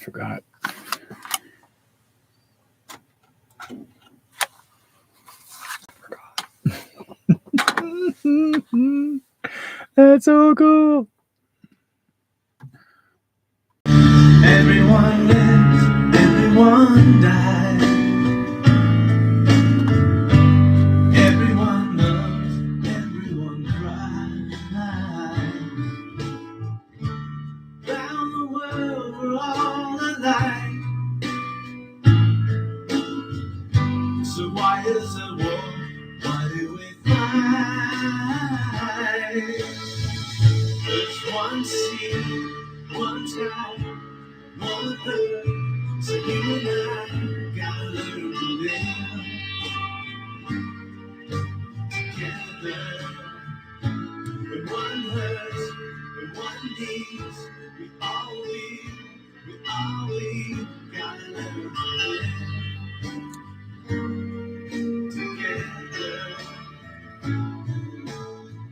forgot. That's so cool. Everyone lives, everyone dies. Everyone loves, everyone cries. Round the world we're all alike. So why is there war? Why do we fight? There's one sea, one sky, one earth. So you and I gotta learn to live together. When one hurts, when one needs, we all gotta learn to live together.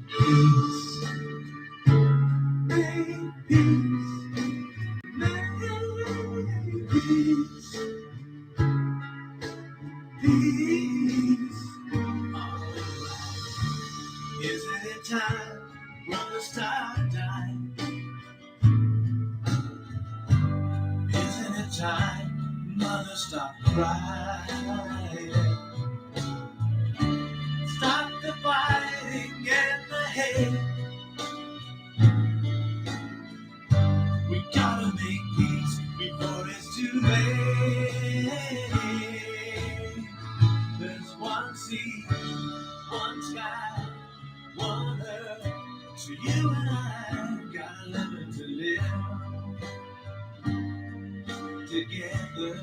Peace, make peace, make peace, peace. Alright, isn't it time for the start time? Isn't it time, mother, stop crying? Stop the fighting and the hate. We gotta make peace before it's too late. There's one sea, one sky, one earth. So you and I gotta learn to live together.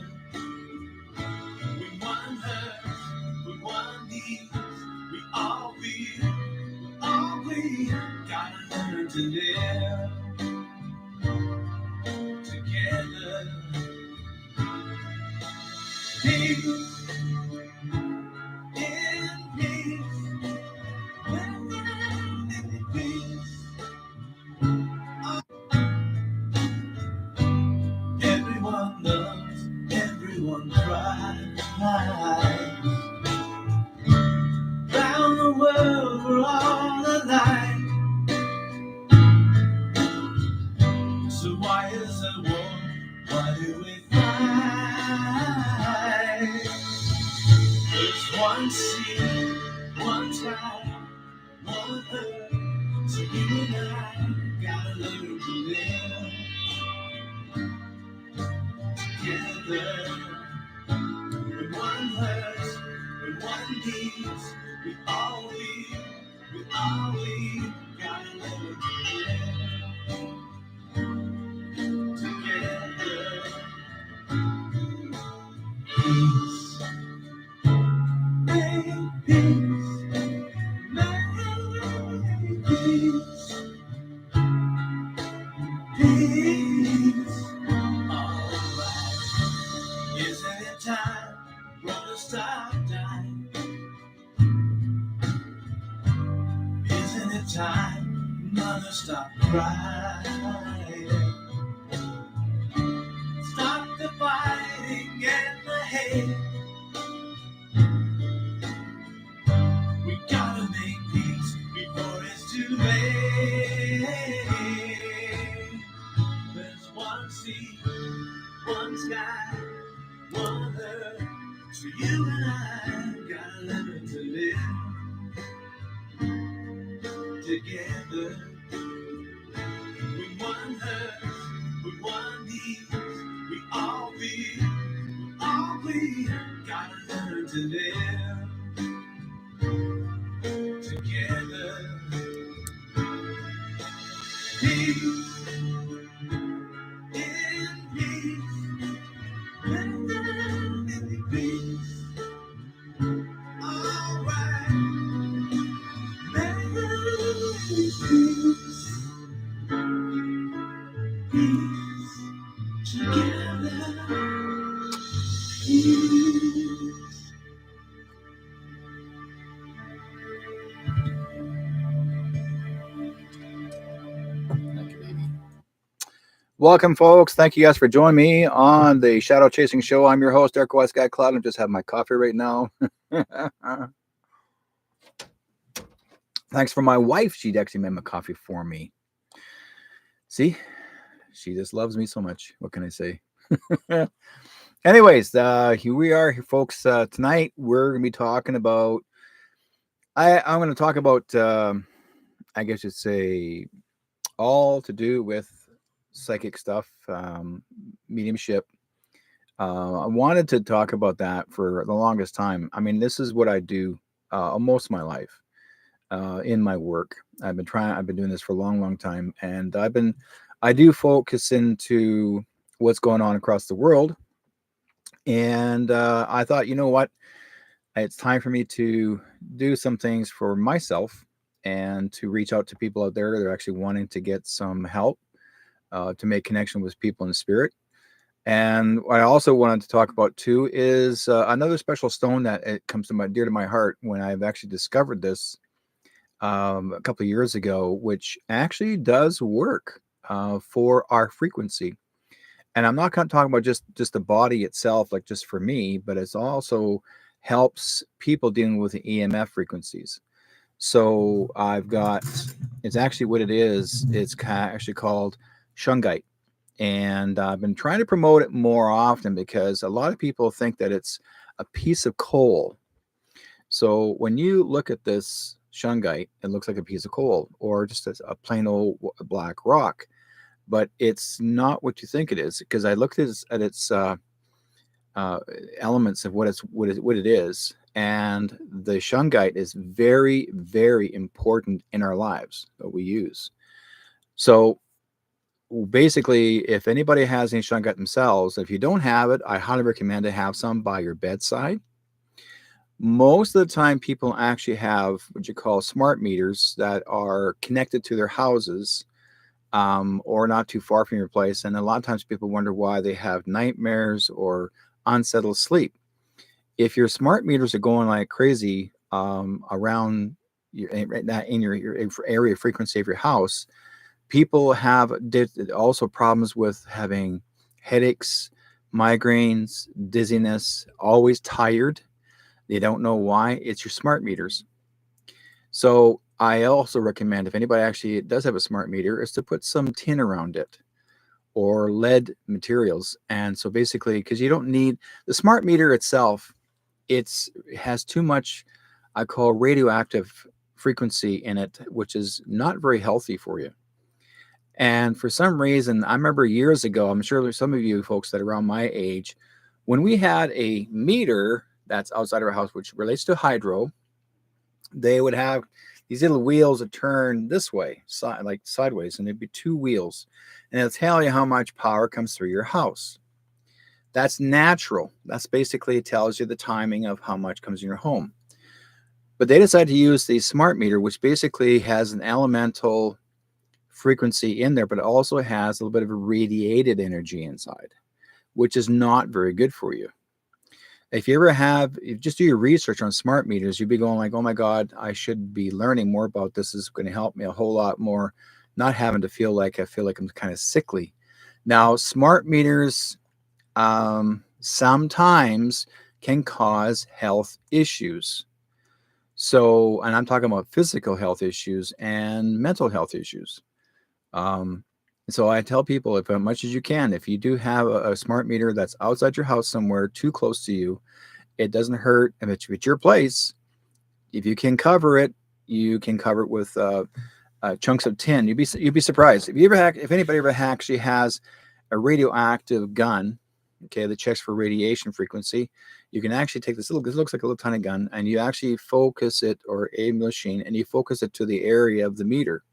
When one hurts, when one needs, we all gotta learn to live together. Peace, in peace, in peace. Everyone loves, everyone cries. Round the world we're all alike. So why is there war? Why do we fight? There's one sea, one sky, one earth. So you and I gotta learn to live together. When one hurts, when one needs, we all gotta learn to live together. Peace, make peace, make peace, peace. Alright, isn't it time for the start time? Isn't it time, mother, stop crying? Stop the fighting and the hate. We gotta make peace before it's too late. There's one sea, one sky, one earth. So you and I gotta learn to live together. When one hurts, when one needs, we all gotta learn to live together. Peace, in peace, in peace. Alright, make peace, peace together. Peace. Thank you, baby. Welcome, folks. Thank you guys for joining me on the Shadow Chasing Show. I'm your host, Eric West Guy Cloud. I'm just having my coffee right now. Thanks for my wife. She actually made my coffee for me. See, she just loves me so much. What can I say? Anyways, here we are, folks. Tonight we're gonna be talking about. I'm going to talk about. I guess you'd say all to do with psychic stuff, mediumship. I wanted to talk about that for the longest time. I mean, this is what I do most of my life in my work. I've been doing this for a long, long time, and I do focus into what's going on across the world. And I thought, you know what? It's time for me to do some things for myself and to reach out to people out there that are actually wanting to get some help to make connection with people in the spirit. And what I also wanted to talk about too is another special stone that it comes to my dear to my heart when I've actually discovered this a couple of years ago, which actually does work for our frequency. And I'm not going to talk about just the body itself, like just for me, but it's also helps people dealing with the EMF frequencies. So I've got it's actually what it is. It's actually called shungite, and I've been trying to promote it more often because a lot of people think that it's a piece of coal. So when you look at this shungite, it looks like a piece of coal or just a plain old black rock, but it's not what you think it is. Because I looked at its uh, elements of what it is, and the shungite is very, very important in our lives that we use. So basically, if anybody has any shungite themselves, if you don't have it, I highly recommend to have some by your bedside. Most of the time, people actually have what you call smart meters that are connected to their houses or not too far from your place. And a lot of times, people wonder why they have nightmares or unsettled sleep. If your smart meters are going like crazy around your area frequency of your house, people have also problems with having headaches, migraines, dizziness, always tired. They don't know why. It's your smart meters. So I also recommend if anybody actually does have a smart meter is to put some tin around it or lead materials. And so basically, because you don't need the smart meter itself, it has too much I call radioactive frequency in it, which is not very healthy for you. And for some reason, I remember years ago, I'm sure there's some of you folks that are around my age, when we had a meter that's outside of our house, which relates to hydro, they would have these little wheels that turn this way, like sideways, and there'd be two wheels. And it'll tell you how much power comes through your house. That's natural. That's basically it tells you the timing of how much comes in your home. But they decided to use the smart meter, which basically has an elemental frequency in there, but it also has a little bit of a radiated energy inside, which is not very good for you. If you ever have, if just do your research on smart meters, you'd be going like, oh my God, I should be learning more about this. This is going to help me a whole lot more, not having to feel like I'm kind of sickly. Now, smart meters sometimes can cause health issues. So, and I'm talking about physical health issues and mental health issues. Um, so I tell people, if as much as you can, if you do have a smart meter that's outside your house somewhere too close to you, it doesn't hurt. If it's your place, if you can cover it, you can cover it with chunks of tin. You'd be surprised if anybody ever actually has a radioactive gun, okay, that checks for radiation frequency. You can actually take this little, it looks like a little tiny gun, and you actually focus it or a machine, and you focus it to the area of the meter.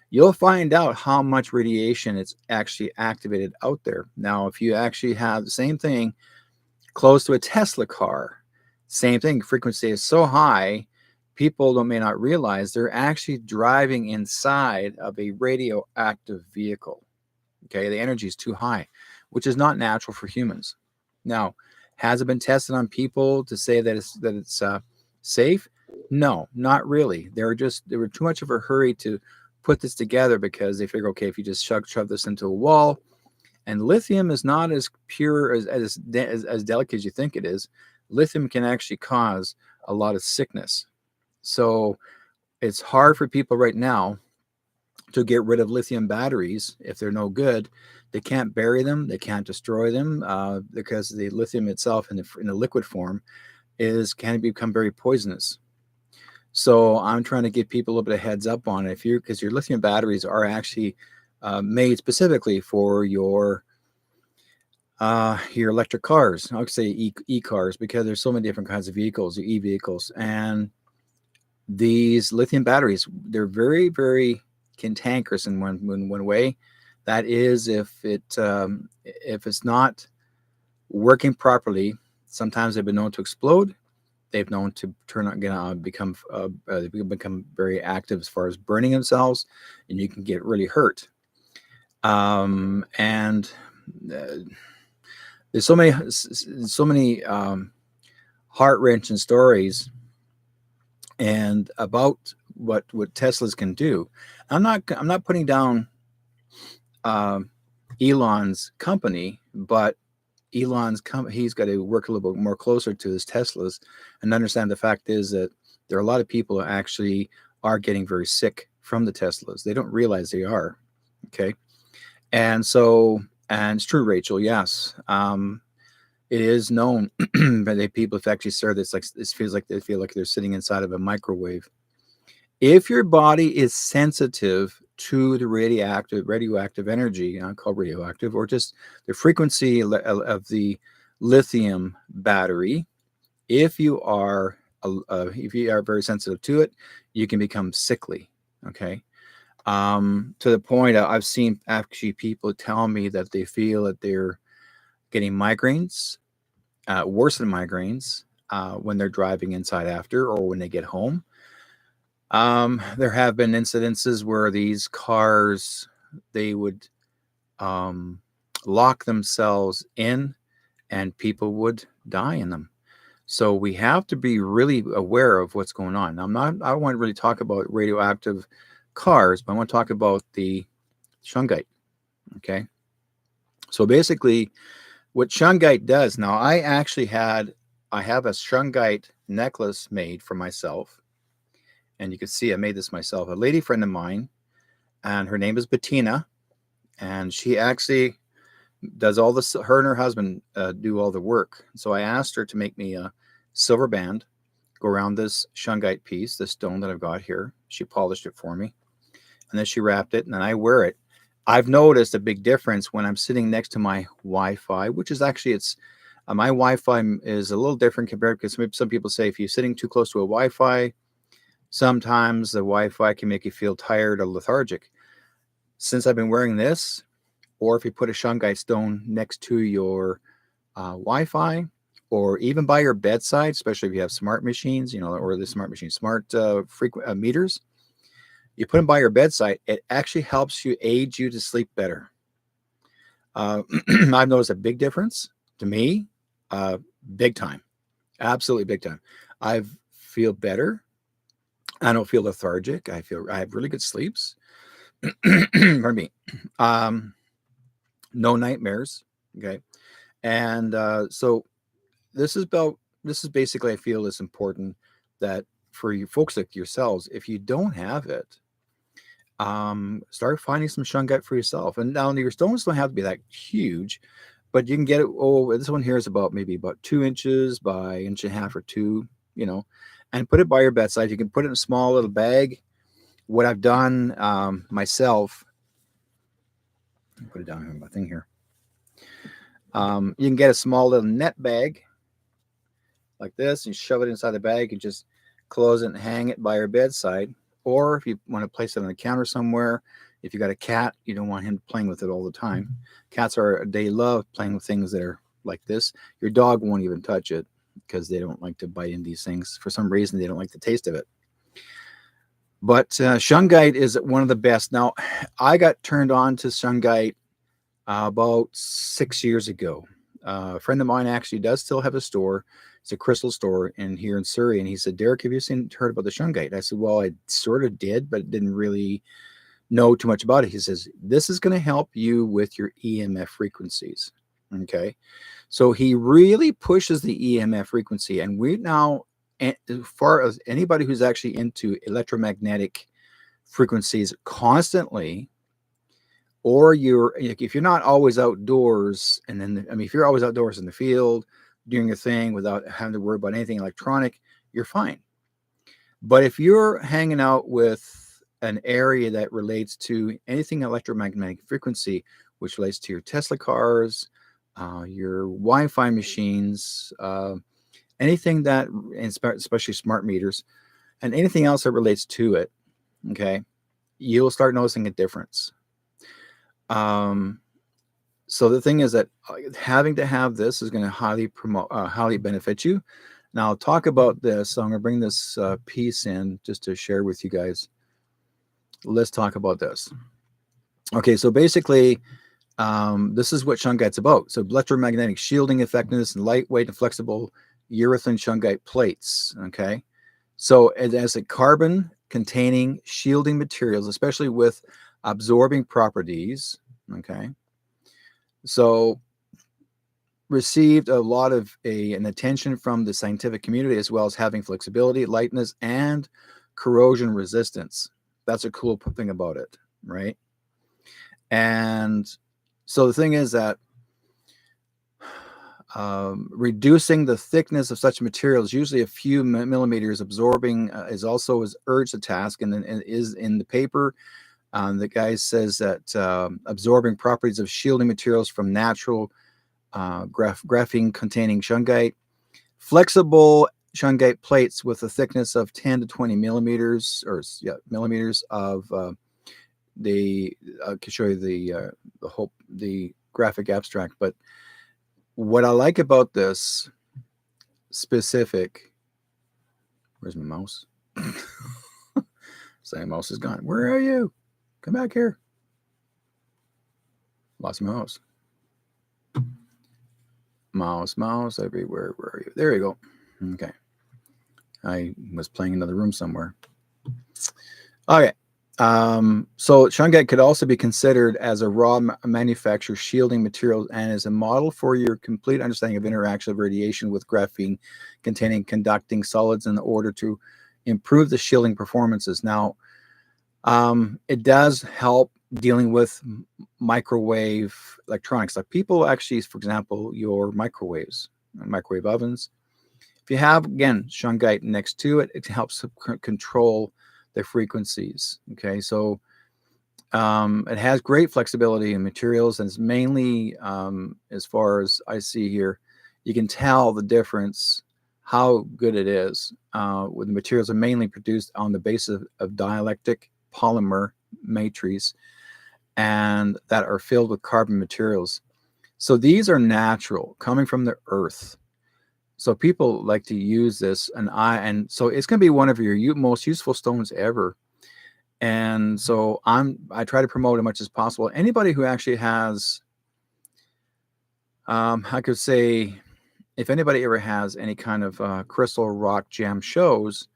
You'll find out how much radiation it's actually activated out there. Now, if you actually have the same thing close to a Tesla car, same thing, frequency is so high, people may not realize they're actually driving inside of a radioactive vehicle. Okay, the energy is too high, which is not natural for humans. Now, has it been tested on people to say that it's safe? No, not really. They were too much of a hurry to put this together because they figure, okay, if you just shove this into a wall, And lithium is not as pure as delicate as you think it is. Lithium can actually cause a lot of sickness. So it's hard for people right now to get rid of lithium batteries if they're no good. They can't bury them, they can't destroy them because the lithium itself in the liquid form can become very poisonous. So I'm trying to give people a little bit of heads up on it. If you because your lithium batteries are actually made specifically for your electric cars. I would say e-cars because there's so many different kinds of vehicles, e-vehicles, and these lithium batteries, they're very, very cantankerous in one way. That is, if it's not working properly, sometimes they've been known to explode. They've known to become very active as far as burning themselves, and you can get really hurt. And there's so many heart wrenching stories and about what Teslas can do. I'm not putting down uh, Elon's company, but he's got to work a little bit more closer to his Teslas and understand the fact is that there are a lot of people who actually are getting very sick from the Teslas. They don't realize they are. Okay. And so, and it's true, Rachel. Yes. It is known by the people who actually serve this, like this feels like they feel like they're sitting inside of a microwave. If your body is sensitive to the radioactive energy, called radioactive, or just the frequency of the lithium battery, if you are very sensitive to it, you can become sickly. Okay, to the point I've seen actually people tell me that they feel that they're getting migraines, worse than migraines, when they're driving inside after or when they get home. There have been incidences where these cars, they would lock themselves in and people would die in them. So we have to be really aware of what's going on. Now, I don't want to really talk about radioactive cars, but I want to talk about the shungite. Okay. So basically, what shungite does now, I have a shungite necklace made for myself. And you can see I made this myself. A lady friend of mine, and her name is Bettina, and she actually does all this. Her and her husband do all the work. So I asked her to make me a silver band, go around this shungite piece, this stone that I've got here. She polished it for me, and then she wrapped it, and then I wear it. I've noticed a big difference when I'm sitting next to my Wi-Fi, which is actually my Wi-Fi is a little different compared because some people say if you're sitting too close to a Wi-Fi, sometimes the Wi-Fi can make you feel tired or lethargic. Since I've been wearing this, or if you put a shungite stone next to your Wi-Fi, or even by your bedside, especially if you have smart machines, or the smart frequent meters, you put them by your bedside. It actually helps you aid you to sleep better. I've noticed a big difference to me, big time, absolutely big time. I feel better. I don't feel lethargic. I have really good sleeps. Pardon me. No nightmares. Okay. And so this is basically, I feel it's important that for you folks like yourselves, if you don't have it, start finding some shungite for yourself. And now your stones don't have to be that huge, but you can get it. Oh, this one here is maybe about 2 inches by inch and a half or two, and put it by your bedside. You can put it in a small little bag. What I've done myself, put it down here on my thing here. You can get a small little net bag like this and shove it inside the bag and just close it and hang it by your bedside. Or if you want to place it on the counter somewhere, if you got a cat, you don't want him playing with it all the time. Cats they love playing with things that are like this. Your dog won't even touch it because they don't like to bite into these things. For some reason, they don't like the taste of it. But shungite is one of the best. Now, I got turned on to shungite about 6 years ago. A friend of mine actually does still have a store. It's a crystal store here in Surrey. And he said, Derek, have you heard about the shungite? I said, well, I sort of did, but it didn't really know too much about it. He says, this is going to help you with your EMF frequencies. Okay. So he really pushes the EMF frequency. And we now, as far as anybody who's actually into electromagnetic frequencies constantly, or if you're not always outdoors, and then, I mean, if you're always outdoors in the field doing your thing without having to worry about anything electronic, you're fine. But if you're hanging out with an area that relates to anything electromagnetic frequency, which relates to your Tesla cars, your Wi-Fi machines, anything that, especially smart meters, and anything else that relates to it, okay, you'll start noticing a difference. So the thing is that having to have this is going to highly benefit you. Now, I'll talk about this. So I'm going to bring this piece in just to share with you guys. Let's talk about this. Okay, so basically, this is what shungite's about. So electromagnetic shielding effectiveness and lightweight and flexible urethane shungite plates. Okay, so it has a carbon-containing shielding materials, especially with absorbing properties. Okay, so received a lot of an attention from the scientific community, as well as having flexibility, lightness, and corrosion resistance. That's a cool thing about it, right? And so the thing is that reducing the thickness of such materials, usually a few millimeters, absorbing is also as urged a task, and is in the paper. The guy says that absorbing properties of shielding materials from natural graphene containing shungite, flexible shungite plates with a thickness of 10 to 20 millimeters, or millimeters of I can show you the graphic abstract. But what I like about this specific, where's my mouse? Same mouse is gone. Where are you? Come back here. Lost my mouse. Mouse everywhere. Where are you? There you go. Okay. I was playing another room somewhere. Okay. So shungite could also be considered as a raw manufacturer shielding material, and is a model for your complete understanding of interaction of radiation with graphene containing conducting solids in order to improve the shielding performances. Now, it does help dealing with microwave electronics. Like people actually, for example, your microwave ovens, if you have, again, shungite next to it, it helps control the frequencies. Okay, so it has great flexibility in materials, and it's mainly, as far as I see here, you can tell the difference, how good it is. When the materials are mainly produced on the basis of dielectric polymer matrices, and that are filled with carbon materials. So these are natural, coming from the earth. So people like to use this, and so it's going to be one of your most useful stones ever. And so I try to promote as much as possible. Anybody who actually has, I could say, if anybody ever has any kind of crystal rock gem shows,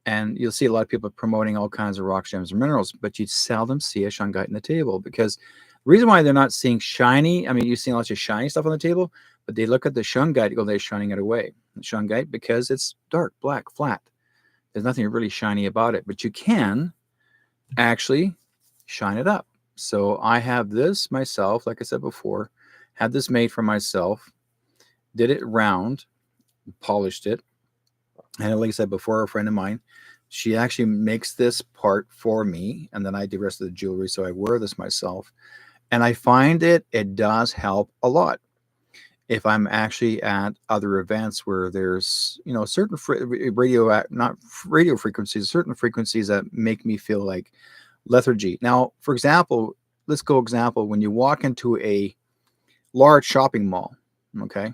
and you'll see a lot of people promoting all kinds of rock gems and minerals, but you seldom see a shungite in the table, because the reason why they're not seeing shiny, I mean, you've seen lots of shiny stuff on the table, but they look at the shungite and go, they're shining it away. The shungite, because it's dark, black, flat. There's nothing really shiny about it, but you can actually shine it up. So I have this myself, like I said before, had this made for myself, did it round, polished it. And like I said before, a friend of mine, she actually makes this part for me, and then I do the rest of the jewelry. So I wear this myself, and I find it does help a lot. If I'm actually at other events where there's, certain not radio frequencies, certain frequencies that make me feel like lethargy. Now, for example, when you walk into a large shopping mall, okay,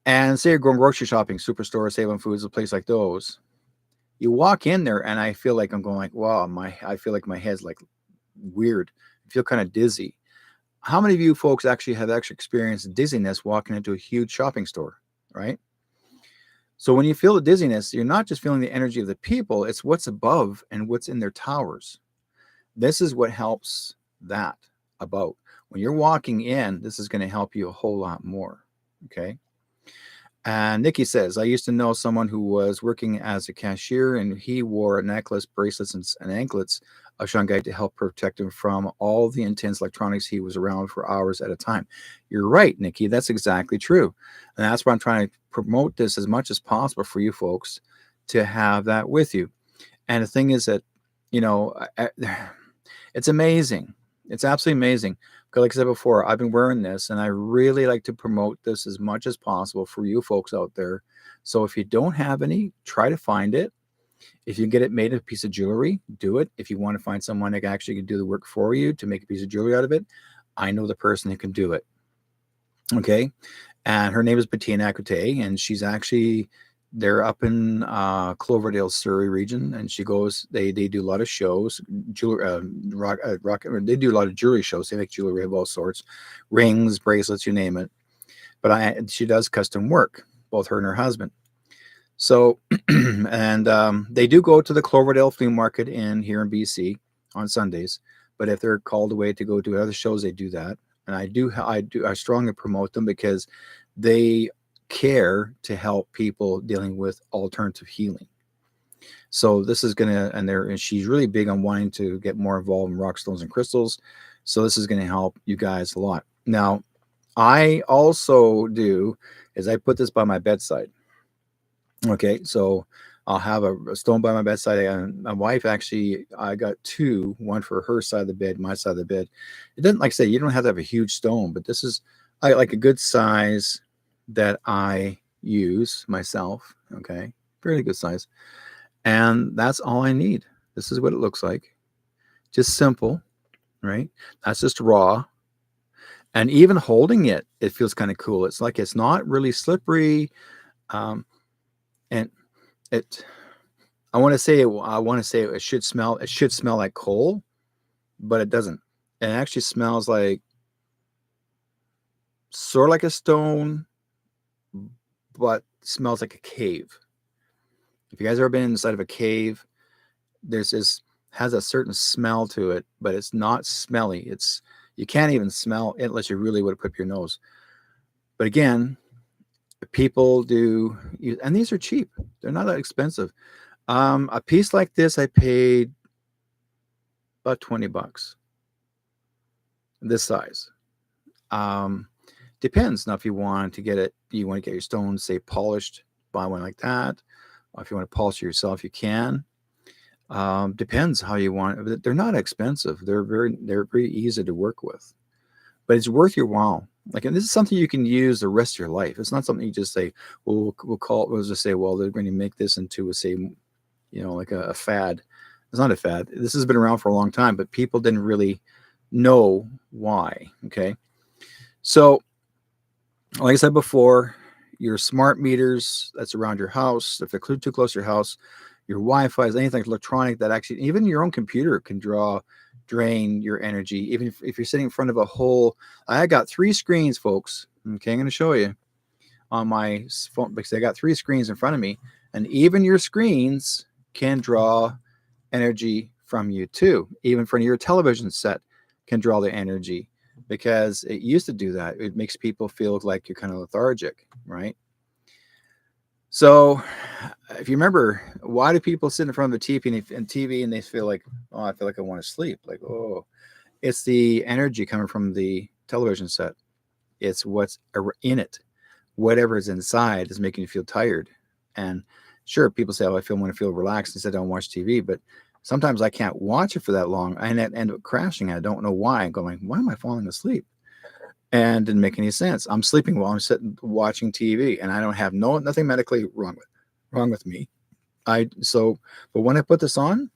and say you're going grocery shopping, Superstore, Save on Foods, a place like those, you walk in there, and I feel like I'm going like, wow, I feel like my head's like weird. I feel kind of dizzy. How many of you folks actually have experienced dizziness walking into a huge shopping store, right? So when you feel the dizziness, you're not just feeling the energy of the people, it's what's above and what's in their towers. This is what helps that about. When you're walking in, this is going to help you a whole lot more. Okay. And Nikki says, I used to know someone who was working as a cashier and he wore a necklace, bracelets, and anklets of shungite to help protect him from all the intense electronics he was around for hours at a time. You're right, Nikki. That's exactly true. And that's why I'm trying to promote this as much as possible for you folks to have that with you. And the thing is that, you know, it's amazing. It's absolutely amazing. Because like I said before, I've been wearing this and I really like to promote this as much as possible for you folks out there. So if you don't have any, try to find it. If you get it made a piece of jewelry, do it. If you want to find someone that actually can do the work for you to make a piece of jewelry out of it, I know the person who can do it. Okay. And her name is Bettina Acote, and she's actually they're up in Cloverdale, Surrey region, and she goes. They do a lot of shows, jewelry, they do a lot of jewelry shows. They make jewelry of all sorts, rings, bracelets, you name it. But she does custom work, both her and her husband. So, and they do go to the Cloverdale Flea Market here in BC on Sundays. But if they're called away to go to other shows, they do that. And I strongly promote them because they care to help people dealing with alternative healing. So this is gonna, and she's really big on wanting to get more involved in rock stones and crystals. So this is gonna help you guys a lot. Now, I also do is I put this by my bedside. Okay, so I'll have a stone by my bedside. And my wife actually, I got two, one for her side of the bed, my side of the bed. It doesn't, like I say, you don't have to have a huge stone, but this is I like a good size that I use myself. Okay, fairly good size, and that's all I need. This is what it looks like, just simple, right? That's just raw, and even holding it, it feels kind of cool. It's like it's not really slippery, um, and it I want to say it should smell like coal, but it doesn't. It actually smells like sort of like a stone, but smells like a cave. If you guys ever been inside of a cave, there's this has a certain smell to it, but it's not smelly. It's you can't even smell it unless you really would put up your nose. But again, people do, and these are cheap. They're not that expensive. A piece like this, I paid about $20. This size. Um, Depends. Now, if you want to get it, you want to get your stones, say, polished, buy one like that. Or if you want to polish it yourself, you can. Depends how you want it. They're not expensive. They're very easy to work with, but it's worth your while. Like, and this is something you can use the rest of your life. It's not something you just say, well, we'll just say, well, they're going to make this into like a fad. It's not a fad. This has been around for a long time, but people didn't really know why. Okay. So, like I said before, your smart meters that's around your house, if they're too close to your house, your Wi-Fi is anything electronic that actually, even your own computer can drain your energy. Even if you're sitting in front of a whole, I got 3 screens, folks. Okay, I'm going to show you on my phone because I got 3 screens in front of me, and even your screens can draw energy from you too. Even from your television set can draw the energy because it used to do that. It makes people feel like you're kind of lethargic, right? So, if you remember, why do people sit in front of the TV and they feel like, oh, I feel like I want to sleep? Like, oh, it's the energy coming from the television set. It's what's in it. Whatever is inside is making you feel tired. And sure, people say, oh, I want to feel relaxed instead I don't watch TV. But sometimes I can't watch it for that long. I end up crashing. I don't know why. I'm going, why am I falling asleep? And didn't make any sense. I'm sleeping while I'm sitting watching TV, and I don't have nothing medically wrong with me. But when I put this on,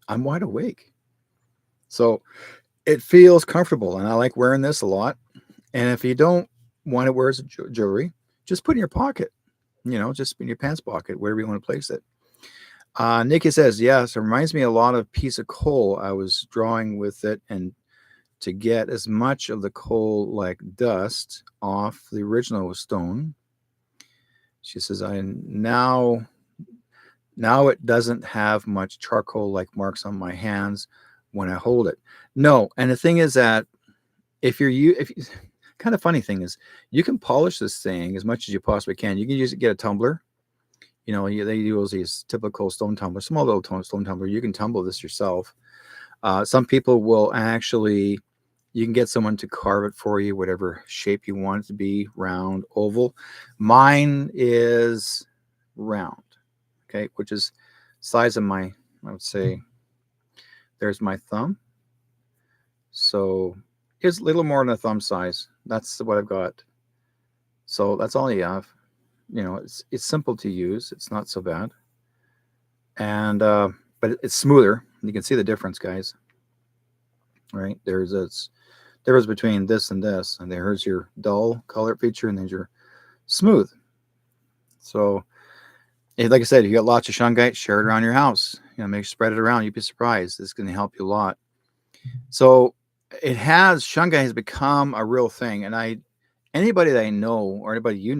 I'm wide awake. So it feels comfortable, and I like wearing this a lot. And if you don't want to wear as jewelry, just put it in your pocket. Just in your pants pocket, wherever you want to place it. Nikki says, yes, it reminds me a lot of piece of coal. I was drawing with it, and to get as much of the coal like dust off the original stone. She says, I now it doesn't have much charcoal like marks on my hands when I hold it. No, and the thing is that if you, kind of funny thing is you can polish this thing as much as you possibly can. You can get a tumbler. They use these typical stone tumblers, small little stone tumbler. You can tumble this yourself. Some people will actually, you can get someone to carve it for you, whatever shape you want it to be, round, oval. Mine is round, okay, which is size of my, I would say, there's my thumb. So it's a little more than a thumb size. That's what I've got. So that's all you have. It's simple to use. It's not so bad. And but it's smoother. You can see the difference, guys. Right? There's this difference between this, and there's your dull color feature, and there's your smooth. So, like I said, if you got lots of shungite, share it around your house. Make spread it around. You'd be surprised. This is going to help you a lot. So, shungite has become a real thing, and anybody that I know or anybody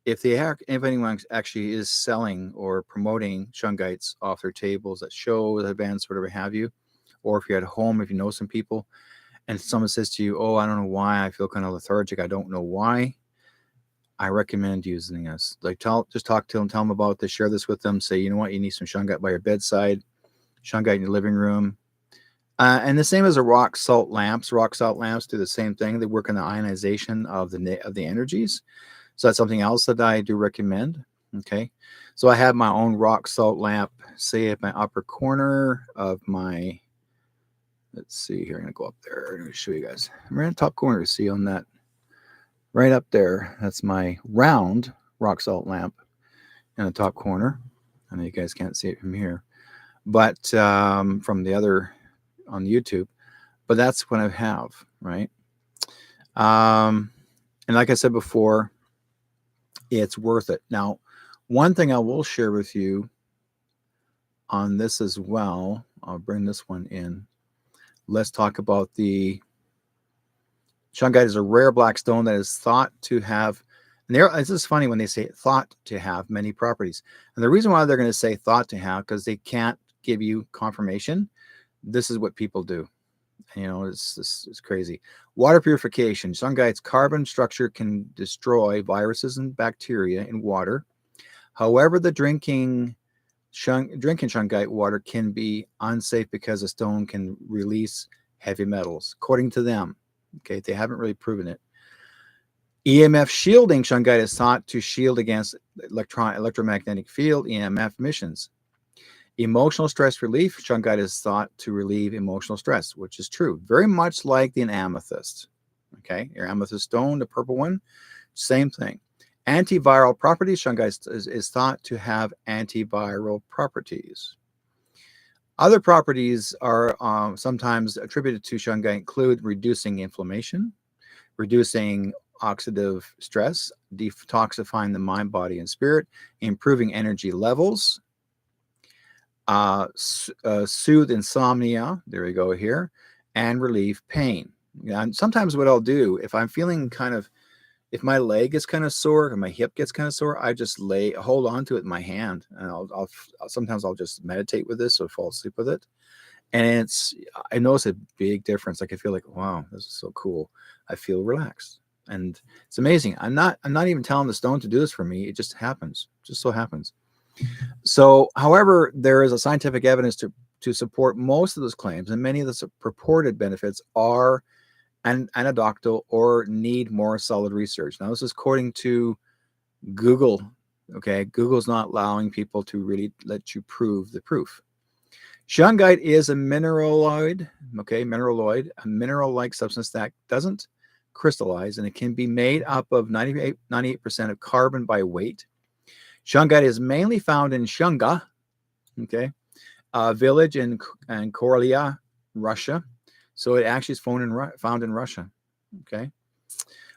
if anyone actually is selling or promoting shungites off their tables at shows, events, whatever have you, or if you're at home, if you know some people, and someone says to you, "Oh, I don't know why I feel kind of lethargic. I don't know why." I recommend using this. Like, just talk to them, tell them about this, share this with them. Say, you know what, you need some shungite by your bedside, shungite in your living room, and the same as the rock salt lamps. Rock salt lamps do the same thing. They work on the ionization of the energies. So that's something else that I do recommend. Okay. So I have my own rock salt lamp, say at my upper corner of my, let's see here. I'm going to go up there. I'm going to show you guys. I'm right in the top corner. See on that right up there. That's my round rock salt lamp in the top corner. I know you guys can't see it from here, but from the other on YouTube, but that's what I have. Right. And like I said before, it's worth it. Now, one thing I will share with you on this as well, I'll bring this one in. Let's talk about the shungite is a rare black stone that is thought to have, and this is funny when they say thought to have many properties. And the reason why they're going to say thought to have, because they can't give you confirmation. This is what people do. It's crazy. Water purification. Shungite's carbon structure can destroy viruses and bacteria in water. However, the drinking shungite water can be unsafe because the stone can release heavy metals, according to them. Okay, they haven't really proven it. EMF shielding. Shungite is thought to shield against electromagnetic field EMF emissions. Emotional stress relief. Shungite is thought to relieve emotional stress, which is true. Very much like an amethyst. Okay, your amethyst stone, the purple one, same thing. Antiviral properties. Shungite is thought to have antiviral properties. Other properties are sometimes attributed to shungite include reducing inflammation, reducing oxidative stress, detoxifying the mind, body, and spirit, improving energy levels, soothe insomnia, there we go here, and relieve pain. And sometimes what I'll do, if I'm feeling if my leg is kind of sore or my hip gets kind of sore, I just hold on to it in my hand, and sometimes I'll just meditate with this or fall asleep with it. And I notice a big difference. Like I feel like, wow, this is so cool. I feel relaxed, and it's amazing. I'm not even telling the stone to do this for me. It just happens. Just so happens. So, however, there is a scientific evidence to support most of those claims, and many of the purported benefits are anecdotal or need more solid research. Now, this is according to Google. Okay, Google's not allowing people to really let you prove the proof. Shungite is a mineraloid. Okay, a mineral-like substance that doesn't crystallize, and it can be made up of 98% of carbon by weight. Shungite is mainly found in Shunga, okay, a village in Karelia, Russia. So it actually is found in Russia, okay.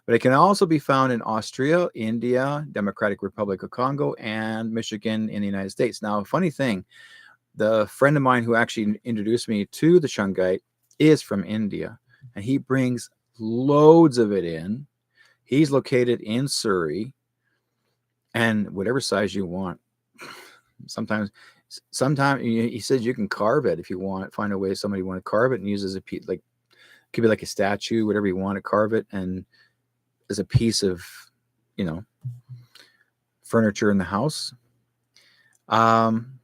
But it can also be found in Austria, India, Democratic Republic of Congo, and Michigan in the United States. Now, a funny thing, the friend of mine who actually introduced me to the shungite is from India, and he brings loads of it in. He's located in Surrey. And whatever size you want. Sometimes Sometimes he says you can carve it if you want. Find a way somebody want to carve it and use it as a piece, like could be like a statue, whatever you want to carve it, and as a piece of, you know, furniture in the house. Um,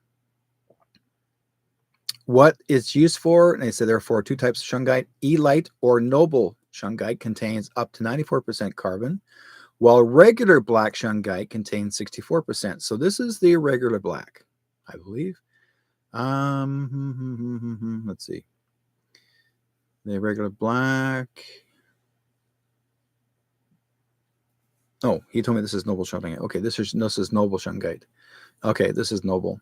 what it's used for, and they said there are two types of shungite. E-light or noble shungite contains up to 94% carbon, while regular black shungite contains 64%. So this is the regular black, I believe. Let's see. The regular black. Oh, he told me this is noble shungite. Okay, this is noble shungite. Okay, this is noble.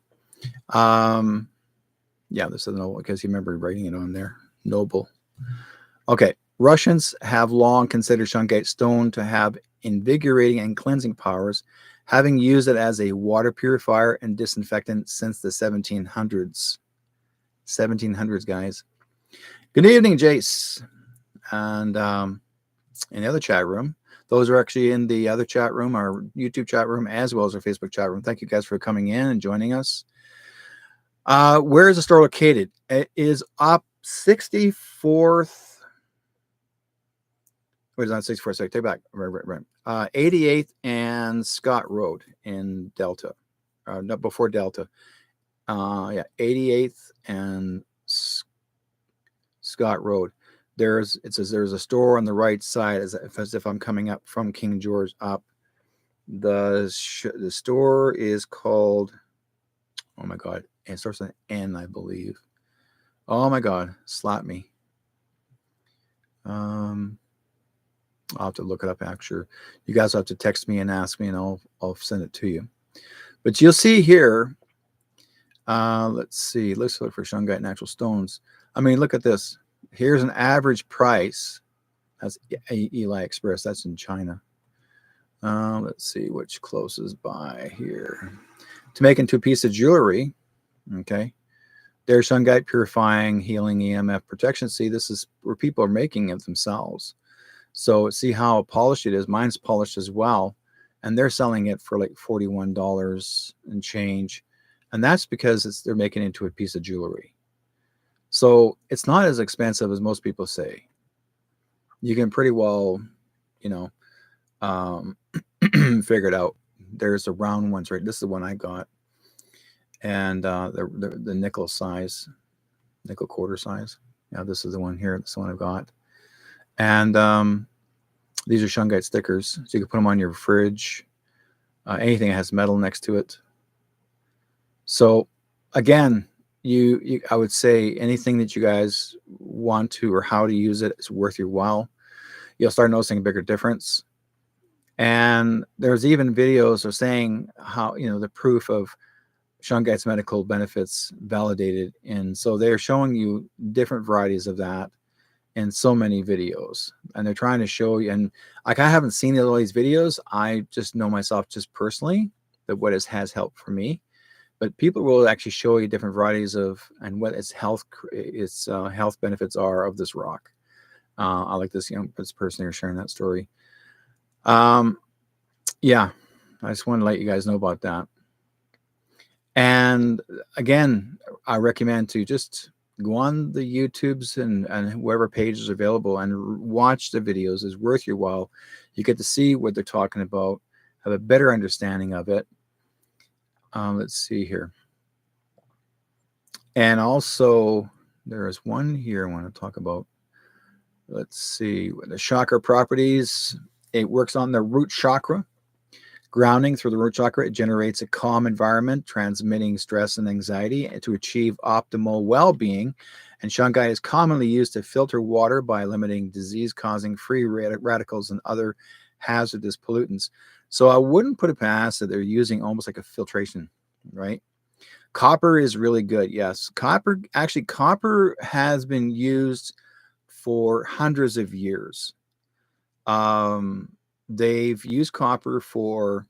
Yeah, this is noble because you remember writing it on there. Noble. Okay, Russians have long considered shungite stone to have invigorating and cleansing powers, having used it as a water purifier and disinfectant since the 1700s. 1700s, guys. Good evening, Jace. And in the other chat room, those are actually in the other chat room, our YouTube chat room, as well as our Facebook chat room. Thank you guys for coming in and joining us. Where is the store located? It is up 64th. Wait, it's not 64th. Sorry, take it back. Right. 88th and Scott Road in Delta. No, before Delta. Yeah, 88th and Scott Road. It says there's a store on the right side as if I'm coming up from King George up. The store is called, oh my God, it starts with an N, I believe. Oh my God, slap me. I'll have to look it up after. You guys will have to text me and ask me, and I'll send it to you. But you'll see here. Let's see. Let's look for shungite natural stones. I mean, look at this. Here's an average price. That's Eli Express. That's in China. Let's see which closest by here. To make into a piece of jewelry, okay. There's shungite purifying, healing, EMF protection. See, this is where people are making it themselves. So see how polished it is. Mine's polished as well. And they're selling it for like $41 and change. And that's because they're making it into a piece of jewelry. So it's not as expensive as most people say. You can pretty well, you know, figure it out. There's the round ones, right? This is the one I got. And the nickel size, nickel quarter size. Yeah, this is the one here. This is the one I've got. And these are shungite stickers. So you can put them on your fridge. Anything that has metal next to it. So again, I would say anything that you guys want to or how to use it is worth your while. You'll start noticing a bigger difference. And there's even videos of saying how, you know, the proof of shungite's medical benefits validated. And so they're showing you different varieties of that in so many videos. And they're trying to show you, and like I haven't seen all these videos. I just know myself just personally that what has helped for me. But people will actually show you different varieties of and what its health benefits are of this rock. I like this, you know, this person here sharing that story. Yeah, I just want to let you guys know about that. And again, I recommend to just go on the YouTubes and whoever page is available and watch the videos. Is worth your while. You get to see what they're talking about, have a better understanding of it. Let's see here. And also, there is one here I want to talk about. Let's see. The chakra properties. It works on the root chakra. Grounding through the root chakra, it generates a calm environment, transmitting stress and anxiety to achieve optimal well-being. And shungite is commonly used to filter water by limiting disease-causing free radicals and other hazardous pollutants. So I wouldn't put it past that they're using almost like a filtration, right? Copper is really good. Yes, copper has been used for hundreds of years. They've used copper for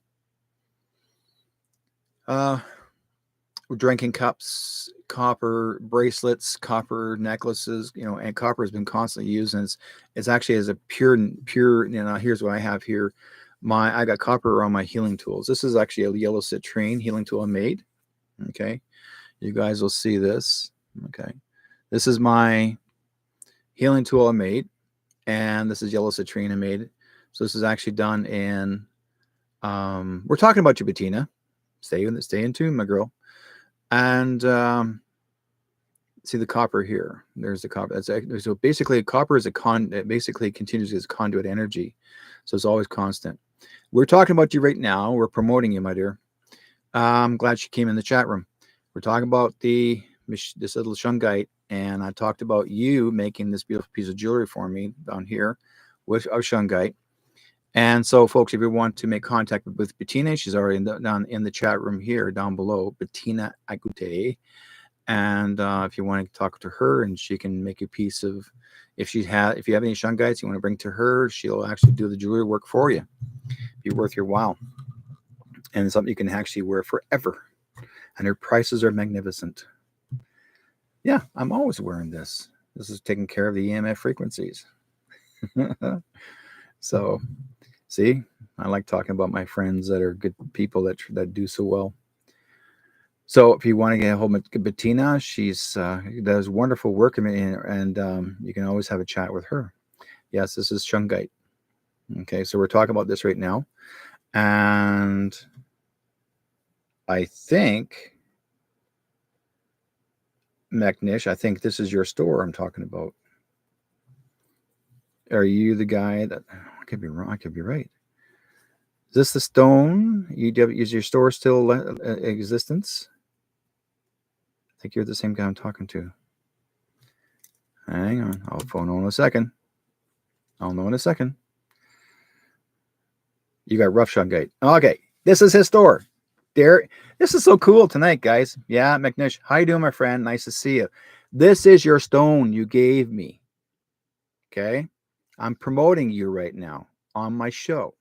drinking cups, copper bracelets, copper necklaces, you know, and copper has been constantly used. And it's actually as a pure, you know, here's what I have here. I got copper on my healing tools. This is actually a yellow citrine healing tool I made. Okay. You guys will see this. Okay. This is my healing tool I made, and this is yellow citrine I made. So this is actually done in, we're talking about you, Bettina. Stay in tune, my girl. And see the copper here. There's the copper. So basically, copper is it basically continues as conduit energy. So it's always constant. We're talking about you right now. We're promoting you, my dear. I'm glad she came in the chat room. We're talking about this little shungite, and I talked about you making this beautiful piece of jewelry for me down here with our shungite. And so, folks, if you want to make contact with Bettina, she's already down in the chat room here, down below, Bettina Agute. And if you want to talk to her, and she can make a piece of, if you have any shungites you want to bring to her, she'll actually do the jewelry work for you. Be worth your while, and it's something you can actually wear forever. And her prices are magnificent. Yeah, I'm always wearing this. This is taking care of the EMF frequencies. So, see, I like talking about my friends that are good people that do so well. So if you want to get a hold of Bettina, she's does wonderful work, and you can always have a chat with her. Yes, this is shungite. Okay, so we're talking about this right now, and I think McNish, I think this is your store I'm talking about. Are you the guy that? I could be wrong. I could be right. Is this the stone? Is your store still in existence? I think you're the same guy I'm talking to. Hang on. I'll phone on in a second. I'll know in a second. You got rough shungite. Okay. This is his store. There. This is so cool tonight, guys. Yeah, McNish. How you doing, my friend? Nice to see you. This is your stone you gave me. Okay. I'm promoting you right now on my show.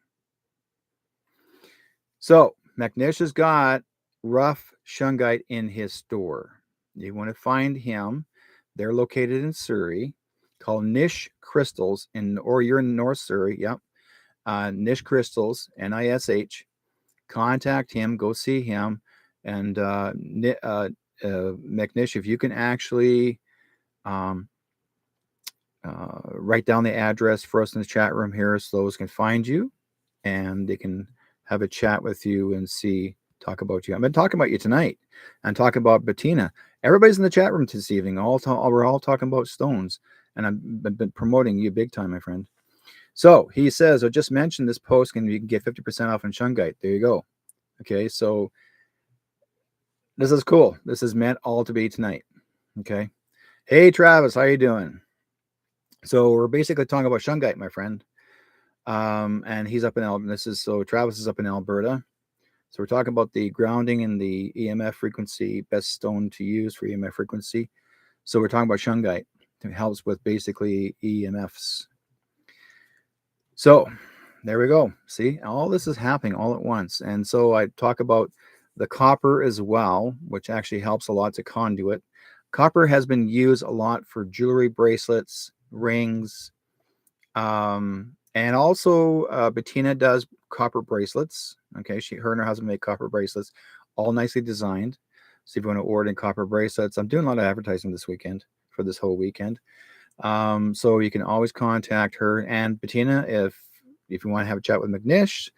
So McNish has got rough shungite in his store. You want to find him. They're located in Surrey, called Nish Crystals, or you're in North Surrey. Yep. Nish Crystals, NISH. Contact him. Go see him. And McNish, if you can actually write down the address for us in the chat room here so those can find you and they can have a chat with you and talk about you. I've been talking about you tonight and talking about Bettina. Everybody's in the chat room this evening. We're all talking about stones, and I've been promoting you big time, my friend. So he says, I just mentioned this post and you can get 50% off on shungite. There you go. Okay, so this is cool. This is meant all to be tonight. Okay. Hey, Travis, how you doing? So we're basically talking about shungite, my friend. And he's up in Travis is up in Alberta. So we're talking about the grounding and the EMF frequency, best stone to use for EMF frequency. So we're talking about shungite. It helps with basically EMFs. So there we go. See, all this is happening all at once. And so I talk about the copper as well, which actually helps a lot to conduit. Copper has been used a lot for jewelry, bracelets, rings, and also Bettina does copper bracelets. Okay, her and her husband make copper bracelets, all nicely designed. So if you want to order copper bracelets, I'm doing a lot of advertising this weekend for this whole weekend. So you can always contact her and Bettina if you want to have a chat with McNish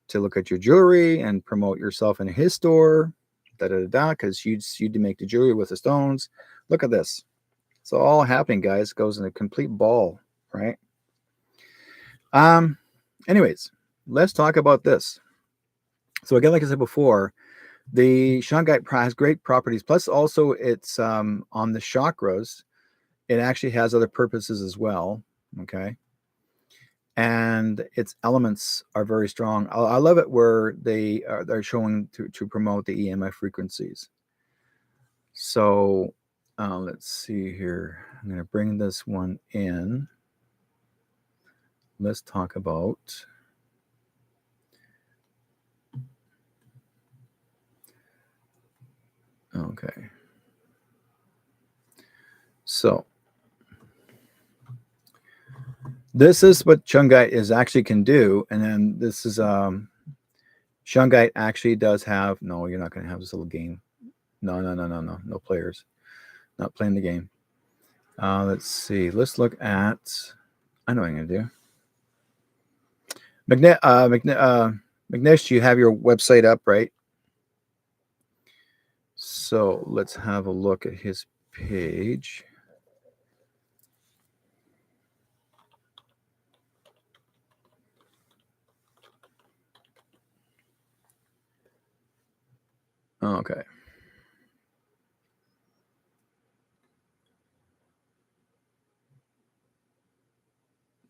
to look at your jewelry and promote yourself in his store. Because you do make the jewelry with the stones. Look at this. It's all happening, guys. It goes in a complete ball, right? Anyways, let's talk about this. So again, like I said before, the shungite has great properties. Plus, also it's on the chakras. It actually has other purposes as well. Okay, and its elements are very strong. I love it where they're showing to promote the EMF frequencies. So let's see here. I'm going to bring this one in. Let's talk about okay. So this is what shungite actually can do, and then this is shungite actually does have. No, you're not going to have this little game. No players. Not playing the game. Let's see. Let's look at. I know what I'm gonna do. Magnesh, you have your website up, right? So let's have a look at his page. Okay.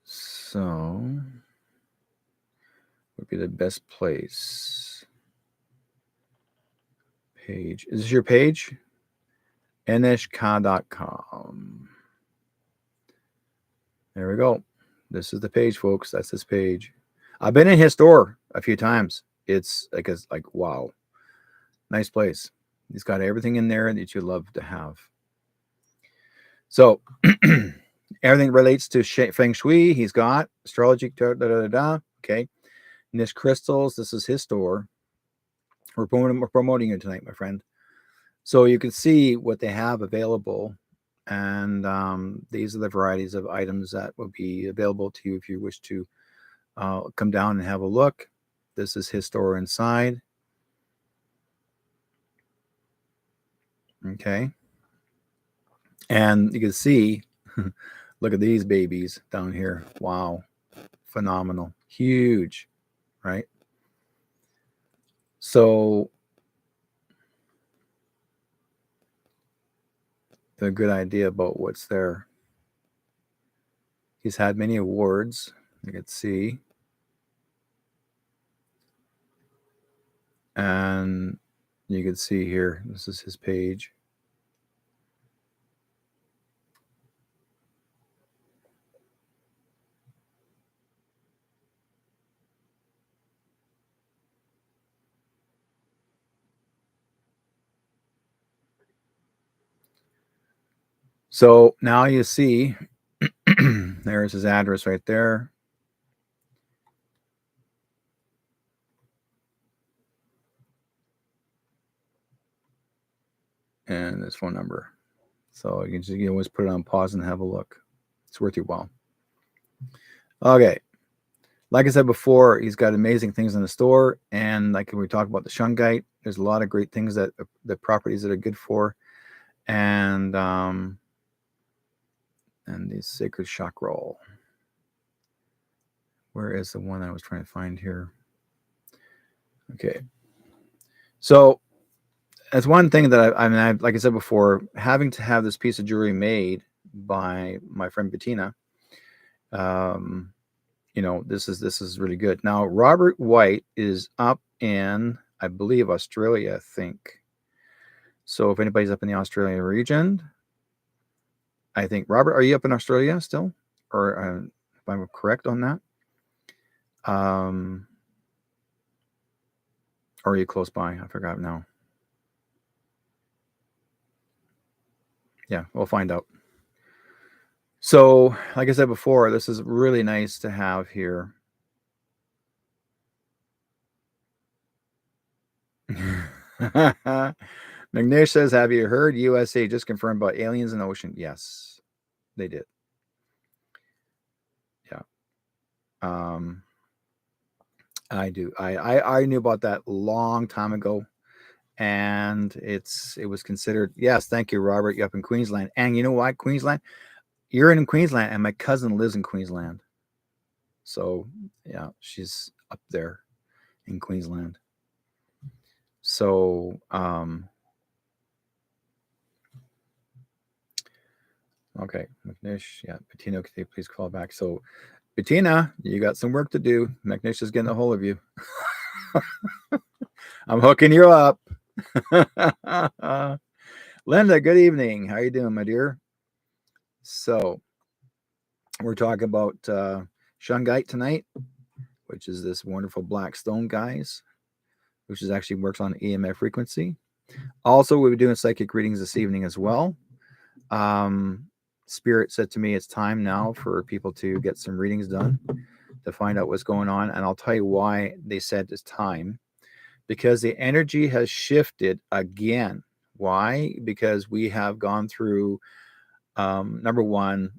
So would be the best place. Page. Is this your page? nshk.com. There we go. This is the page, folks. That's this page. I've been in his store a few times. It's like wow, nice place. He's got everything in there that you love to have. So everything relates to feng shui. He's got astrology. Okay, and this crystals. This is his store. We're promoting it tonight, my friend. So you can see what they have available. And these are the varieties of items that will be available to you if you wish to come down and have a look. This is his store inside. Okay. And you can see, look at these babies down here. Wow. Phenomenal. Huge. Right? So a good idea about what's there. He's had many awards. You can see. And you can see here, this is his page. So now you see, there's his address right there. And his phone number. So you can always put it on pause and have a look. It's worth your while. Okay. Like I said before, he's got amazing things in the store. And like we talked about the shungite, there's a lot of great things that the properties that are good for. And the sacred chakra. Where is the one I was trying to find here? Okay. So that's one thing that I like I said before, having to have this piece of jewelry made by my friend Bettina. This is really good. Now, Robert White is up in, I believe, Australia, I think. So if anybody's up in the Australian region, I think, Robert, are you up in Australia still? Or if I'm correct on that? Or are you close by? I forgot now. Yeah, we'll find out. So, like I said before, this is really nice to have here. McNish says, have you heard USA just confirmed about aliens in the ocean? Yes, they did. Yeah. I do. I knew about that a long time ago. And it was considered, yes, thank you, Robert. You're up in Queensland. And you know what? Queensland, you're in Queensland, and my cousin lives in Queensland. So yeah, she's up there in Queensland. So okay, McNish, yeah, Bettina, could you please call back? So Bettina, you got some work to do. McNish is getting a hold of you. I'm hooking you up. Linda, good evening. How you doing, my dear? So we're talking about shungite tonight, which is this wonderful black stone, guys, which is actually works on EMF frequency. Also, we'll be doing psychic readings this evening as well. Spirit said to me, it's time now for people to get some readings done to find out what's going on. And I'll tell you why they said it's time. Because the energy has shifted again Why? Because we have gone through, number one,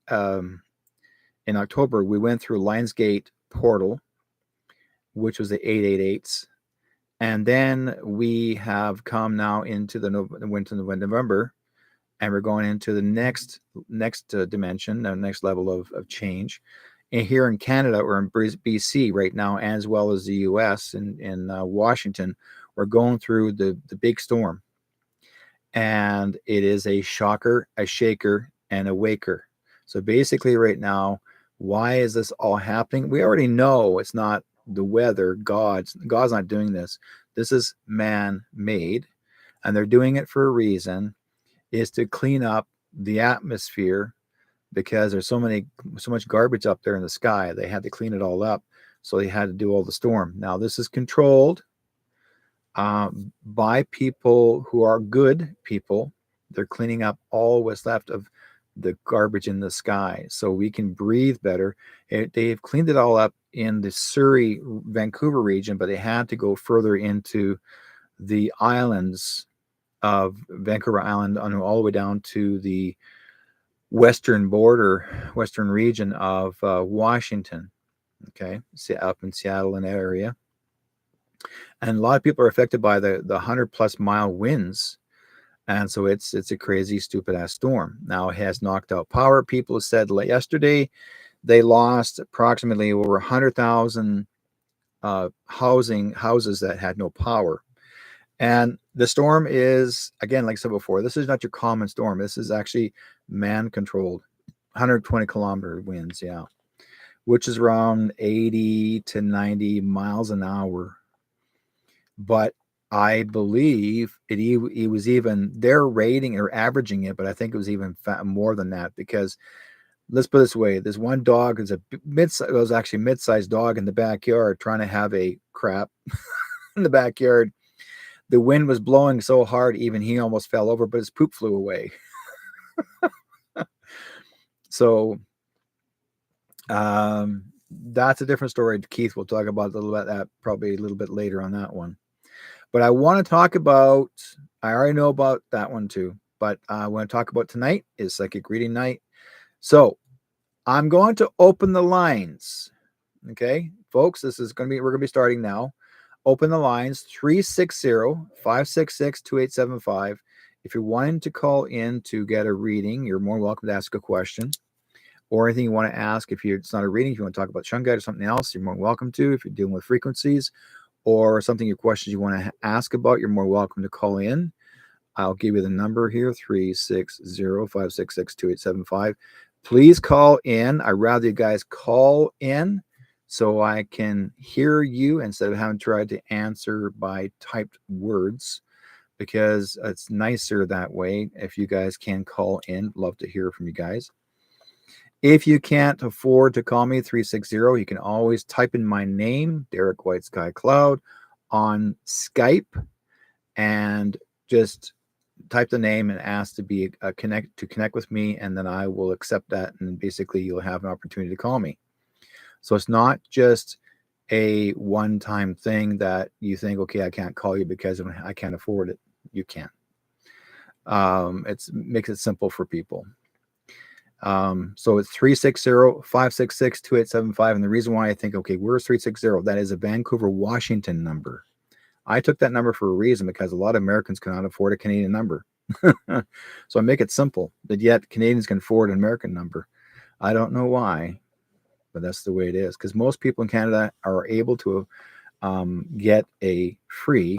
um, in October we went through Lionsgate portal, which was the 888s, and then we have come now into the November, and we're going into the next dimension, the next level of change. And here in Canada or in BC right now, as well as the U.S. and in Washington, we're going through the big storm, and it is a shocker, a shaker, and a waker. So basically, right now, why is this all happening? We already know it's not the weather. God's not doing this. This is man-made, and they're doing it for a reason. Is to clean up the atmosphere because there's so much garbage up there in the sky. They had to clean it all up, so they had to do all the storm. Now this is controlled by people who are good people. They're cleaning up all what's left of the garbage in the sky so we can breathe better. They've cleaned it all up in the Surrey, Vancouver region, but they had to go further into the islands of Vancouver Island on all the way down to the western border, western region of Washington. Okay, up in Seattle and that area, and a lot of people are affected by the 100+ mile winds, and so it's a crazy, stupid ass storm. Now it has knocked out power. People said yesterday they lost approximately over 100,000 houses that had no power. And the storm is, again, like I said before, this is not your common storm. This is actually man controlled, 120-kilometer winds, yeah, which is around 80 to 90 miles an hour. But I believe it was even, they're rating or averaging it, but I think it was even more than that because let's put it this way: there's one dog, is it was actually mid-sized dog in the backyard trying to have a crap in the backyard. The wind was blowing so hard, even he almost fell over, but his poop flew away. So that's a different story. Keith will talk about a little bit that probably a little bit later on that one. But I want to talk about, I already know about that one too, but I want to talk about tonight is psychic reading night. So I'm going to open the lines. Okay, folks, we're going to be starting now. Open the lines 360-566-2875. If you're wanting to call in to get a reading, you're more welcome to ask a question or anything you want to ask. If it's not a reading, if you want to talk about Shungite or something else, you're more welcome to. If you're dealing with frequencies or something, your questions you want to ask about, you're more welcome to call in. I'll give you the number here, 360-566-2875. Please call in. I'd rather you guys call in so I can hear you instead of having tried to answer by typed words, because it's nicer that way if you guys can call in. Love to hear from you guys. If you can't afford to call me, 360, you can always type in my name, Derek White Sky Cloud, on Skype, and just type the name and ask to be connect with me, and then I will accept that, and basically you'll have an opportunity to call me. So it's not just a one-time thing that you think, okay, I can't call you because I can't afford it. You can. It makes it simple for people. So it's 360-566-2875. And the reason why I think, okay, where's 360? That is a Vancouver, Washington number. I took that number for a reason because a lot of Americans cannot afford a Canadian number. So I make it simple, but yet Canadians can afford an American number. I don't know why, but that's the way it is. Because most people in Canada are able to get a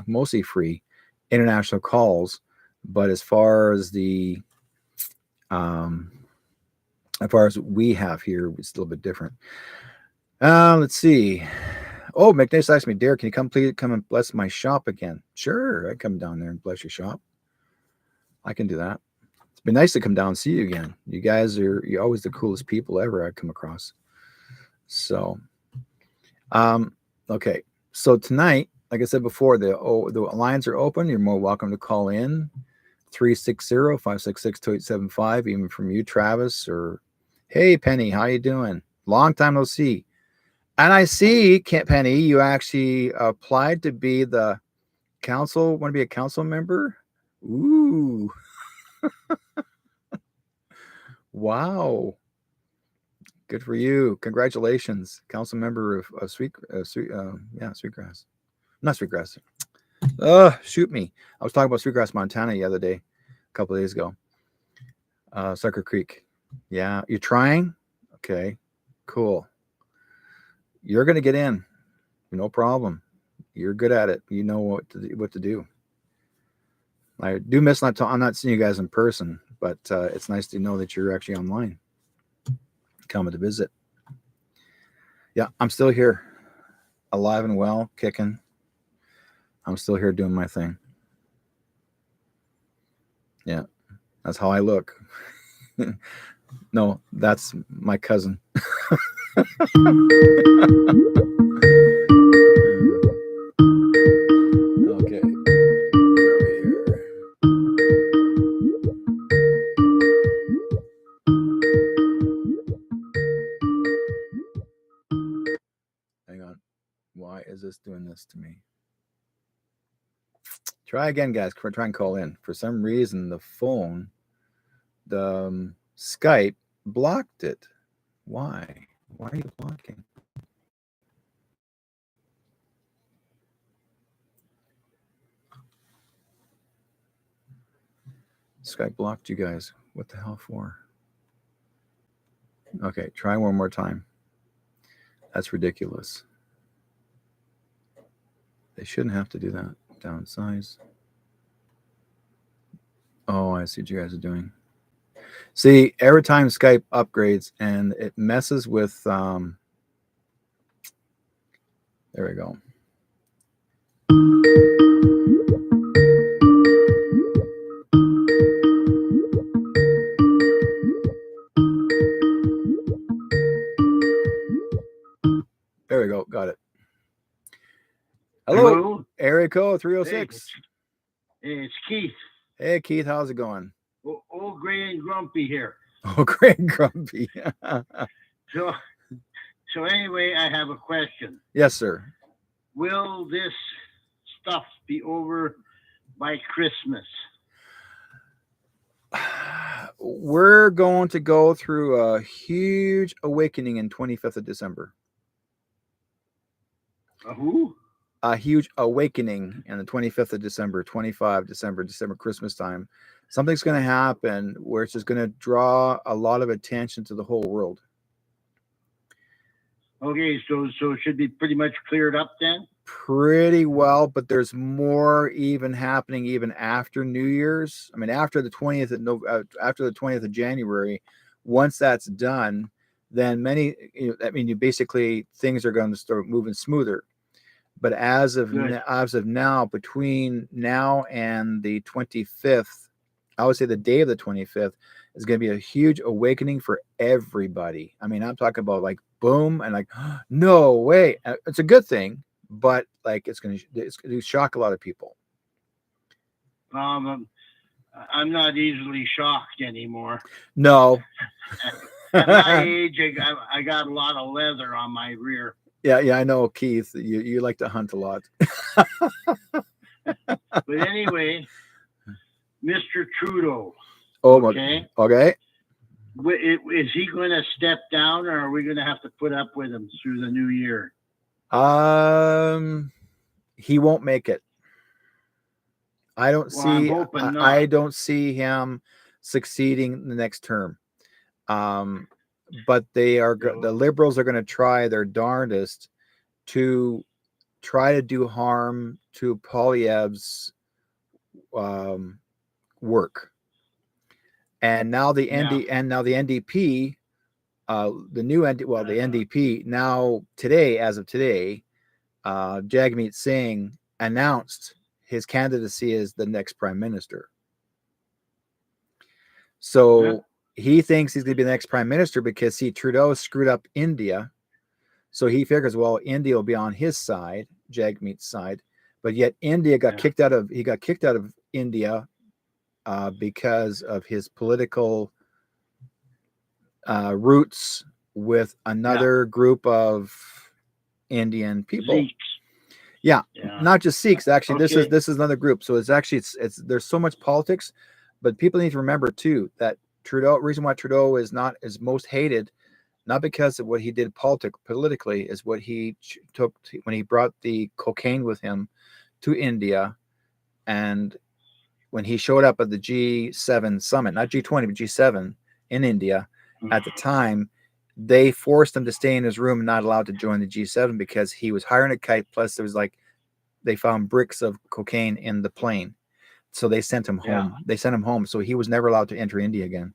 mostly free international calls. But as far as we have here, it's a little bit different. Let's see. Oh, McNice asked me, Derek, can you please come and bless my shop again? Sure, I come down there and bless your shop. I can do that. It's been nice to come down and see you again. You're always the coolest people ever I come across. So, okay. So tonight, like I said before, the lines are open. You're more welcome to call in 360-566-2875, even from you, Travis, or hey, Penny, how you doing? Long time no see. And I see, Penny, you actually applied to be the council? Want to be a council member? Ooh, wow. Good for you. Congratulations, council member of Sweetgrass. Not Sweetgrass. Shoot me. I was talking about Sweetgrass, Montana the other day, a couple of days ago. Sucker Creek. Yeah, you're trying? Okay, cool. You're going to get in. No problem. You're good at it. You know what to do. I do miss I'm not seeing you guys in person, but it's nice to know that you're actually online, coming to visit. Yeah, I'm still here, alive and well, kicking. I'm still here doing my thing. Yeah, that's how I look. No, that's my cousin. Okay. Hang on. Why is this doing this to me? Try again, guys. Try and call in. For some reason, the phone, the Skype blocked it. Why? Why are you blocking? Skype blocked you guys. What the hell for? Okay, try one more time. That's ridiculous. They shouldn't have to do that. Downsize. Oh, I see what you guys are doing. See, every time Skype upgrades and it messes with there we go. There we go. Got it. Hello. Area code 306. Hey, it's Keith. Hey, Keith. How's it going? Old Gray and Grumpy here. Oh, Gray and Grumpy. So anyway, I have a question. Yes, sir. Will this stuff be over by Christmas? We're going to go through a huge awakening in 25th of December. Who? A huge awakening in the 25th of December, 25 December, Christmas time. Something's going to happen where it's just going to draw a lot of attention to the whole world. Okay, so it should be pretty much cleared up then? Pretty well, but there's more even happening even after New Year's. I mean, after the 20th of January, once that's done, then basically things are going to start moving smoother. But as of now, between now and the 25th, I would say the day of the 25th is going to be a huge awakening for everybody. I mean, I'm talking about like boom and like, no way. It's a good thing, but like it's going to shock a lot of people. I'm not easily shocked anymore. No. At my age, I got a lot of leather on my rear. Yeah, I know, Keith. You like to hunt a lot. But anyway, Mr. Trudeau. Oh, okay. Okay. Is he going to step down, or are we going to have to put up with him through the new year? He won't make it. I don't see him succeeding the next term. But the Liberals are going to try their darndest to try to do harm to Poilievre's work. And now the NDP, the NDP now today, as of today, Jagmeet Singh announced his candidacy as the next prime minister. So he thinks he's going to be the next prime minister because Trudeau screwed up India. So he figures, well, India will be on his side, Jagmeet's side, but yet India got kicked out of India because of his political roots with another group of Indian people. Yeah, Yeah. not just Sikhs. Actually, Okay. this is another group. So it's actually it's there's so much politics, but people need to remember too that Trudeau. Reason why Trudeau is most hated, not because of what he did politically, is what he took when he brought the cocaine with him to India, and when he showed up at the G7 summit, not G20 but G7 in India at the time. They forced him to stay in his room and not allowed to join the G7 because he was hiring a kite. Plus, there was like they found bricks of cocaine in the plane, so they sent him Yeah. home. They sent him home, so he was never allowed to enter India again.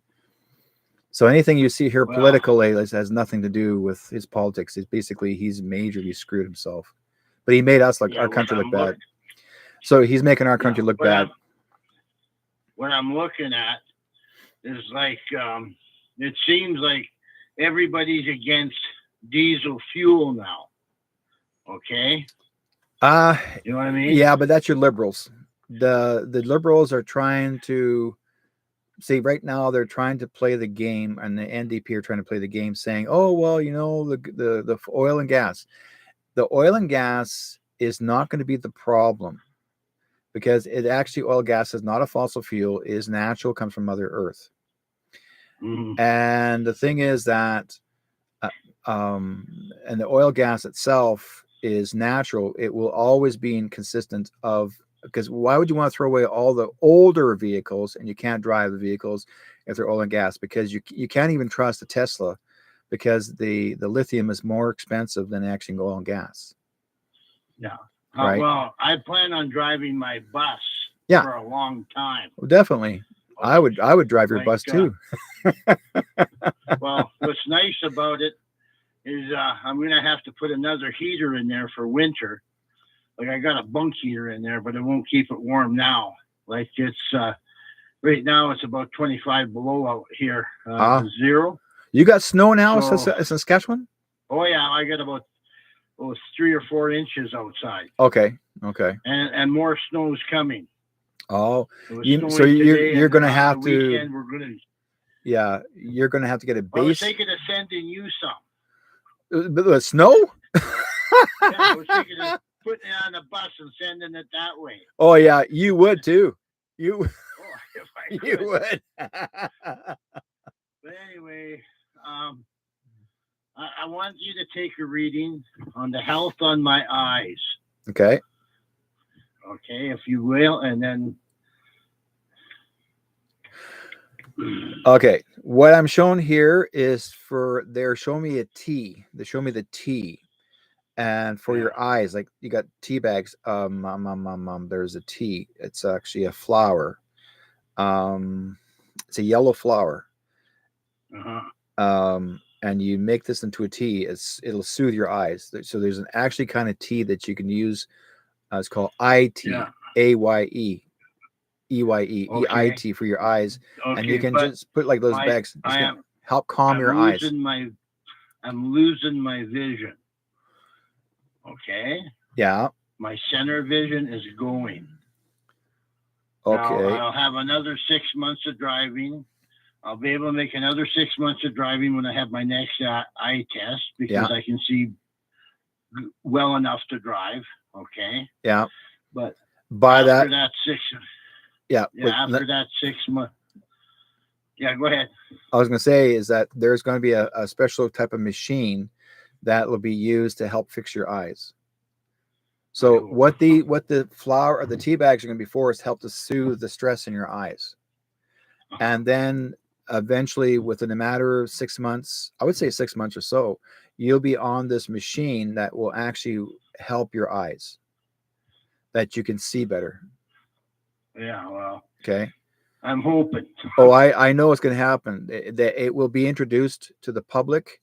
So anything you see here Well, politically has nothing to do with his politics. It's basically he's majorly screwed himself, but he made us yeah, our country look bad. So he's making our country look bad. What I'm looking at is like it seems like everybody's against diesel fuel now. Okay, you know what I mean? Yeah, but that's your liberals. The liberals are trying to see right now they're trying to play the game, and the NDP are trying to play the game, saying, "Oh well, you know the oil and gas, the oil and gas is not going to be the problem because it actually oil gas is not a fossil fuel, it is natural, comes from Mother Earth." Mm-hmm. And the thing is that, and the oil gas itself is natural. It will always be inconsistent of because why would you want to throw away all the older vehicles and you can't drive the vehicles if they're oil and gas? Because you can't even trust a Tesla because the lithium is more expensive than actually oil and gas. Yeah. Right. Well, I plan on driving my bus for a long time. Well, definitely. I would drive your bus too. Well, what's nice about it is I'm going to have to put another heater in there for winter. Like I got a bunk heater in there, but it won't keep it warm now. Like it's right now it's about 25 below out here, 0. You got snow now in Saskatchewan? Oh yeah, I got about 3 or 4 inches outside. Okay. And more snow's coming. Oh, so you're going to have to. Weekend, we're gonna. Yeah, you're going to have to get a base. I was thinking of sending you some. The snow? Yeah, I was thinking of putting it on a bus and sending it that way. Oh yeah, you would too. You would. But anyway, I want you to take a reading on the health on my eyes. Okay. Okay, if you will, and then. Okay, what I'm showing here is they're showing me a T. They show me the T, and for your eyes, like you got tea bags. There's a T. It's actually a flower. It's a yellow flower. And you make this into a tea. It'll soothe your eyes. So there's an actually kind of tea that you can use. It's called IT, AYE. EYE, EIT for your eyes, and you can just put like those bags. Help calm your eyes. I'm losing my vision. Okay. Yeah. My center vision is going. Okay. Now, I'll have another 6 months of driving. I'll be able to make another 6 months of driving when I have my next eye test because I can see well enough to drive. Okay. Yeah. But by after that 6. Yeah. After that 6 months. Yeah, go ahead. I was going to say is that there's going to be a special type of machine that will be used to help fix your eyes. So what the flower or the tea bags are going to be for is help to soothe the stress in your eyes. And then eventually within a matter of 6 months, I would say 6 months or so, you'll be on this machine that will actually help your eyes, that you can see better. Yeah, well. Okay. I'm hoping. Oh, I know what's going to happen. It will be introduced to the public.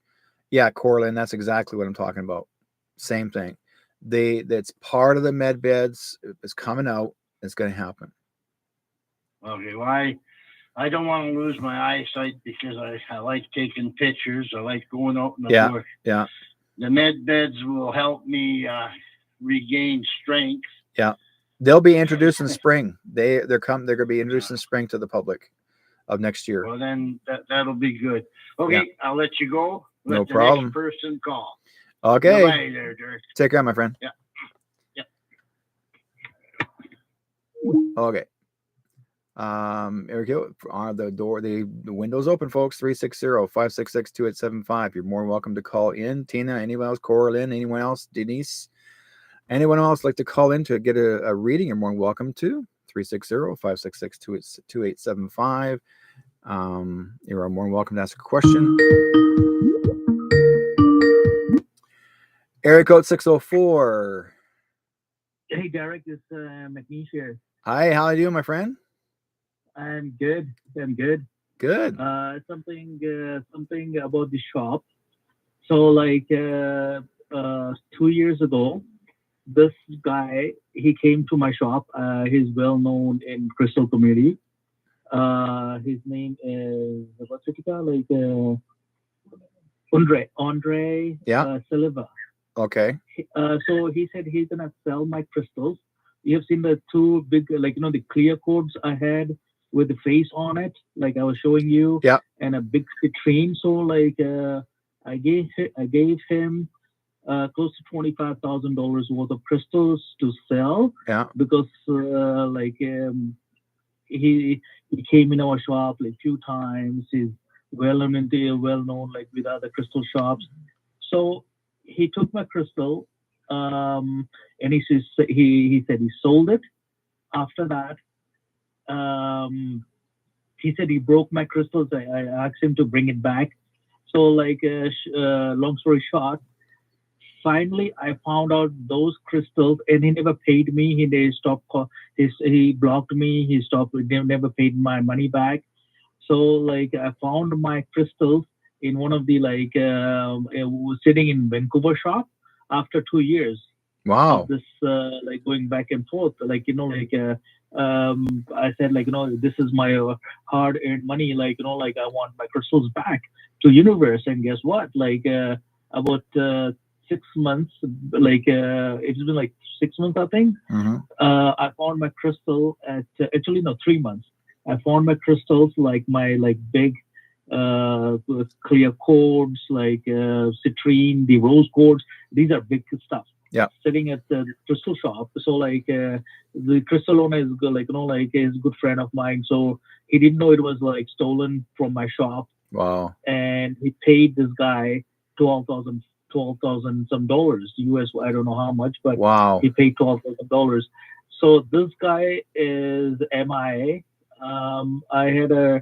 Yeah, Corlin, that's exactly what I'm talking about. Same thing. That's part of the med beds. It's coming out. It's going to happen. Okay, well, I don't want to lose my eyesight because I like taking pictures. I like going out in the bush. Yeah. The med beds will help me regain strength. Yeah. They'll be introduced in spring. They're going to be introduced in spring to the public of next year. Well, then that'll be good. Okay, I'll let you go. No problem. Next person call. Okay. Bye there, Dirk. Take care, my friend. Yeah. Okay. Here we go. The door, the window's open, folks. 360-566-2875. You're more than welcome to call in. Tina, anyone else? Coraline, anyone else? Denise, anyone else like to call in to get a reading? You're more than welcome to. 360-566-2875. You are more than welcome to ask a question. Area code 604. Hey, Derek, it's McNeish here. Hi, how are you doing, my friend? I'm good. I'm good. Good. Something about the shop. So, like 2 years ago, this guy he came to my shop. He's well known in Crystal community. His name is what's it called? Like Andre Yeah. Silva. Okay. So he said he's gonna sell my crystals. You have seen the two big, like the clear codes I had with the face on it, like I was showing you, Yeah. and a big citrine. So like I gave him close to $25,000 worth of crystals to sell Yeah. because he he came in our shop like few times. He's well known like with other crystal shops. So he took my crystal, and he said he sold it. After that, um, he said he broke my crystals. I asked him to bring it back. So like long story short, finally I found out those crystals, and he never paid me. They stopped. He blocked me. He stopped. He never paid my money back. So like I found my crystals in one of the was sitting in Vancouver shop after 2 years of Wow. this like going back and forth. Like I said like this is my hard earned money. Like like I want my crystals back to universe. And guess what? Like about 6 months. Like it's been like 6 months I think. Mm-hmm. I found my crystal at actually no 3 months. I found my crystals like my like big clear quartz, like citrine, the rose quartz. These are big stuff. Yeah. Sitting at the crystal shop. So like the crystal owner is good, like is a good friend of mine. So he didn't know it was like stolen from my shop, Wow. and he paid this guy 12,000 some dollars US. I don't know how much, but Wow. he paid $12,000. So this guy is MIA. I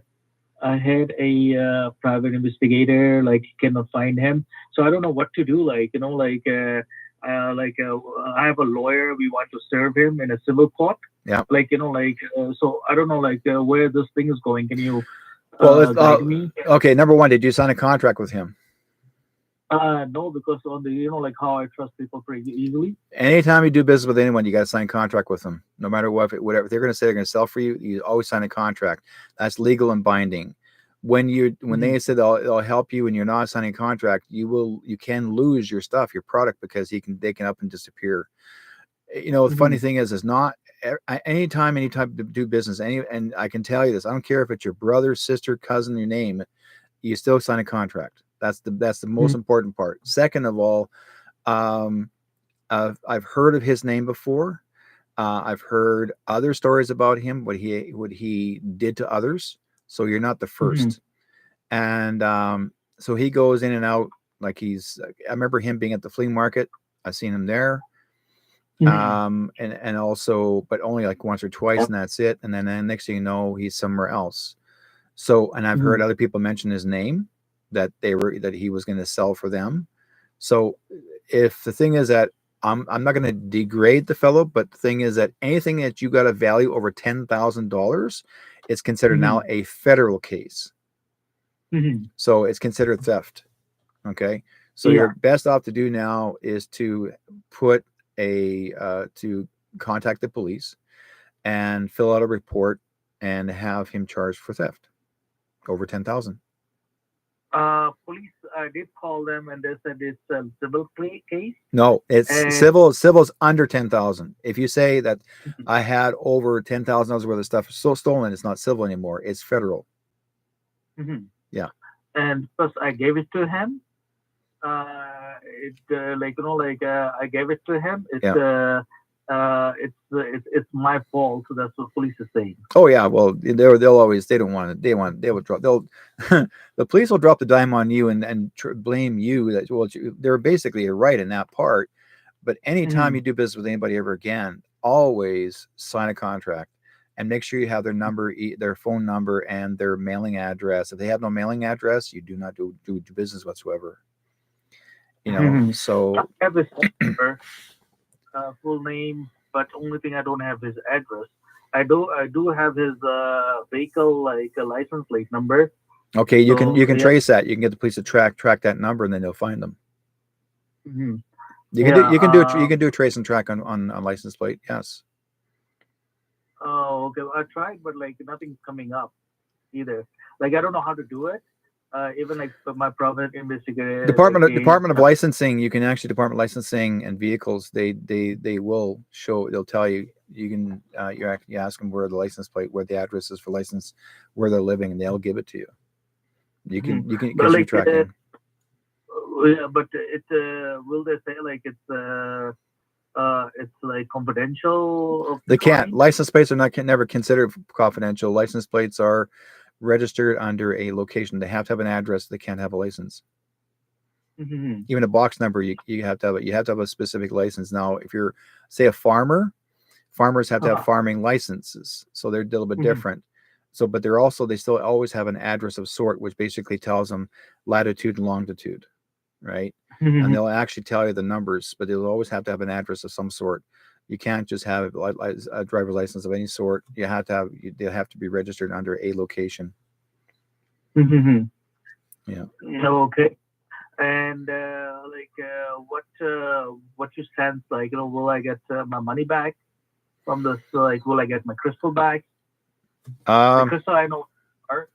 had a private investigator. Like cannot find him. So I don't know what to do. Like I have a lawyer. We want to serve him in a civil court. Yeah. Like so I don't know like where this thing is going. Can you Well, guide me? okay. Number one, did you sign a contract with him? No, because on the like how I trust people pretty easily. Anytime you do business with anyone, you got to sign a contract with them. No matter what, whatever they're going to say, they're going to sell for you. You always sign a contract. That's legal and binding. When they said they'll help you and you're not signing a contract, you can lose your stuff, your product, because they can up and disappear. The funny thing is not any time to do business. And I can tell you this: I don't care if it's your brother, sister, cousin, your name, you still sign a contract. That's the most important part. Second of all, I've heard of his name before. I've heard other stories about him, what he did to others. So you're not the first. And so he goes in and out like I remember him being at the flea market. I've seen him there. And also, but only like once or twice, and that's it. And then next thing you know, he's somewhere else. So, and I've heard other people mention his name, that he was going to sell for them. So if the thing is that I'm not going to degrade the fellow, but the thing is that anything that you got a value over $10,000, it's considered now a federal case. So it's considered theft. Okay. So your best off to do now is to put to contact the police and fill out a report and have him charged for theft over 10,000. Police, I did call them and they said it's a civil case. No, it's civil. Civil's under 10,000. If you say that I had over $10,000 worth of stuff stolen, it's not civil anymore. It's federal. Yeah. And plus, I gave it to him. I gave it to him. It's it's my fault. So that's what police is saying. Oh yeah, well they'll always they don't want it. They will drop. They'll the police will drop the dime on you and blame you. That well, they're basically right in that part. But anytime Mhm. you do business with anybody ever again, always sign a contract and make sure you have their number, their phone number, and their mailing address. If they have no mailing address, you do not do business whatsoever. You know, Mhm. I so have his number, full name, but only thing I don't have his address. I do have his vehicle like a license plate number. okay, you So can yeah, trace that. You can get the police to track that number, and then they'll find them. mhm. You Yeah. can do you can do a trace and track on license plate. Yes. Oh, okay. I tried, but like nothing's coming up either. Like I don't know how to do it. Even like my private investigator, like he, Department of Licensing, you can actually Department of Licensing and Vehicles, they will show, they'll tell you, you can you ask them where the license plate, where the address is for license, where they're living, and they'll give it to you. Mhm. You can But because you like, tracking. yeah, but it will they say like it's like confidential of the They can't. client? License plates are not can never considered confidential. License plates are registered under a location. They have to have an address. They can't have a license. Mhm. Even a box number, you have to have you have to have a specific license. Now, if you're say a farmer, farmers have to have Uh-huh. farming licenses, so they're a little bit Mhm. different. So, but they're also they still always have an address of sort, which basically tells them latitude and longitude, right? And Mhm. they'll actually tell you the numbers, but they'll always have to have an address of some sort. You can't just have a driver's license of any sort. You have to have they have to be registered under a location. Mhm. Yeah. Okay. And what you sense like will I get my money back from this? Like will I get my crystal back? The Um, crystal I know are.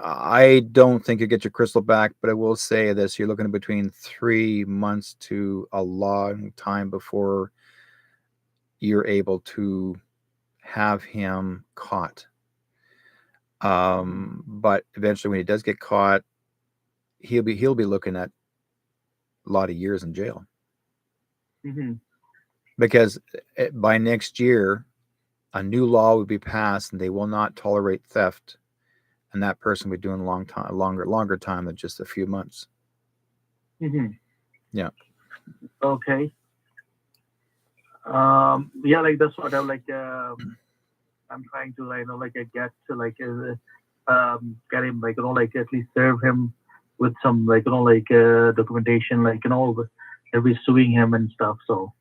I don't think you get your crystal back, but I will say this: you're looking at between 3 months to a long time before you're able to have him caught. Mhm. But eventually, when he does get caught, he'll be looking at a lot of years in jail Mhm. because by next year, a new law would be passed, and they will not tolerate theft, and that person will be doing a longer time than just a few months. Mhm. Yeah. Okay. Yeah, like that's what I'm like. I'm trying to like like get to like get him like like at least serve him with some like like documentation like that we're suing him and stuff. So.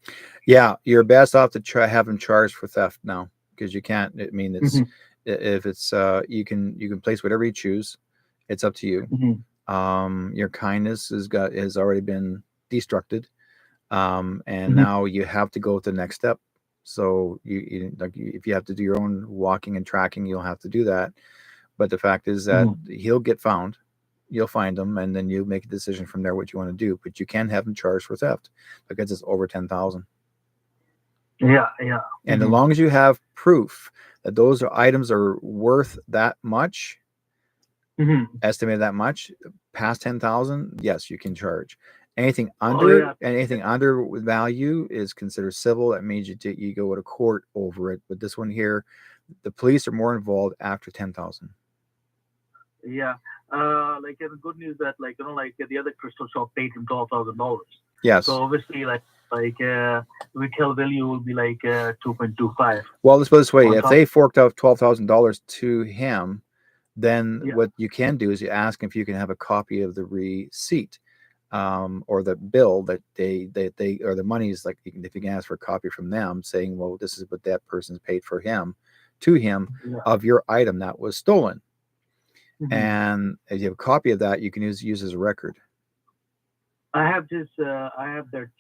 Yeah, you're best off to try have him charged for theft now because you can't. I mean, it's Mhm. if it's you can place whatever you choose. It's up to you. Mhm. Your kindness has already been destructed, and Mhm. now you have to go to the next step. So if you have to do your own walking and tracking, you'll have to do that. But the fact is that Mhm. he'll get found. You'll find him, and then you make a decision from there what you want to do. But you can have him charged for theft because it's over 10,000. Yeah. Yeah. And as Mhm. long as you have proof that those items are worth that much, Mhm. estimated that much, past 10,000, yes, you can charge. Oh yeah. Anything under value is considered civil. That means you go to court over it. But this one here, the police are more involved after 10,000. Yeah. Like the good news that like like the other crystal shop paid him $12,000. So Yes. obviously retail value will be like 2.25 Well, let's put it this way: on if top. they forked out $12,000 to him, then Yeah. what you can do is you ask if you can have a copy of the receipt, or the bill that they or the monies, like if you can ask for a copy from them saying, well, this is what that person's paid for him to him Yeah. of your item that was stolen, Mhm. and if you have a copy of that, you can use as a record. I have their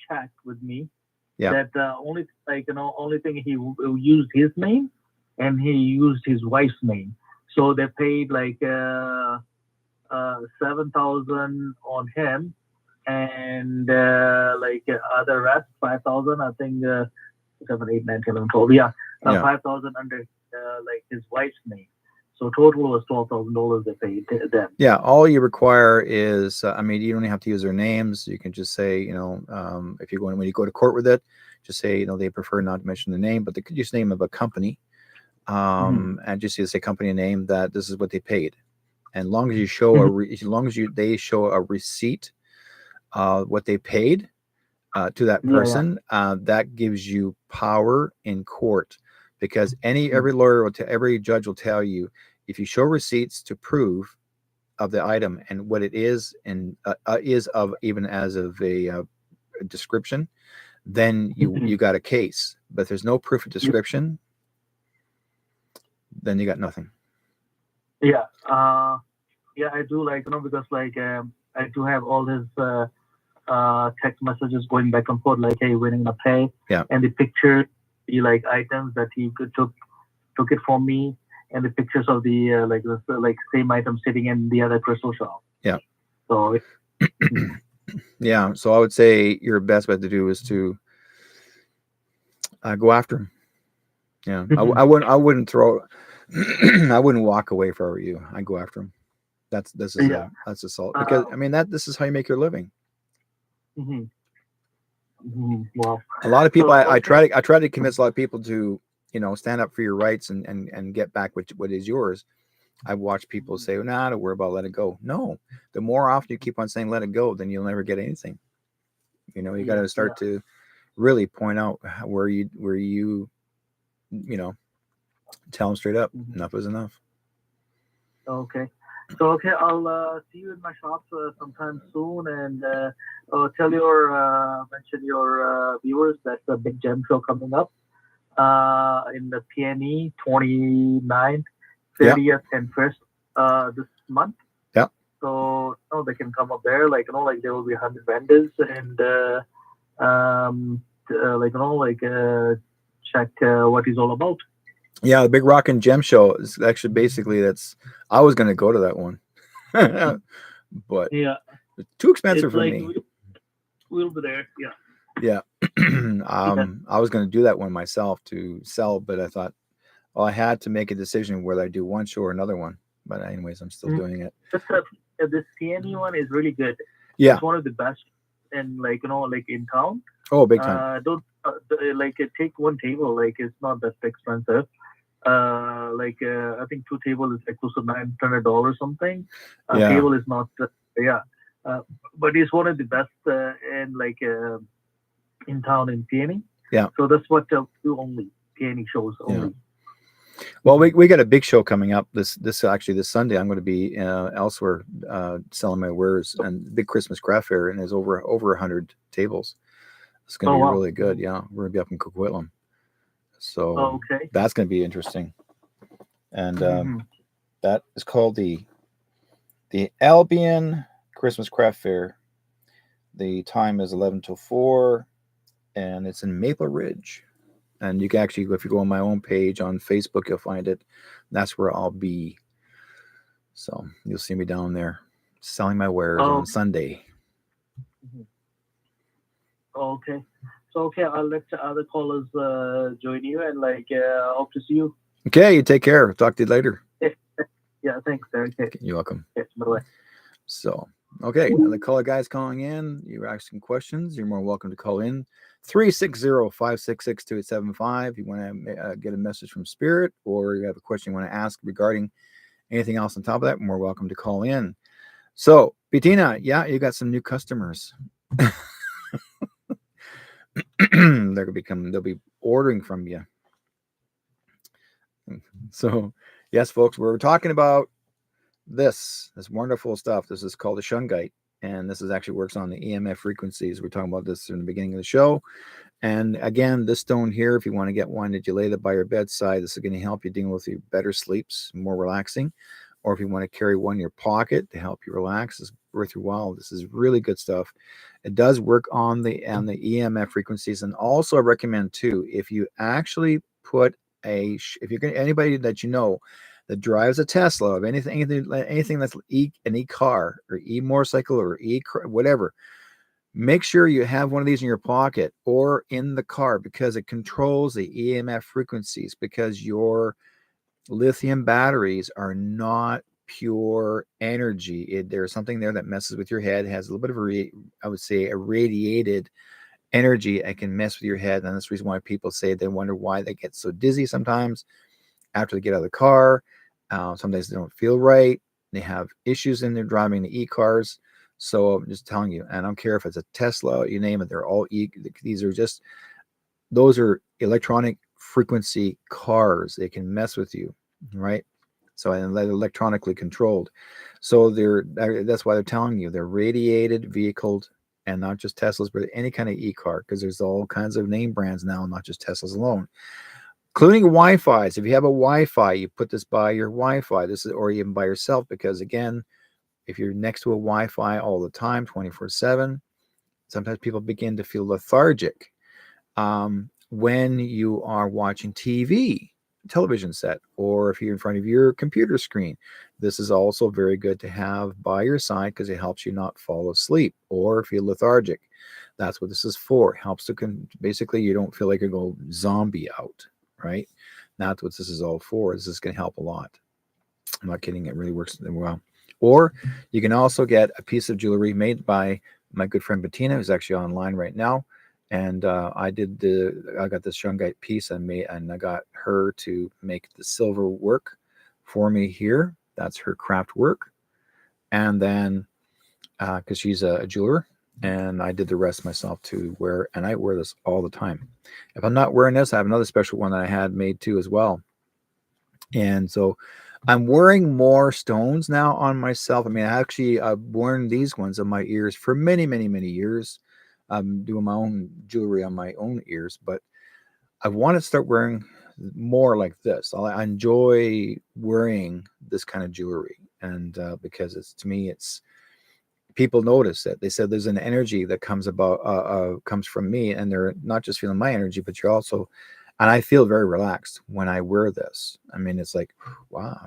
check with me Yeah. that only like only thing used his name and he used his wife's name. So they paid like 7,000 on him and other rest 5,000. I think 7, 8, 9, 10, 11, 12. Yeah, Yeah. 5,000 under like his wife's name. So total was $12,000 they paid them. Yeah, all you require is, I mean, you don't have to use their names. You can just say, if you're going when you go to court with it, just say, they prefer not to mention the name, but they could use the name of a company, and just say company name, that this is what they paid. And long as you show as long as they show a receipt, what they paid to that person, that gives you power in court, because every lawyer every judge will tell you, if you show receipts to prove of the item and what it is, and is of, even as of a description, then you got a case. But if there's no proof of description, then you got nothing. Yeah. I do, because I do have all his text messages going back and forth, like, hey, when gonna pay? Yeah. And the picture, the items that he took it from me, and the pictures of the same item sitting in the other crystal shop. Yeah. So yeah. So I would say your best bet to do is to go after him. Yeah. I wouldn't throw. I wouldn't walk away if I were you. I'd go after him. That's assault, because this is how you make your living. Wow. A lot of people, I try to convince a lot of people to, stand up for your rights and get back what is yours. I've watched people say, nah, don't worry about it, let it go. No, the more often you keep on saying let it go, then you'll never get anything. You got to start to really point out where you tell them straight up, enough is enough. Okay. So I'll see you in my shop sometime soon, and mention your viewers that the big gem show coming up in the PNE 29th, 30th, and 1st this month. Yeah. So they can come up there, there will be 100 vendors, and check what it's all about. Yeah, the Big Rock and Gem Show is actually basically I was going to go to that one, but it's too expensive for me. We'll be there. Yeah. Yeah. I was going to do that one myself to sell, but I thought, I had to make a decision whether I do one show or another one. But anyways, I'm still doing it. This CNE one is really good. Yeah. It's one of the best, and in town. Oh, big time. Don't take one table. It's not that expensive. I think 2 tables is close to $900 something. Table is not. But it's one of the best in town in PNE. Yeah. So that's what do only PNE shows only. Yeah. Well, we got a big show coming up this Sunday. I'm going to be elsewhere selling my wares, and big Christmas craft fair, and there's over 100 tables. It's going to be really good. Yeah, we're going to be up in Coquitlam, so that's going to be interesting. And that is called the Albion Christmas Craft Fair. The time is 11 till 4, and it's in Maple Ridge. And you can actually, if you go on my own page on Facebook, you'll find it. That's where I'll be. So you'll see me down there selling my wares on Sunday. Okay. So, I'll let the other callers join you, and hope to see you. Okay, you take care. Talk to you later. Yeah, thanks, Derek. Okay. You're welcome. Yes, bye-bye. So, the caller guys calling in, you're asking questions, you're more welcome to call in. 360-566-2875. You want to get a message from Spirit, or you have a question you want to ask regarding anything else on top of that, more welcome to call in. So, Bettina, you got some new customers. They'll be ordering from you. So, yes, folks, we're talking about this wonderful stuff. This is called a shungite. And this actually works on the EMF frequencies. We're talking about this in the beginning of the show. And again, this stone here, if you want to get one that you lay that by your bedside, this is going to help you deal with your better sleeps, more relaxing. Or if you want to carry one in your pocket to help you relax, it's worth your while. This is really good stuff. It does work on the EMF frequencies. And also I recommend too, if you actually put if you're going anybody that you know that drives a Tesla, of anything that's an e-car or e-motorcycle or whatever, make sure you have one of these in your pocket or in the car, because it controls the EMF frequencies, because your lithium batteries are not pure energy. There's something there that messes with your head, has a little bit of a radiated energy. It can mess with your head, and that's the reason why people say they wonder why they get so dizzy sometimes after they get out of the car. Sometimes they don't feel right. They have issues in their driving the e-cars. So I'm just telling you, and I don't care if it's a Tesla, you name it, they're all these are just, those are electronic frequency cars. They can mess with you, right? So, and they're electronically controlled. So that's why they're telling you they're radiated vehicles, and not just Teslas, but any kind of e-car, because there's all kinds of name brands now, not just Teslas alone, including Wi-Fi's. If you have a Wi-Fi, you put this by your Wi-Fi. This is, or even by yourself, because again, if you're next to a Wi-Fi all the time, 24/7, sometimes people begin to feel lethargic. When you are watching television set, or if you're in front of your computer screen, this is also very good to have by your side because it helps you not fall asleep or feel lethargic. That's what this is for. It helps to basically you don't feel like you go zombie out, right? That's what this is all for. This is going to help a lot. I'm not kidding. It really works well. Or you can also get a piece of jewelry made by my good friend Bettina, who's actually online right now. And I got this shungite piece and I got her to make the silver work for me here. That's her craft work. And then, because she's a jeweler, and I did the rest myself to wear, and I wear this all the time. If I'm not wearing this, I have another special one that I had made too as well. And so I'm wearing more stones now on myself. I mean, I've worn these ones on my ears for many, many, many years. I'm doing my own jewelry on my own ears, but I want to start wearing more like this. I enjoy wearing this kind of jewelry, and because it's, to me, it's, people notice it. They said there's an energy that comes from me, and they're not just feeling my energy, but you're also, and I feel very relaxed when I wear this. I mean, it's like, wow,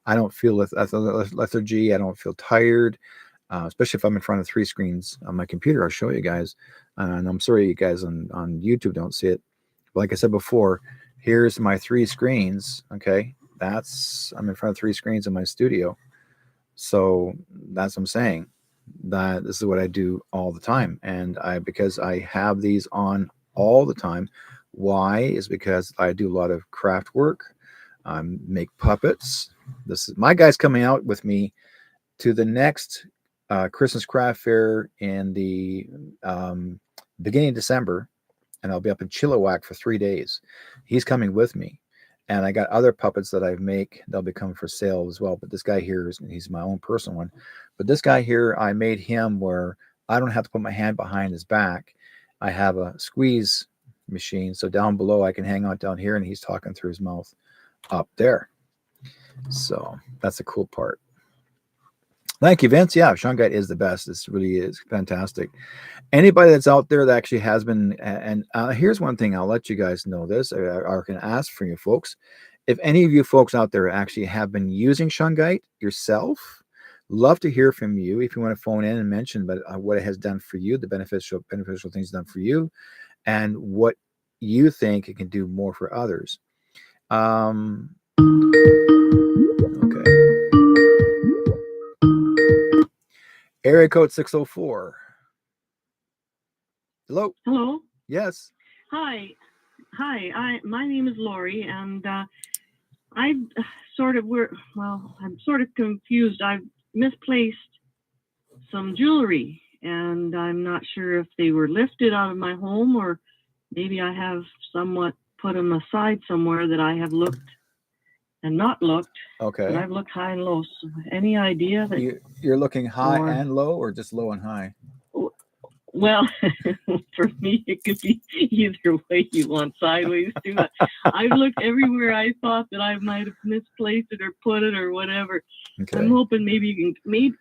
I don't feel lethargy. I don't feel tired, especially if I'm in front of 3 screens on my computer. I'll show you guys, and I'm sorry you guys on YouTube don't see it. But like I said before, here's my 3 screens. Okay, I'm in front of 3 screens in my studio. So that's what I'm saying. That this is what I do all the time, and because I have these on all the time. Why is because I do a lot of craft work. Make puppets. This is my guy's coming out with me to the next Christmas craft fair in the beginning of December, and I'll be up in Chilliwack for 3 days. He's coming with me, and I got other puppets that I make. They'll be coming for sale as well. But this guy here he's my own personal one. But this guy here, I made him where I don't have to put my hand behind his back. I have a squeeze machine, so down below I can hang out down here, and he's talking through his mouth up there. So that's the cool part. Thank you, Vince. Yeah, shungite is the best. This really is fantastic. Anybody that's out there that actually has been, and here's one thing, I'll let you guys know this, or can ask for you folks. If any of you folks out there actually have been using shungite yourself, love to hear from you. If you want to phone in and mention what it has done for you, the beneficial things done for you, and what you think it can do more for others. Okay. Area code 604. Hello. Hello. Yes. Hi. My name is Lori, and I'm sort of confused. I've misplaced some jewelry, and I'm not sure if they were lifted out of my home, or maybe I have somewhat put them aside somewhere that I have looked and not looked. Okay. But I've looked high and low. So any idea that you're looking high and low, or just low and high? Well, for me, it could be either way you want, sideways too. I've looked everywhere I thought that I might have misplaced it or put it or whatever. Okay. I'm hoping maybe you can,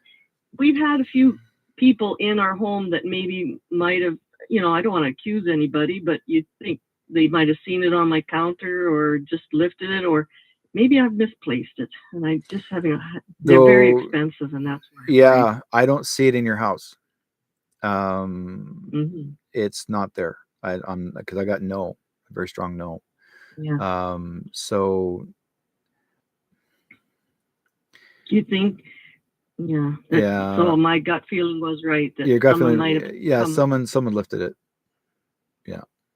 we've had a few people in our home that maybe might have, I don't want to accuse anybody, but you think they might have seen it on my counter or just lifted it, or maybe I've misplaced it, and I just they're very expensive, and that's why. Yeah, I don't see it in your house. It's not there. I'm because I got no, a very strong no. Yeah. So you think? Yeah. Yeah. So my gut feeling was right that your gut someone feeling, might have. Yeah, someone lifted it.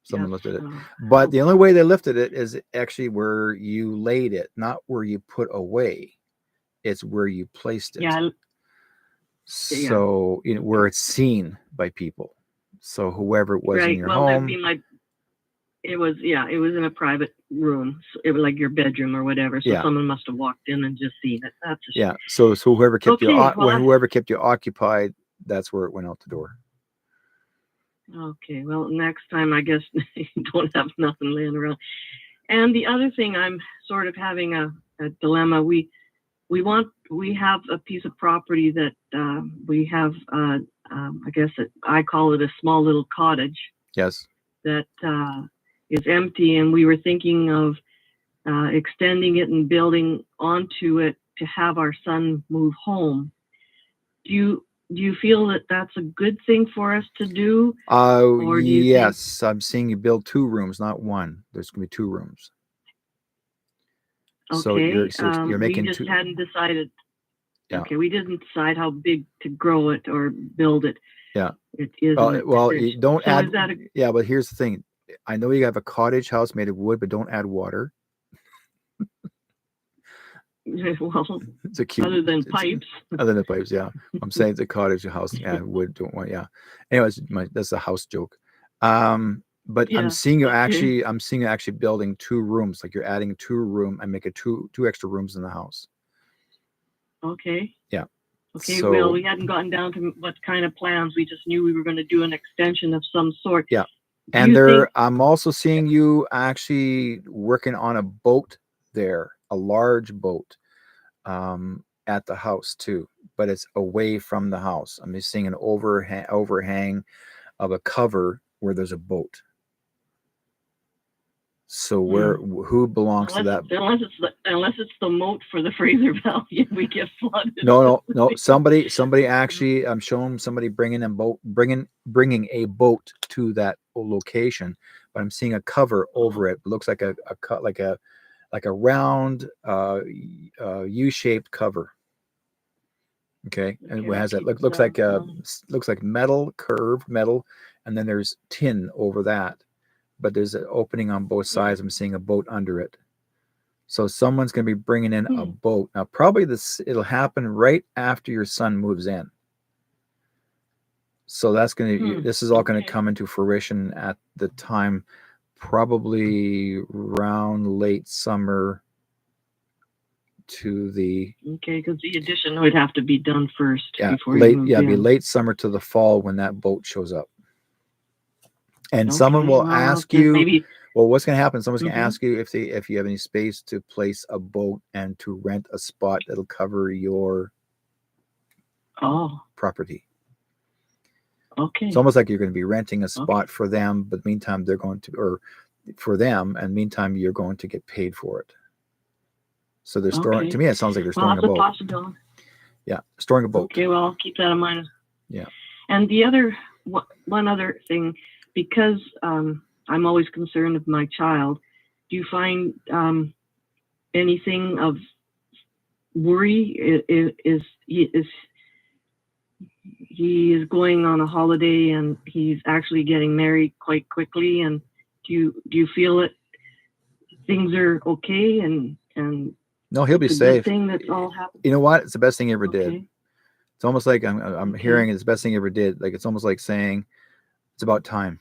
Someone lifted it. Oh, But the only way they lifted it is actually where you laid it, not where you put away. It's where you placed it. yeah, So, where it's seen by people. So whoever it was in right. your Well, that'd home. be it was in a private room. So it was like your bedroom or whatever. So Yeah. someone must have walked in and just seen it. That's a Yeah. So whoever kept Okay, well, whoever kept you occupied, that's where it went out the door. Okay, well, next time I guess you don't have nothing laying around. And the other thing, I'm sort of having a dilemma. We have a piece of property that we have. I guess I call it a small little cottage Yes. that is empty, and we were thinking of extending it and building onto it to have our son move home. Do you feel that that's a good thing for us to do? Or do you think- Yes. I'm seeing you build 2 rooms, not 1. There's going to be 2 rooms. So Okay, you're making we just 2. hadn't decided. Yeah. Okay, we didn't decide how big to grow it or build it. Yeah. It is. Well, you don't so add. Is that Yeah, but here's the thing. I know you have a cottage house made of wood, but don't add water. well, It's a cute. other than it's- pipes? Other than pipes, yeah. I'm saying it's a cottage house. Yeah, wood. Don't want. Yeah. Anyways, that's a house joke. But Yeah, I'm seeing you okay. actually building 2 rooms. Like you're adding 2 room and making two extra rooms in the house. Okay. Yeah. Okay. So, Well, we hadn't gotten down to what kind of plans. We just knew we were going to do an extension of some sort. Yeah. Do And you think- I'm also seeing you actually working on a boat there, a large boat, at the house too, but it's away from the house. I'm just seeing an overhang of a cover where there's a boat. So who belongs to that? Unless it's the moat for the Fraser Valley, and we get flooded. No. Somebody actually. I'm showing somebody bringing a boat to that location, but I'm seeing a cover over it. It looks like a round U-shaped cover. Okay, and it has that looks like curved metal, and then there's tin over that. But there's an opening on both sides. I'm seeing a boat under it. So someone's going to be bringing in a boat. Now, probably it'll happen right after your son moves in. So that's going to, this is all going to come into fruition at the time, probably around late summer to the. Okay, because the addition would have to be done first. Yeah, before you move in. Be late summer to the fall when that boat shows up. And someone will ask you, well, what's going to happen? Someone's going to ask you if you have any space to place a boat and to rent a spot that'll cover your property. Okay. It's almost like you're going to be renting a spot for them, but meantime they're going to, or for them, and meantime you're going to get paid for it. So they're storing. To me, it sounds like they're storing a boat. Possibility. Yeah, storing a boat. Okay, well, I'll keep that in mind. Yeah. And the other one other thing. Because I'm always concerned of my child, do you find anything of worry? He is going on a holiday and he's actually getting married quite quickly? And do you feel that things are okay and no, he'll be safe. Thing that's all happened. You know what? It's the best thing he ever did. It's almost like I'm hearing it's the best thing he ever did. Like it's almost like saying. It's about time.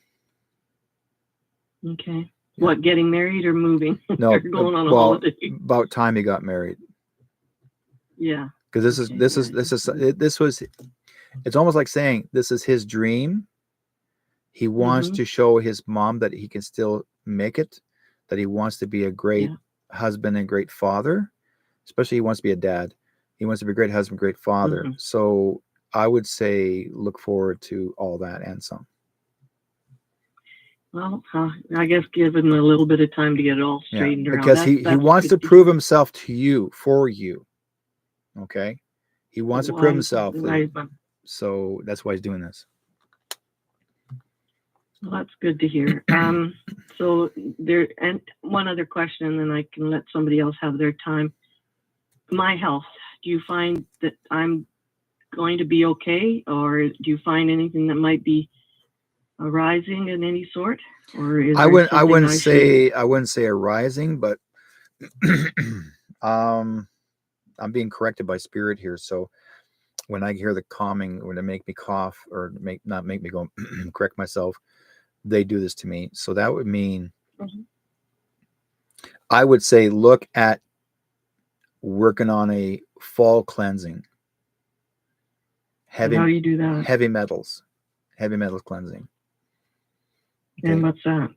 Okay. Yeah. What, getting married or moving? No, or going on a holiday? About time he got married. Yeah. Because it's almost like saying this is his dream. He wants to show his mom that he can still make it, that he wants to be a great husband and great father. Especially he wants to be a dad. He wants to be a great husband, great father. So I would say look forward to all that and some. Well, I guess give him a little bit of time to get it all straightened around. Because he wants to prove himself to you, for you. Okay? He wants to prove himself. So that's why he's doing this. Well, that's good to hear. So and one other question, and then I can let somebody else have their time. My health, do you find that I'm going to be okay? Or do you find anything that might be rising in any sort, or is I there wouldn't. I something wouldn't I should? say. I wouldn't say a rising, but I'm being corrected by spirit here. So when I hear the calming, when they make me cough or not make me go correct myself, they do this to me. So that would mean Mhm. I would say look at working on a fall cleansing. And how do you do that? Heavy metals cleansing. And what's that?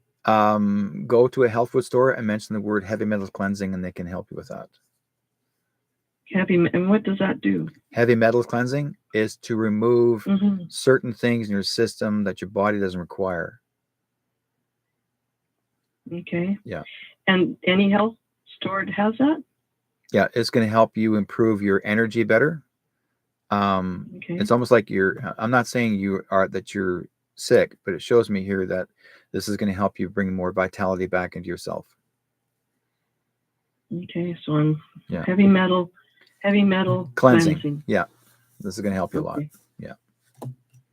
Go to a health food store and mention the word heavy metals cleansing, and they can help you with that. And what does that do? Heavy metals cleansing is to remove Mm-hmm. certain things in your system that your body doesn't require. Okay. Yeah. And any health store has that? Yeah, it's going to help you improve your energy better. Okay. It's almost like I'm not saying that you're sick, but it shows me here that this is going to help you bring more vitality back into yourself. Okay, so I'm heavy metal cleansing. Yeah, this is going to help you a lot. Yeah.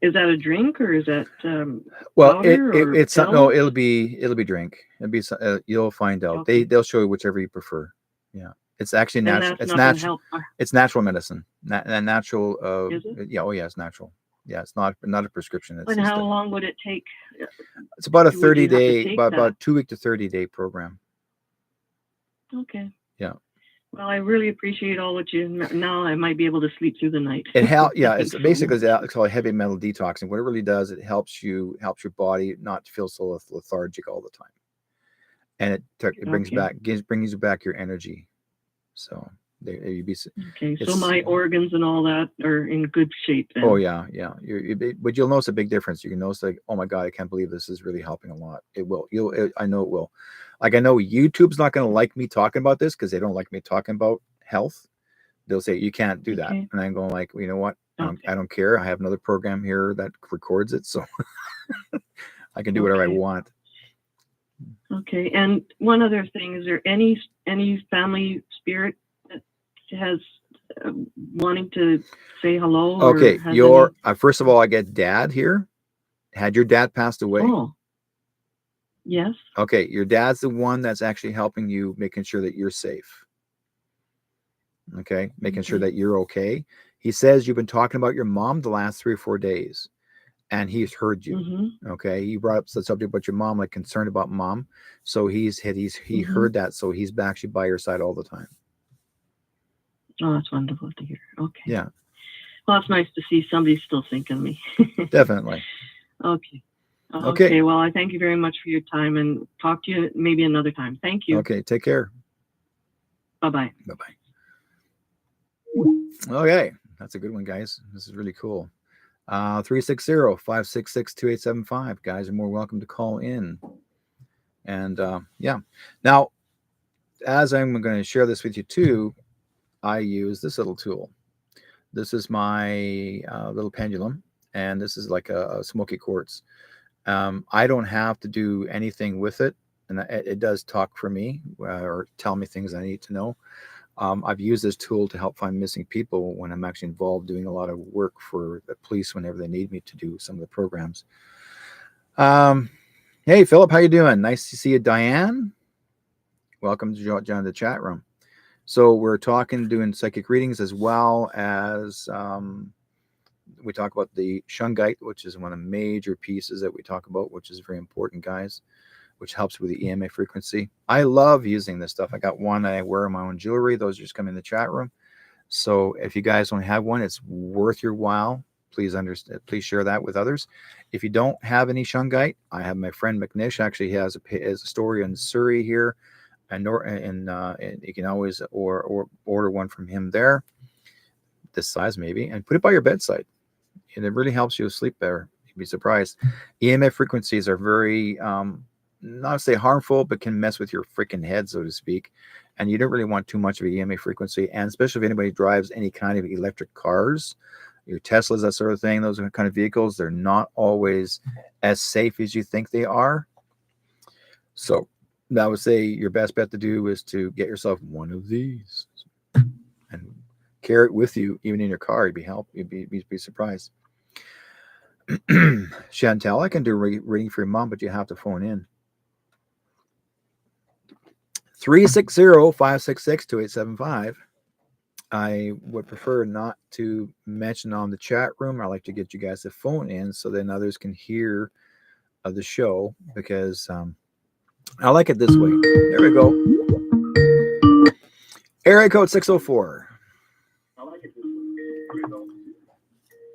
Is that a drink or is that well? Powder or It's pill? no. It'll be drink. You'll find out. Okay. They'll show you whichever you prefer. Yeah. It's actually natural. It's natural. It's natural medicine. Natural. Is it? Yeah. Oh yeah. It's natural. Yeah. It's not a prescription. It's and how long would it take? It's about a Would you have to 30-day, take about that? 2 week to 30-day program. Okay. Yeah. Well, I really appreciate all what you. Now I might be able to sleep through the night. Yeah. It's Thanks so basically much. it's called heavy metal detoxing. What it really does, it helps your body not feel so lethargic all the time, and it brings you back your energy. So you'd be okay. So my organs and all that are in good shape then. Oh yeah. But you'll notice a big difference. You can notice like, oh my God, I can't believe this is really helping a lot. It will. I know it will. Like I know YouTube's not going to like me talking about this because they don't like me talking about health. They'll say you can't do that, and I'm going like, well, you know what? I don't care. I have another program here that records it, so I can do whatever I want. Okay. And one other thing: is there any family spirit that has wanting to say hello? Okay, first of all, I get dad here. Had your dad passed away? Oh, yes. Okay, your dad's the one that's actually helping you, making sure that you're safe. Okay, making sure that you're okay. He says you've been talking about your mom the last 3 or 4 days, and he's heard you. Mm-hmm. Okay, you brought up the subject about your mom, like concerned about mom. So he heard that, so he's actually by your side all the time. Oh, that's wonderful to hear. Okay. Yeah. Well, it's nice to see somebody still thinking of me. Definitely. Okay. Okay. Well, I thank you very much for your time and talk to you maybe another time. Thank you. Okay. Take care. Bye-bye. Bye-bye. Okay. That's a good one, guys. This is really cool. 360-566-2875. Guys are more welcome to call in. And yeah. Now, as I'm going to share this with you too, I use this little tool. This is my little pendulum, and this is like a smoky quartz. I don't have to do anything with it, and it does talk for me or tell me things I need to know. I've used this tool to help find missing people when I'm actually involved doing a lot of work for the police whenever they need me to do some of the programs. Hey, Philip, how you doing? Nice to see you, Diane. Welcome to join the chat room. So we're doing psychic readings as well as we talk about the shungite, which is one of the major pieces that we talk about, which is very important, guys, which helps with the EMA frequency. I love using this stuff. I got one I wear in my own jewelry. Those just come in the chat room. So if you guys don't have one, it's worth your while. Please share that with others. If you don't have any shungite, I have my friend McNish actually has a story in Surrey here, and you can always or order one from him there, this size maybe, and put it by your bedside. And it really helps you sleep better. You'd be surprised. EMF frequencies are very, not to say harmful, but can mess with your freaking head, so to speak. And you don't really want too much of an EMF frequency. And especially if anybody drives any kind of electric cars, your Teslas, that sort of thing, those kind of vehicles, they're not always as safe as you think they are. So I would say your best bet to do is to get yourself one of these and carry it with you, even in your car. You'd be surprised. Chantel, I can do reading for your mom, but you have to phone in. 360-566-2875. I would prefer not to mention on the chat room. I like to get you guys to phone in so then others can hear of the show, because I like it this way. There we go. Area code 604.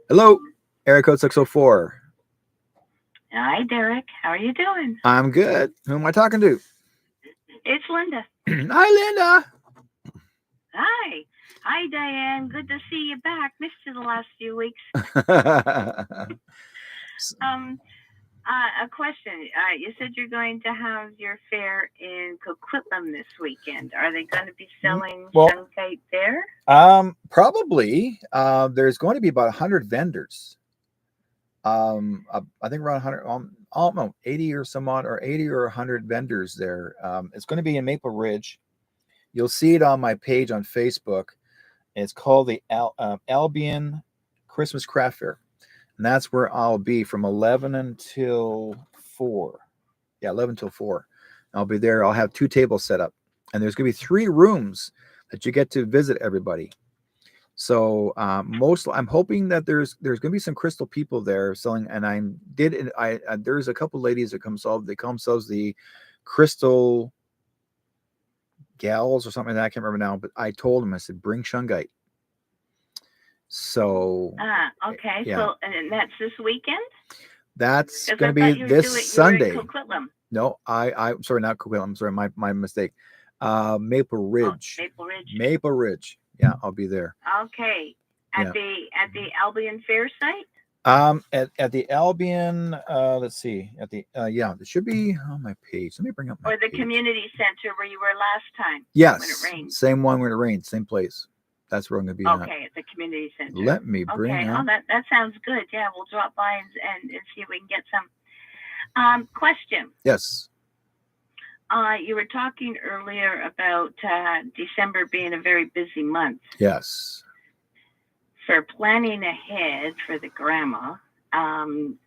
Hello, area code 604. Hi, Derek. How are you doing? I'm good. Who am I talking to? It's Linda. Hi, Linda. Hi. Hi, Diane. Good to see you back. Missed you the last few weeks. A question. You said you're going to have your fair in Coquitlam this weekend. Are they going to be selling shungite there? Probably. There's going to be about 100 vendors. I think around 100, 80 or some odd, or 80 or 100 vendors there. It's going to be in Maple Ridge. You'll see it on my page on Facebook. It's called the Albion Christmas Craft Fair. And that's where I'll be from 11 until 4. Yeah, 11 until 4. I'll be there. I'll have 2 tables set up. And there's going to be 3 rooms that you get to visit everybody. So I'm hoping that there's going to be some crystal people there selling. And there's a couple ladies that they call themselves the Crystal Gals or something like that. I can't remember now. But I told them, I said, bring shungite. So okay. Yeah. So and that's this weekend? That's going to be this Sunday. No, I'm sorry, not Coquitlam. I'm sorry, my mistake. Maple Ridge. Maple Ridge. Yeah, I'll be there. Okay. At the Albion Fair site? At the Albion, let's see. At the it should be on my page. Let me bring up my Or the page. community center where you were last time. Yes. When it rained. Same one when it rained, same place. That's where I'm going to be. Okay, at the community center. Let me bring up. Oh, that sounds good. Yeah, we'll drop by and see if we can get some. Question. Yes. You were talking earlier about December being a very busy month. Yes. For planning ahead for the grandma,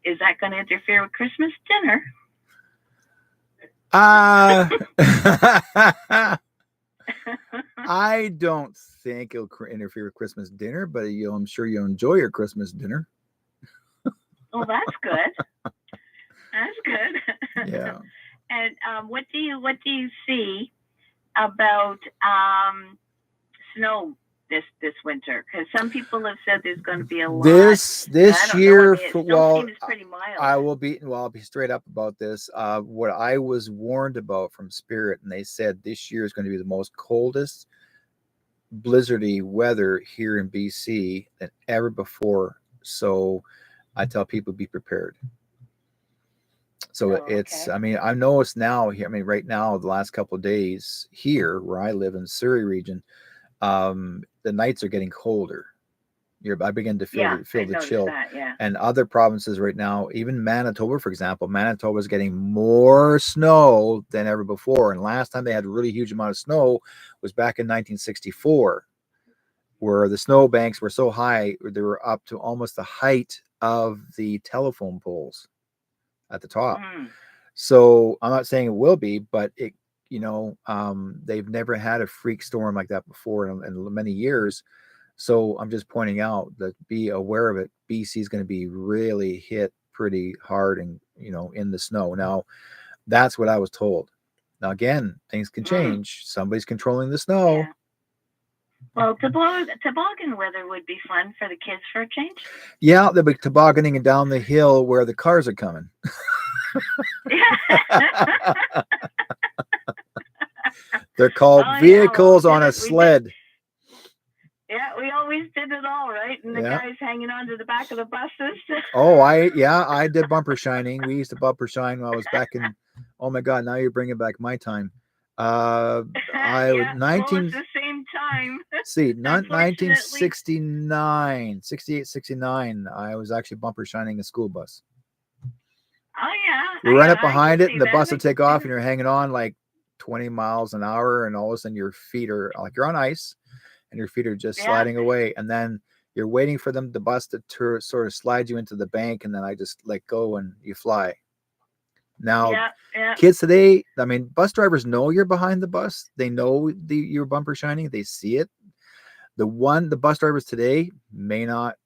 is that going to interfere with Christmas dinner? I don't think it'll interfere with Christmas dinner, but I'm sure you'll enjoy your Christmas dinner. Well, that's good. That's good. Yeah. And what do you see about snow this winter? Because some people have said there's going to be a lot. This year, I'll be straight up about this. What I was warned about from Spirit, and they said this year is going to be the most coldest, blizzardy weather here in BC than ever before. So I tell people be prepared. So it's, I mean, I know it's now here. I mean, right now, the last couple of days here where I live in Surrey region, the nights are getting colder. I begin to feel the chill. That, yeah. And other provinces right now, even Manitoba, for example, Manitoba is getting more snow than ever before. And last time they had a really huge amount of snow was back in 1964, where the snow banks were so high, they were up to almost the height of the telephone poles at the top. So I'm not saying it will be, but it, they've never had a freak storm like that before in many years. So I'm just pointing out that be aware of it. BC is going to be really hit pretty hard and, in the snow. Now, that's what I was told. Now, again, things can change. Somebody's controlling the snow. Yeah. Well, toboggan weather would be fun for the kids for a change. Yeah, they'll be tobogganing down the hill where the cars are coming. They're called vehicles on a sled. Yeah, we always did it all, right? And the guys hanging on to the back of the buses. I did bumper shining. We used to bumper shine when I was back in. Oh my God! Now you're bringing back my time. It's the same time. See, 1969, 68, 69. I was actually bumper shining a school bus. Oh yeah. We ran up behind it, and the bus would take off, and you're hanging on like 20 miles an hour, and all of a sudden your feet are like you're on ice, and your feet are just sliding away, and then you're waiting for them, the bus to sort of slide you into the bank, and then I just let go and you fly. Now, Yeah. kids today, I mean, bus drivers know you're behind the bus. They know your bumper shining. They see it. The bus drivers today may not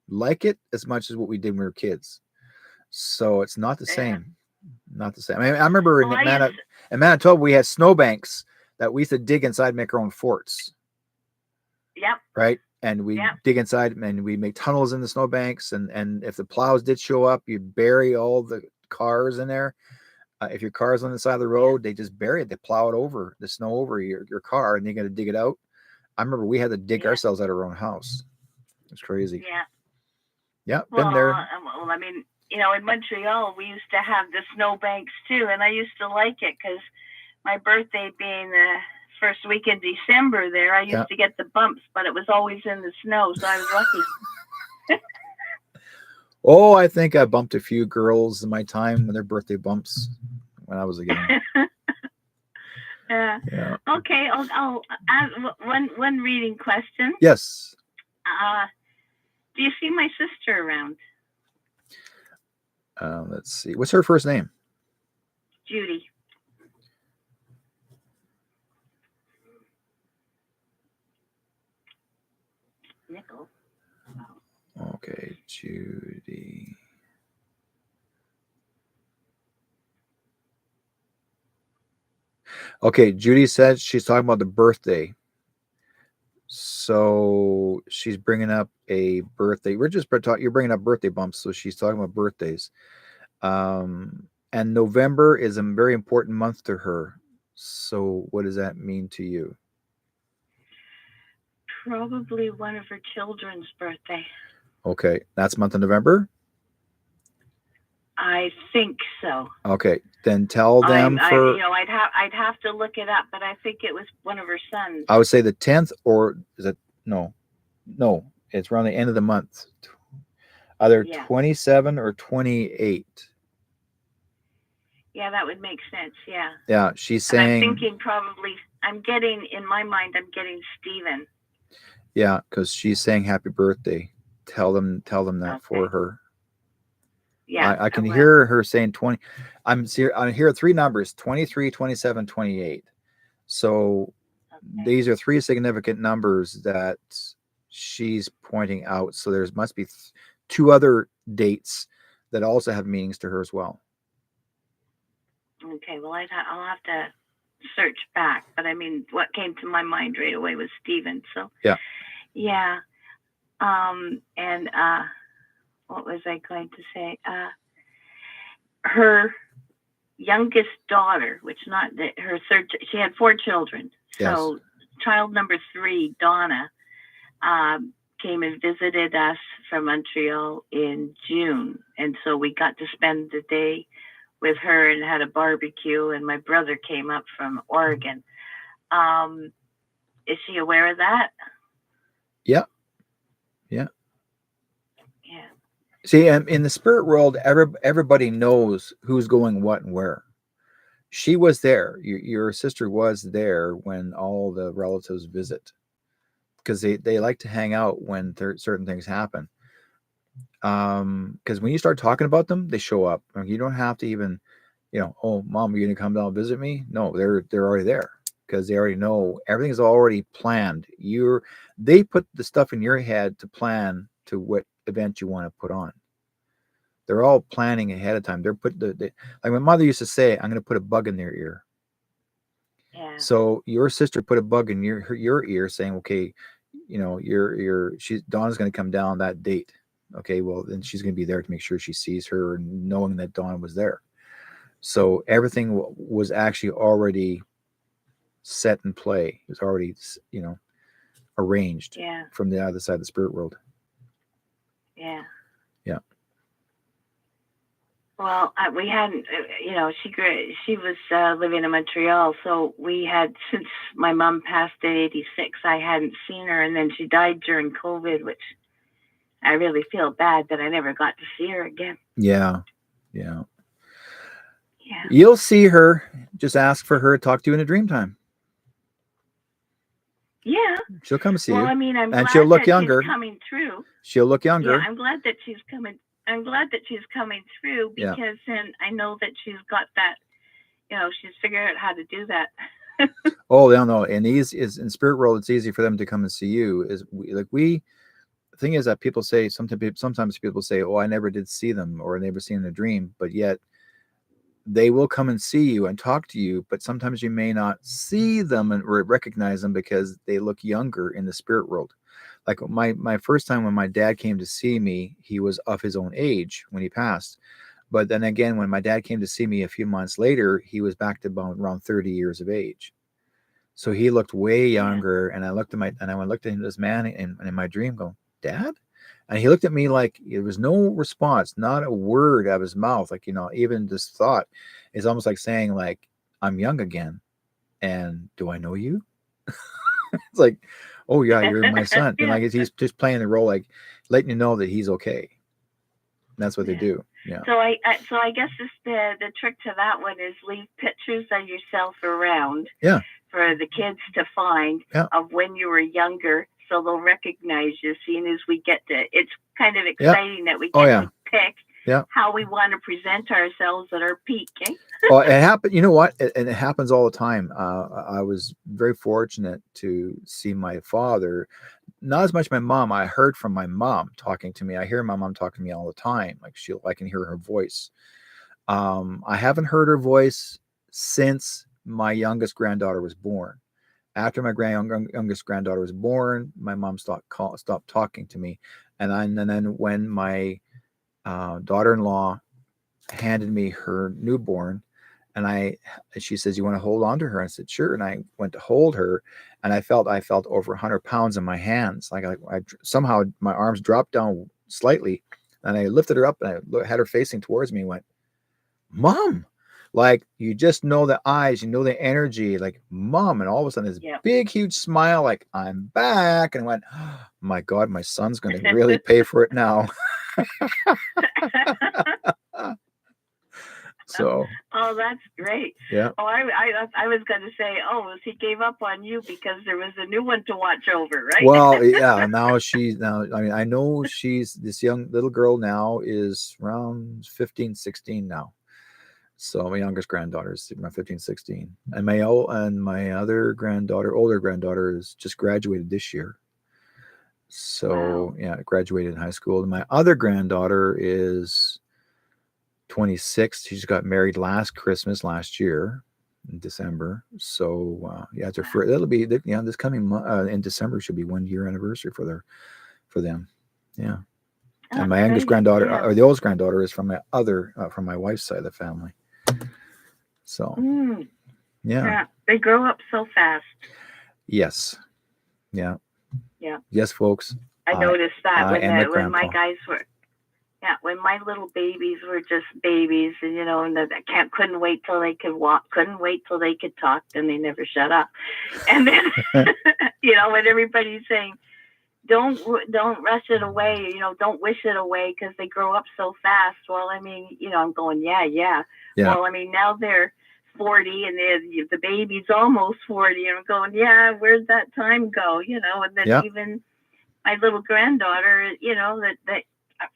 like it as much as what we did when we were kids. So it's not the same. Not the same. I mean, I remember in Manitoba, we had snowbanks that we used to dig inside, make our own forts. Yep. Right. And we dig inside and we make tunnels in the snowbanks. And if the plows did show up, you bury all the cars in there. If your car's on the side of the road, they just bury it. They plow it over, the snow over your car, and you got to dig it out. I remember we had to dig ourselves out of our own house. It's crazy. Yeah. Yeah, been there. Well, I mean, you know, in Montreal, we used to have the snowbanks too, and I used to like it because my birthday being the first week in December there, I used to get the bumps, but it was always in the snow, so I was lucky. Oh, I think I bumped a few girls in my time when their birthday bumps when I was a kid. Yeah. Okay, I'll add one reading question. Yes. Do you see my sister around? Let's see. What's her first name? Judy. Nickel. Okay, Judy. Okay, Judy said she's talking about the birthday. So she's bringing up a birthday. We're just you're bringing up birthday bumps, so she's talking about birthdays. And November is a very important month to her. So what does that mean to you? Probably one of her children's birthday. Okay, that's month of November? I think so. Okay, then tell them I'd have to look it up, but I think it was one of her sons. I would say the 10th, or is it no, it's around the end of the month. Either 27 or 28. Yeah, that would make sense. Yeah. Yeah, she's saying. And I'm thinking probably. I'm getting in my mind. I'm getting Stephen. Yeah, because she's saying happy birthday. Tell them that for her. Yeah, I can hear her saying 20. I hear three numbers: 23, 27, 28. So these are three significant numbers that she's pointing out. So there must be two other dates that also have meanings to her as well. Okay, well, I'll have to search back, but I mean, what came to my mind right away was Stephen. So yeah. And what was I going to say? Her youngest daughter, she had 4 children. Yes. So child number 3, Donna, came and visited us from Montreal in June. And so we got to spend the day with her and had a barbecue, and my brother came up from Oregon. Is she aware of that? Yeah. See, in the spirit world, everybody knows who's going what and where. She was there. Your sister was there when all the relatives visit, because they like to hang out when certain things happen. Because when you start talking about them, they show up. You don't have to even, oh, Mom, are you gonna come down and visit me? No, they're already there because they already know everything's already planned. They put the stuff in your head to plan to what event you want to put on. They're all planning ahead of time. They're like my mother used to say, I'm going to put a bug in their ear. Yeah. So your sister put a bug in your ear saying, okay, Donna's going to come down that date. Okay, well, then she's going to be there to make sure she sees her, and knowing that Donna was there. So everything was actually already set in play. It was already, arranged from the other side of the spirit world. Yeah. Yeah. Well, we hadn't, she was living in Montreal, so we had, since my mom passed at 86, I hadn't seen her, and then she died during COVID, which I really feel bad that I never got to see her again. Yeah. You'll see her. Just ask for her to talk to you in a dream time. Yeah. She'll come see Well, you, I mean, I'm and glad she'll look that younger. she's coming through. She'll look Yeah, younger. I'm glad that she's coming. I'm glad that she's coming through Yeah. because then I know that she's got that. She's figured out how to do that. Oh, they don't know. And these is in spirit world, it's easy for them to come and see you. The thing is that people say sometimes people say, "Oh, I never did see them," or "I never seen in a dream," but yet they will come and see you and talk to you. But sometimes you may not see them and recognize them because they look younger in the spirit world. Like my first time when my dad came to see me, he was of his own age when he passed. But then again, when my dad came to see me a few months later, he was back to about around 30 years of age. So he looked way younger, and I looked at this man in my dream, going, "Dad," and he looked at me like there was no response, not a word out of his mouth. Like even this thought is almost like saying, like, "I'm young again, and do I know you?" It's like, "Oh yeah, you're my son," and Yeah. like he's just playing the role, like letting you know that he's okay. That's what they Yeah. do. Yeah. So I guess the trick to that one is leave pictures of yourself around Yeah. for the kids to find Yeah. of when you were younger, so they'll recognize you. Seeing as we get to, it's kind of Yeah. exciting that we Oh, get yeah. to pick Yeah. how we want to present ourselves at our peak. Eh? Well, it happened. You know what? And it happens all the time. I was very fortunate to see my father. Not as much my mom. I heard from my mom talking to me. I hear my mom talking to me all the time. Like I can hear her voice. I haven't heard her voice since my youngest granddaughter was born. After my youngest granddaughter was born, my mom stopped talking to me, and then when my daughter-in-law handed me her newborn, and she says, "You want to hold on to her?" And I said, "Sure." And I went to hold her, and I felt over 100 pounds in my hands. Like I somehow my arms dropped down slightly, and I lifted her up, and I had her facing towards me. And went, "Mom!" Like you just know the eyes, you know the energy, like "Mom!" And all of a sudden, this Yep. big, huge smile, like I'm back, and I went, oh, "My God, my son's going to really pay for it now." So. Oh, that's great. Yeah. Oh, I was going to say, he gave up on you because there was a new one to watch over, right? Well, yeah. Now. I mean, I know this young little girl now is around 15, 16 now. So my youngest granddaughter is around 15, 16, and my other granddaughter, older granddaughter, is just graduated this year. So Wow. yeah, graduated in high school. And my other granddaughter is 26. She just got married last year in December. So yeah, it's her first. It'll be this coming in December should be 1 year anniversary for them. Yeah. And my youngest granddaughter, Yeah. or the oldest granddaughter, is from from my wife's side of the family. So yeah, they grow up so fast. yes, yeah, Yeah. yes, folks. I noticed that when my grandpa. guys were, when my little babies were just babies, and and couldn't wait till they could walk, couldn't wait till they could talk, and they never shut up. And then when everybody's saying, don't rush it away, don't wish it away because they grow up so fast. Well, I mean, I'm going, yeah. Well, I mean, now they're 40 and the baby's almost 40, and I'm going, yeah, where'd that time go? And then even my little granddaughter,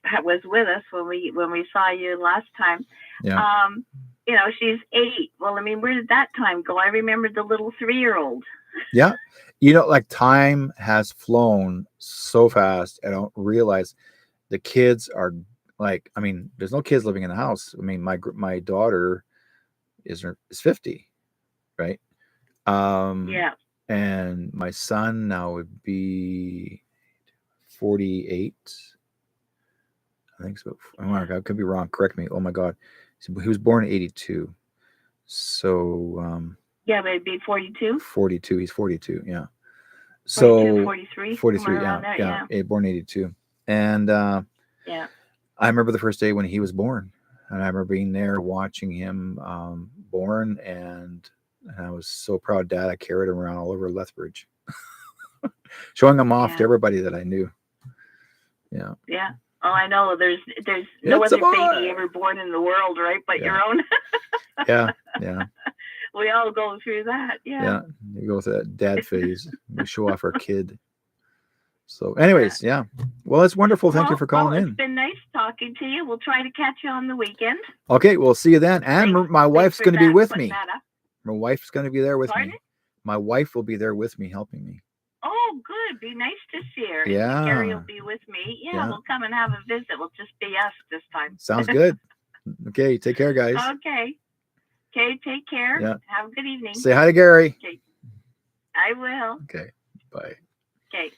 that was with us when we saw you last time. Yeah. She's 8. Well, I mean, where did that time go? I remember the little 3-year-old. Yeah. Like time has flown so fast. I don't realize the kids are like, I mean, there's no kids living in the house. I mean, my daughter is 50, right? Yeah. And my son now would be 48. I think so. I could be wrong. Correct me. Oh my God. He was born in 82. So, yeah, but it'd be 42. 42. He's 42. Yeah. So 43. 43. Yeah. Born 82. And, yeah. I remember the first day when he was born, and I remember being there watching him, born, and I was so proud. Dad, I carried him around all over Lethbridge, showing him off to everybody that I knew. Yeah. Yeah. Oh, I know. There's no other baby ever born in the world, right? But your own. Yeah. We all go through that. Yeah. You go through that dad phase. We show off our kid. So, anyways, yeah. Well, it's wonderful. Thank you for calling in. It's been nice talking to you. We'll try to catch you on the weekend. Okay, we'll see you then. And my wife's going to be with me. That up. My wife's going to be there with Pardon? me. My wife will be there with me, helping me. Oh, good. Be nice to see her. Yeah. Carrie will be with me. Yeah, we'll come and have a visit. We'll just be us this time. Sounds good. Okay, take care, guys. Okay. Okay, take care. Yeah. Have a good evening. Say hi to Gary. Okay. I will. Okay, bye. Okay.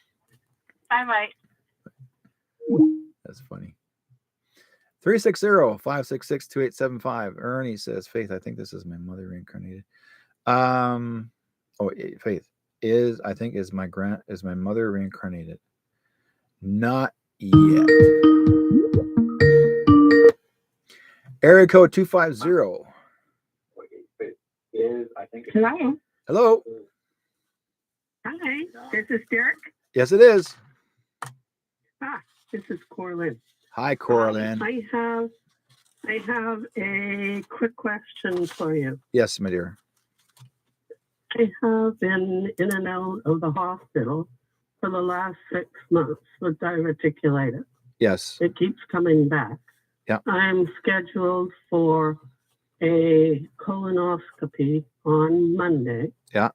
Bye-bye. That's funny. 360-566-2875. Ernie says, Faith, I think this is my mother reincarnated. Faith is my mother reincarnated. Not yet. Area code 250. Hello. Hello. Hi. This is Derek. Yes, it is. This is Corlin. Hi, Corlin. I have a quick question for you. Yes, my dear. I have been in and out of the hospital for the last 6 months with diverticulitis. Yes. It keeps coming back. Yeah. I'm scheduled for a colonoscopy on Monday. Yeah.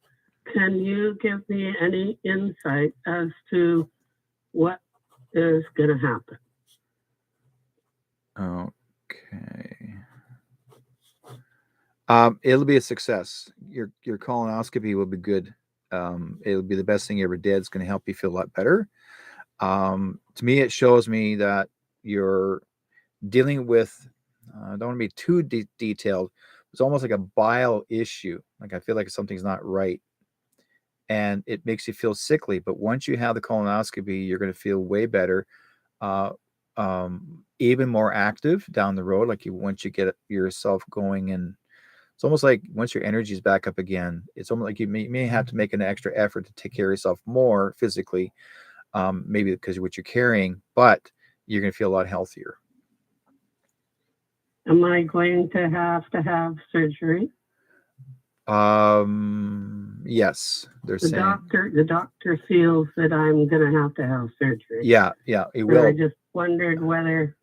Can you give me any insight as to what is going to happen? Okay. It'll be a success. Your colonoscopy will be good. It'll be the best thing you ever did. It's going to help you feel a lot better. To me, it shows me that you're dealing with, I don't want to be too detailed. It's almost like a bile issue. Like I feel like something's not right. And it makes you feel sickly. But once you have the colonoscopy, you're going to feel way better. Even more active down the road. Like once you get yourself going, and it's almost like once your energy is back up again, it's almost like you may have to make an extra effort to take care of yourself more physically, maybe because of what you're carrying, but you're going to feel a lot healthier. Am I going to have surgery? Yes. The doctor feels that I'm going to have surgery. Yeah, it will. I just wondered whether.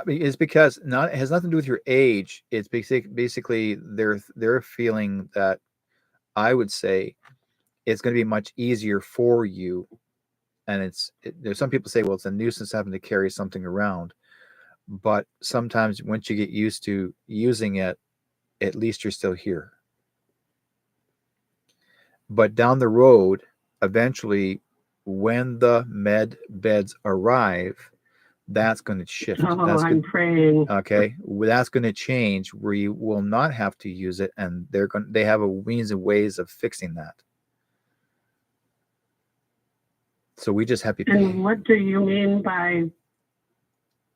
It's because it has nothing to do with your age. It's basically they're feeling that, I would say, it's going to be much easier for you. And there's some people say, well, it's a nuisance having to carry something around. But sometimes once you get used to using it, at least you're still here. But down the road, eventually, when the med beds arrive, that's going to shift. I'm praying. Okay, that's going to change where you will not have to use it, and they have a means and ways of fixing that. So we just have to. And what do you mean by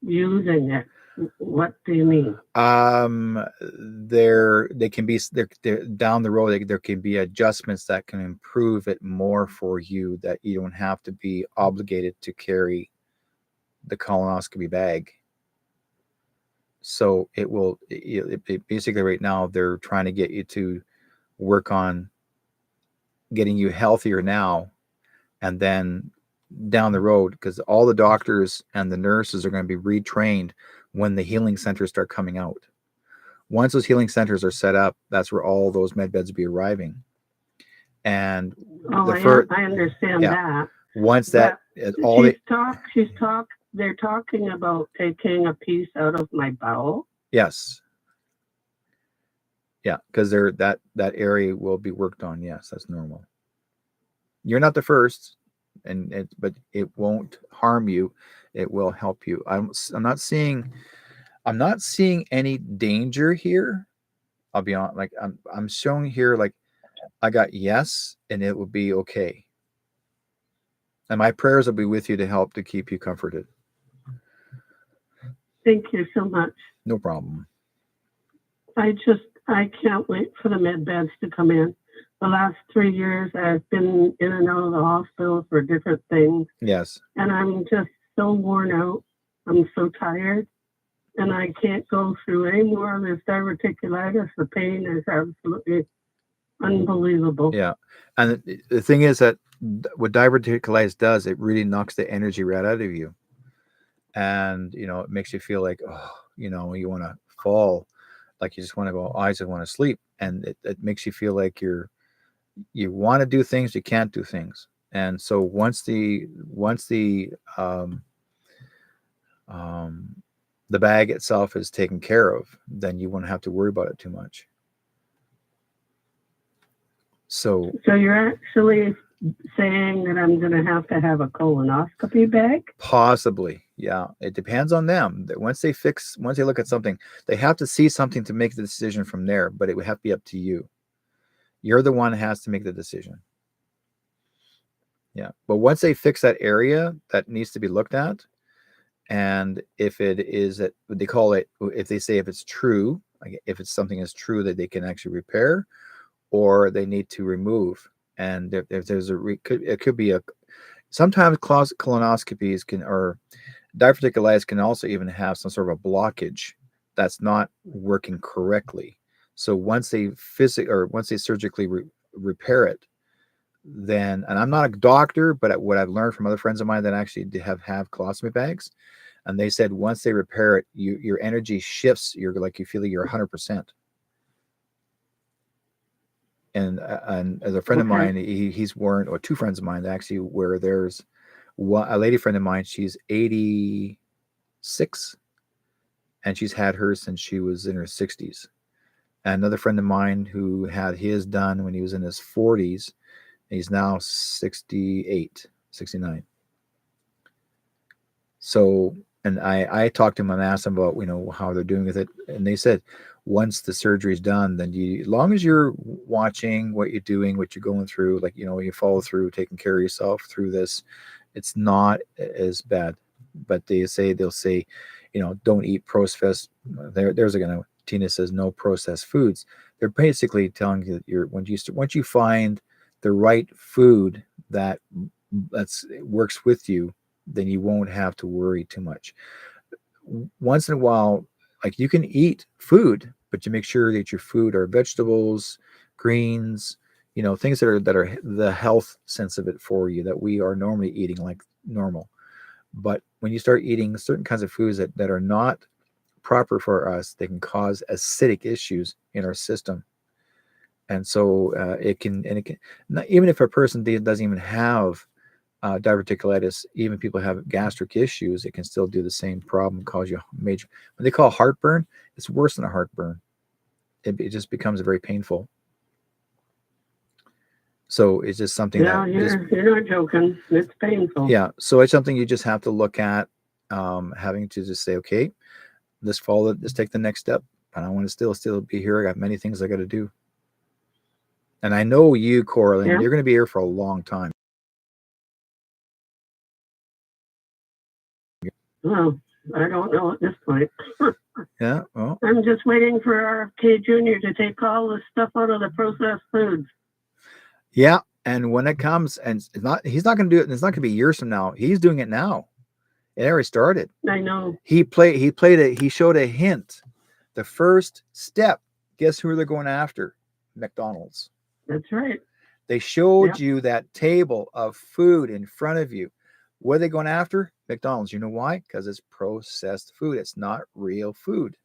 using it? What do you mean? They can be down the road. There can be adjustments that can improve it more for you, that you don't have to be obligated to carry the colonoscopy bag. So it will. It basically, right now they're trying to get you to work on getting you healthier now, and then down the road, because all the doctors and the nurses are going to be retrained when the healing centers start coming out. Once those healing centers are set up, that's where all those med beds will be arriving. And I understand that. Once that they're talking about taking a piece out of my bowel. Yes. Yeah, because that area will be worked on. Yes, that's normal. You're not the first, but it won't harm you. It will help you. I'm not seeing any danger here. I'll be honest. Like I'm showing here, like I got yes, and it will be okay. And my prayers will be with you to help to keep you comforted. Thank you so much. No problem. I can't wait for the med beds to come in. The last 3 years, I've been in and out of the hospital for different things. Yes. And I'm just so worn out. I'm so tired. and I can't go through any more of this diverticulitis. The pain is absolutely unbelievable. Yeah. And the thing is that what diverticulitis does, it really knocks the energy right out of you. And, it makes you feel like, oh, you want to fall, like you just want to go, I just want to sleep. And it makes you feel like you want to do things, you can't do things. And so um, the bag itself is taken care of, then you won't have to worry about it too much. So you're actually saying that I'm going to have a colonoscopy bag? possibly, yeah. It depends on them. That once they look at something, they have to see something to make the decision from there. But it would have to be up to you. You're the one who has to make the decision. Yeah. But once they fix that area that needs to be looked at, and if it is that they call it, if they say if it's true, like if it's something is true that they can actually repair, or they need to remove, and if there's it could be sometimes colonoscopies or diverticulitis can also even have some sort of a blockage that's not working correctly. So once they surgically repair it, then, and I'm not a doctor, but what I've learned from other friends of mine that actually have colostomy bags, and they said once they repair it, your energy shifts. You feel like you're 100%. And as a friend of mine, he's worn, or two friends of mine actually, where there's a lady friend of mine, she's 86, and she's had hers since she was in her 60s. And another friend of mine who had his done when he was in his 40s, he's now 68, 69. So, and I talked to him and asked him about, how they're doing with it. And they said, once the surgery's done, then as long as you're watching what you're doing, what you're going through, like, you follow through, taking care of yourself through this, it's not as bad. But they'll say, don't eat processed. Tina says no processed foods. They're basically telling you that once you find the right food that's works with you, then you won't have to worry too much. Once in a while, like, you can eat food, but you make sure that your food are vegetables, greens, things that are the health sense of it for you, that we are normally eating like normal. But when you start eating certain kinds of foods that are not proper for us, they can cause acidic issues in our system. And so it can even if a person doesn't even have diverticulitis, even people have gastric issues, it can still do the same problem, cause you major, what they call heartburn. It's worse than a heartburn. It just becomes very painful. So it's just something you're not joking. It's painful. Yeah. So it's something you just have to look at, having to just say, okay, let's take the next step. And I want to still be here. I got many things I got to do. And I know you, Coraline, you're going to be here for a long time. Well, I don't know at this point. Yeah, well, I'm just waiting for RFK Jr. to take all the stuff out of the processed foods. Yeah, and when it comes, and he's not going to do it, and it's not going to be years from now. He's doing it now. It already started. I know. He showed a hint. The first step, guess who they're going after? McDonald's. That's right. They showed you that table of food in front of you. What are they going after? McDonald's. You know why? Because it's processed food. It's not real food.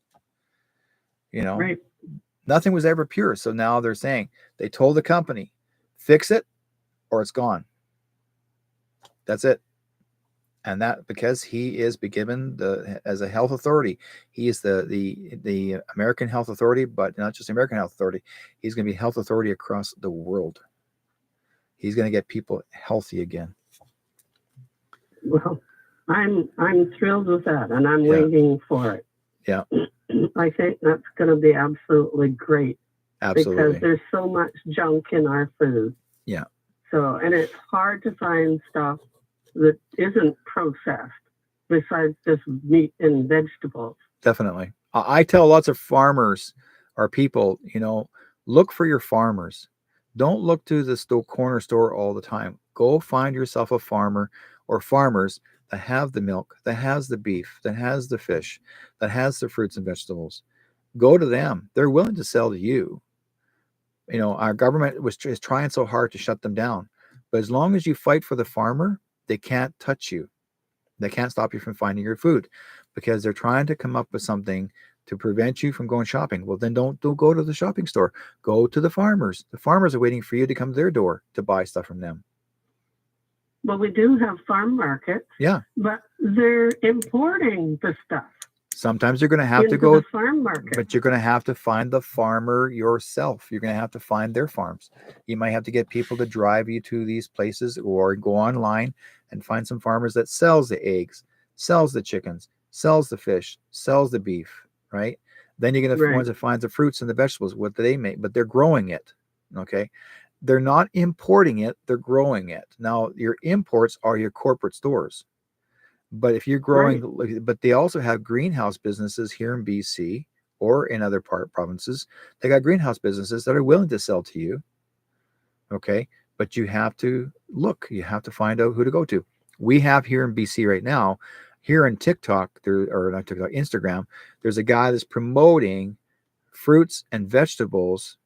Right. Nothing was ever pure. So now they're saying, they told the company, fix it or it's gone. That's it. And that because he is given as a health authority, he is the American Health Authority, but not just American Health Authority. He's going to be health authority across the world. He's going to get people healthy again. Well, I'm thrilled with that, and I'm waiting for it. Yeah. I think that's going to be absolutely great. Absolutely. Because there's so much junk in our food. Yeah. So, and it's hard to find stuff that isn't processed besides just meat and vegetables. Definitely. I tell lots of farmers or people, look for your farmers. Don't look to the corner store all the time. Go find yourself a farmer or farmers that have the milk, that has the beef, that has the fish, that has the fruits and vegetables. Go to them. They're willing to sell to you. Our government is trying so hard to shut them down. But as long as you fight for the farmer, they can't touch you. They can't stop you from finding your food because they're trying to come up with something to prevent you from going shopping. Well, then don't go to the shopping store. Go to the farmers. The farmers are waiting for you to come to their door to buy stuff from them. Well, we do have farm markets. Yeah. But they're importing the stuff. Sometimes you're going to have to into go the farm market. But you're going to have to find the farmer yourself. You're going to have to find their farms. You might have to get people to drive you to these places or go online and find some farmers that sells the eggs, sells the chickens, sells the fish, sells the beef, right? Then you're going to ones that finds the fruits and the vegetables. What do they make? But they're growing it, okay? They're not importing it. They're growing it. Now, your imports are your corporate stores. But if you're growing, but they also have greenhouse businesses here in BC or in other provinces. They got greenhouse businesses that are willing to sell to you. Okay. But you have to look, you have to find out who to go to. We have here in BC right now, here in TikTok, or not TikTok, Instagram, there's a guy that's promoting fruits and vegetables.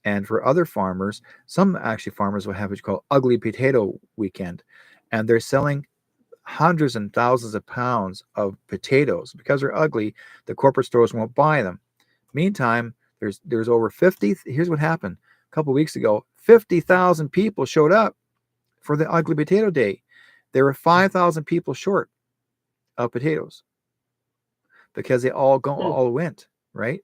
And for other farmers, some actually farmers will have what you call Ugly Potato Weekend. And they're selling hundreds and thousands of pounds of potatoes. Because they're ugly, the corporate stores won't buy them. Meantime, there's over 50. Here's what happened a couple of weeks ago. 50,000 people showed up for the Ugly Potato Day. There were 5,000 people short of potatoes because they all went, right?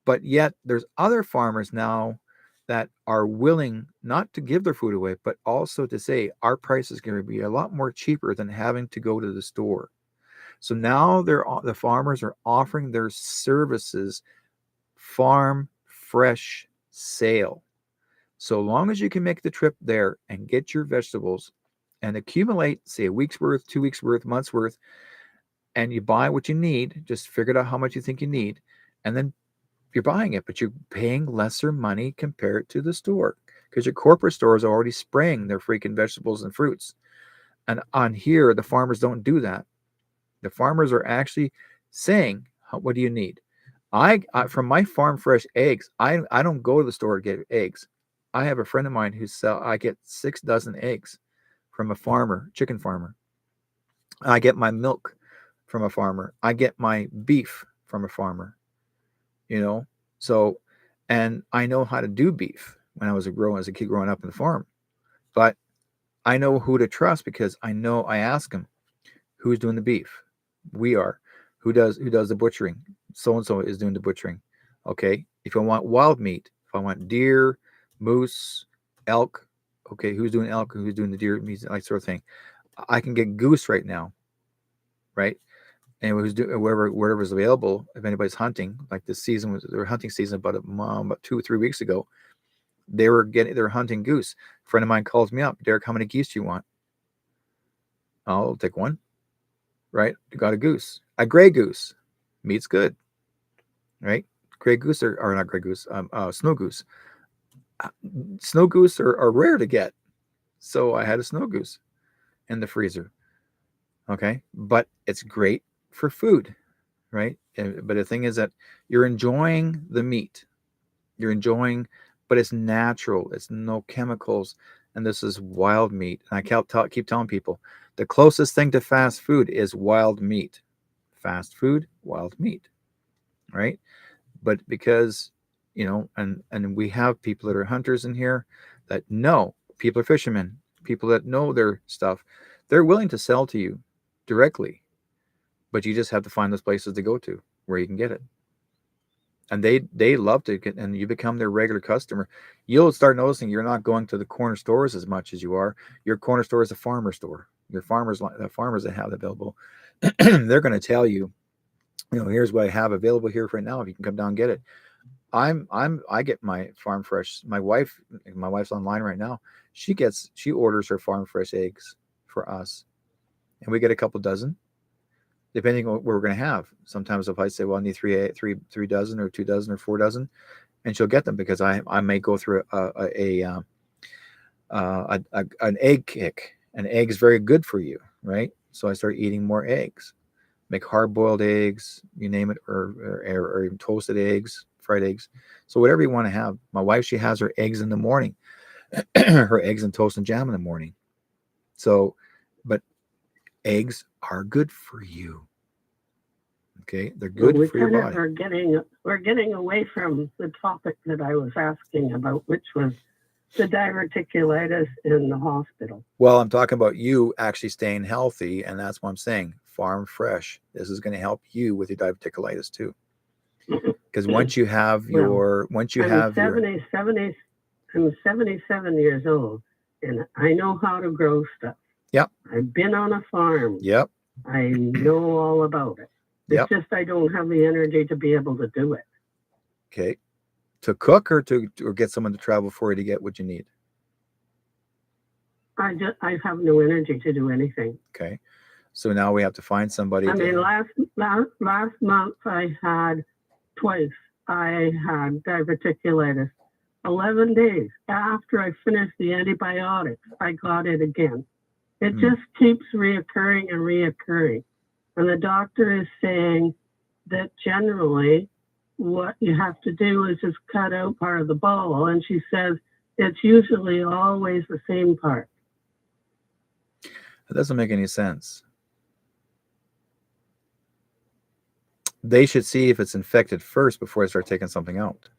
But yet there's other farmers now that are willing not to give their food away, but also to say our price is going to be a lot more cheaper than having to go to the store. So now the farmers are offering their services, farm fresh sale. So long as you can make the trip there and get your vegetables and accumulate, say, a week's worth, 2 weeks worth, months worth, and you buy what you need, just figure out how much you think you need, and then you're buying it, but you're paying lesser money compared to the store because your corporate store is already spraying their freaking vegetables and fruits. And on here, the farmers don't do that. The farmers are actually saying, what do you need? I from my farm fresh eggs, I don't go to the store to get eggs. I have a friend of mine I get 6 dozen eggs from a farmer, chicken farmer. I get my milk from a farmer. I get my beef from a farmer. So, and I know how to do beef when I was as a kid growing up in the farm, but I know who to trust because I ask them who's doing the beef. We are. Who does the butchering? So and so is doing the butchering. Okay. If I want wild meat, if I want deer, moose, elk, okay, who's doing elk? Who's doing the deer meat, like sort of thing. I can get goose right now, right? And who's doing wherever's available. If anybody's hunting, like this season was their hunting season about 2 or 3 weeks ago, they're hunting goose. A friend of mine calls me up, Derek, how many geese do you want? I'll take one. Right? You got a goose, a gray goose. Meat's good, right? Gray goose or not gray goose, snow goose. Snow goose are rare to get, so I had a snow goose in the freezer. Okay, but it's great for food, right? But the thing is that you're enjoying the meat. But it's natural. It's no chemicals, and this is wild meat. And I keep telling people the closest thing to fast food is wild meat. Fast food, wild meat, right? But because and we have people that are hunters in here that know, people are fishermen, people that know their stuff. They're willing to sell to you directly, but you just have to find those places to go to where you can get it. And they love to get, and you become their regular customer. You'll start noticing you're not going to the corner stores as much as you are. Your corner store is a farmer store. Your farmers that have it available, they're going to tell you, here's what I have available here right now. If you can come down and get it. I get my farm fresh. My wife's online right now. She orders her farm fresh eggs for us, and we get a couple dozen, depending on what we're going to have. Sometimes if I say, well, I need three dozen or 2 dozen or 4 dozen, and she'll get them because I may go through an egg kick. An egg is very good for you, right? So I started eating more eggs, make hard-boiled eggs, you name it, or even toasted eggs, fried eggs. So whatever you want to have. My wife, she has her eggs in the morning, her eggs and toast and jam in the morning. So, but eggs are good for you. Okay, they're Well, good we for your kind of body. we're getting away from the topic that I was asking about, which was the diverticulitis in the hospital. Well, I'm talking about you actually staying healthy, and that's what I'm saying. Farm fresh. This is going to help you with your diverticulitis too. Because once you have Well, once you I'm have your, 77 years old, and I know how to grow stuff. Yep. I've been on a farm. Yep. I know all about it. It's Yep. just I don't have the energy to be able to do it. Okay. To cook or get someone to travel for you to get what you need. I have no energy to do anything. Okay. So now we have to find somebody. I mean, last month I had twice. I had diverticulitis. 11 days after I finished the antibiotics, I got it again. It just keeps reoccurring and reoccurring. And the doctor is saying that generally what you have to do is just cut out part of the bowel. And she says it's usually always the same part. It doesn't make any sense. They should see if it's infected first before they start taking something out.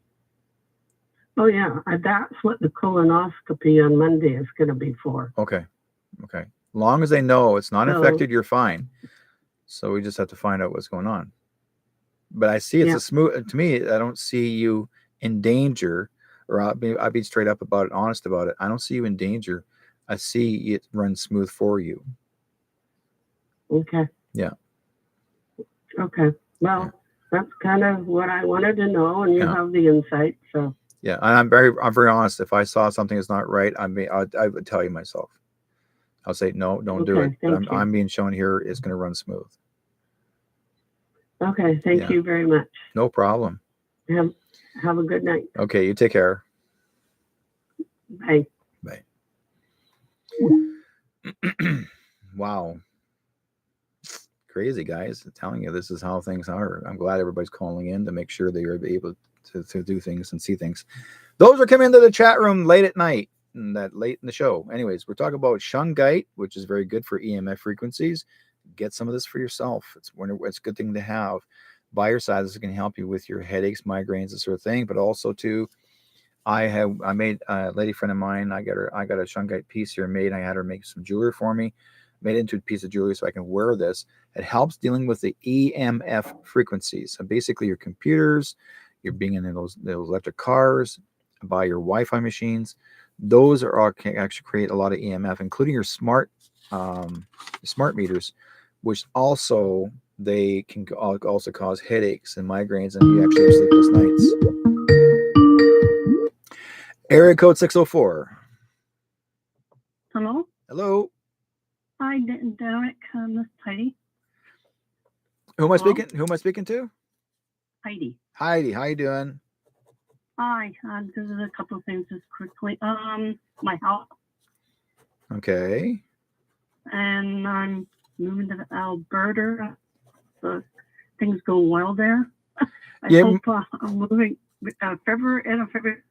Oh, yeah. That's what the colonoscopy on Monday is going to be for. Okay. Okay. Long as they know it's not infected, you're fine. So we just have to find out what's going on. But I see it's a smooth, to me, I don't see you in danger, or I'll be straight up about it, honest about it. I don't see you in danger. I see it run smooth for you. Okay. Yeah. Okay. Well, that's kind of what I wanted to know, and you have the insight. So. Yeah, and I'm very honest. If I saw something that's not right, I would tell you myself. I'll say no, don't do it. But I'm being shown here it's going to run smooth. Okay, thank you very much. No problem. Have a good night. Okay, you take care. Bye. Bye. Wow. Crazy, guys. I'm telling you, this is how things are. I'm glad everybody's calling in to make sure they are able to do things and see things. Those are coming into the chat room late at night, and that late in the show. Anyways, we're talking about shungite, which is very good for EMF frequencies. Get some of this for yourself. It's a good thing to have by your side. This is going to help you with your headaches, migraines, this sort of thing. But also too, I made a lady friend of mine. I got a shungite piece here made. I had her make some jewelry for me. Made it into a piece of jewelry so I can wear this. It helps dealing with the EMF frequencies. So basically, your computers, you're being in those electric cars, by your Wi-Fi machines. Those are all can actually create a lot of EMF, including your smart meters, which also they can also cause headaches and migraines, and you actually have sleepless nights. Area code 604. Hello. Hello. Hi, Derek. This is Heidi. Who am I speaking? Who am I speaking to? Heidi. Heidi, how you doing? Hi. This is a couple of things just quickly. My house. Okay. And I'm moving to Alberta. So things go well there. I hope I'm moving February. End of February.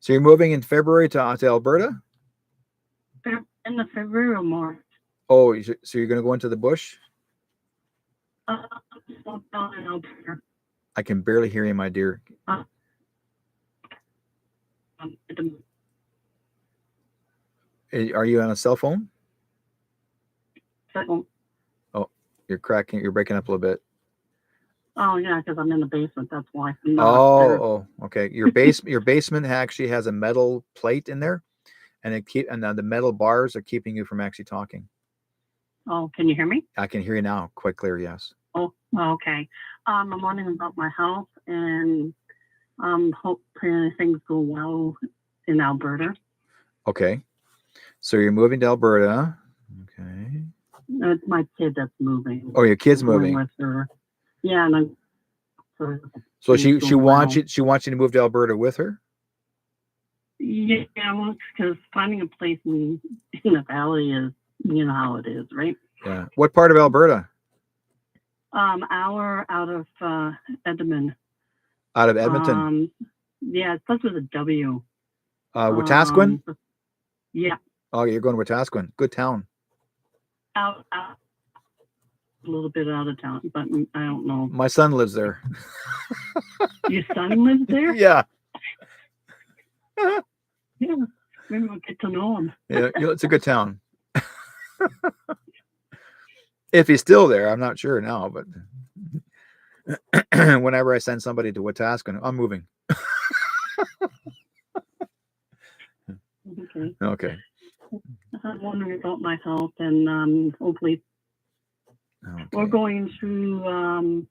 So you're moving in February to Alberta? In the February or March. Oh, so you're going to go into the bush? I can barely hear you, my dear. Are you on a cell phone? Oh, you're cracking. You're breaking up a little bit. Oh yeah, because I'm in the basement. That's why. Okay. Your basement actually has a metal plate in there, and the metal bars are keeping you from actually talking. Oh, can you hear me? I can hear you now, quite clear. Yes. Oh, okay. I'm wondering about my health, and hoping things go well in Alberta. Okay. So you're moving to Alberta. Okay. It's my kid that's moving. Oh, your kid's moving. With her. Yeah, and so she wants you to move to Alberta with her. Yeah, well, because finding a place in the valley is You know how it is, right? Yeah. What part of Alberta? Hour out of Edmonton. Out of Edmonton? Yeah, it starts with a W. Wetaskiwin? Yeah. Oh, you're going to Wetaskiwin. Good town. Out a little bit out of town, but I don't know. My son lives there. Your son lives there? Yeah. Yeah. Maybe we'll get to know him. Yeah, it's a good town. If he's still there, I'm not sure now, but whenever I send somebody to Wetaskiwin, I'm moving. Okay. Okay. I'm wondering about my health, and hopefully we're going through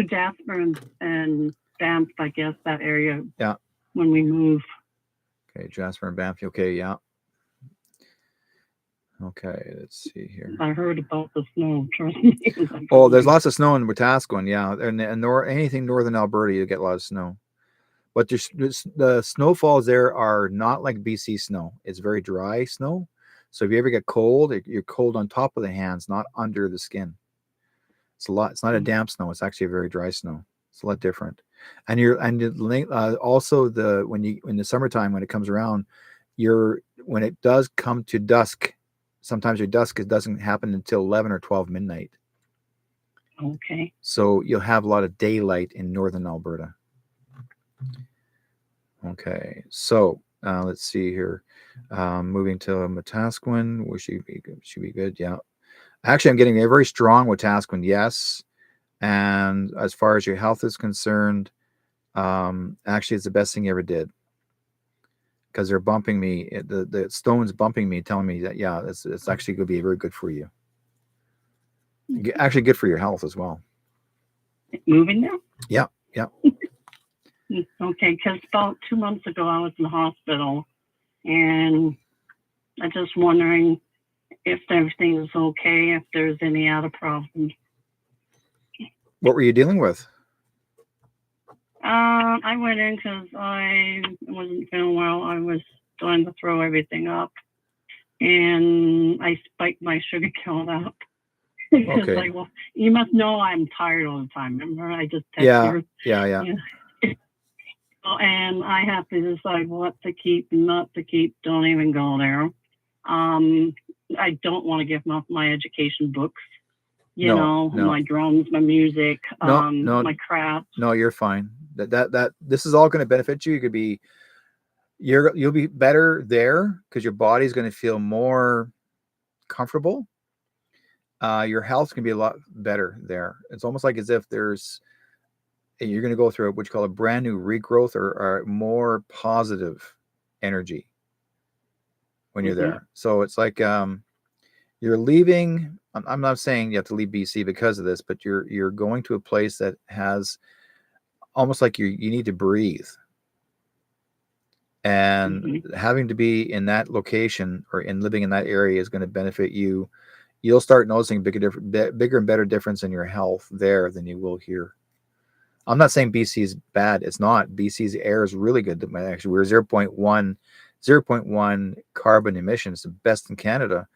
Jasper and Banff, I guess, that area. Yeah. When we move. Okay, Jasper and Banff. Okay, yeah. Okay, let's see here. I heard about the snow. Trust me. Oh, there's lots of snow in Wetaskiwin, yeah. And anything northern Alberta, you get a lot of snow. But the snowfalls there are not like BC snow. It's very dry snow. So if you ever get cold, you're cold on top of the hands, not under the skin. It's not a damp snow. It's actually a very dry snow. It's a lot different. And also in the summertime when it comes around, when it does come to dusk, sometimes your dusk doesn't happen until 11 or 12 midnight. Okay. So you'll have a lot of daylight in northern Alberta. Okay, so let's see here. Moving to Wetaskiwin, which should be good. Yeah, actually, I'm getting a very strong Wetaskiwin. Yes, and as far as your health is concerned, actually, it's the best thing you ever did because they're bumping me. The stone's bumping me, telling me that it's actually going to be very good for you. Actually, good for your health as well. Moving now? Yeah, yeah. Okay, because about 2 months ago I was in the hospital, and I'm just wondering if everything is okay, if there's any other problems. What were you dealing with? I went in because I wasn't feeling well. I was starting to throw everything up, and I spiked my sugar count up. Because Okay. well, you must know I'm tired all the time. Remember, I just Yeah. And I have to decide what to keep and not to keep. Don't even go there. I don't want to give up my education books. My drums, my music, my craft. No, you're fine. That this is all going to benefit you. You'll be better there because your body's going to feel more comfortable. Your health's going to be a lot better there. It's almost like as if you're going to go through what you call a brand new regrowth or more positive energy when you're there. So it's like you're leaving. I'm not saying you have to leave BC because of this, but you're going to a place that has almost like you need to breathe. And having to be in that location or living in that area is going to benefit you. You'll start noticing bigger and better difference in your health there than you will here. I'm not saying BC is bad. It's not. BC's air is really good. Actually, we're 0.1 carbon emissions, the best in Canada.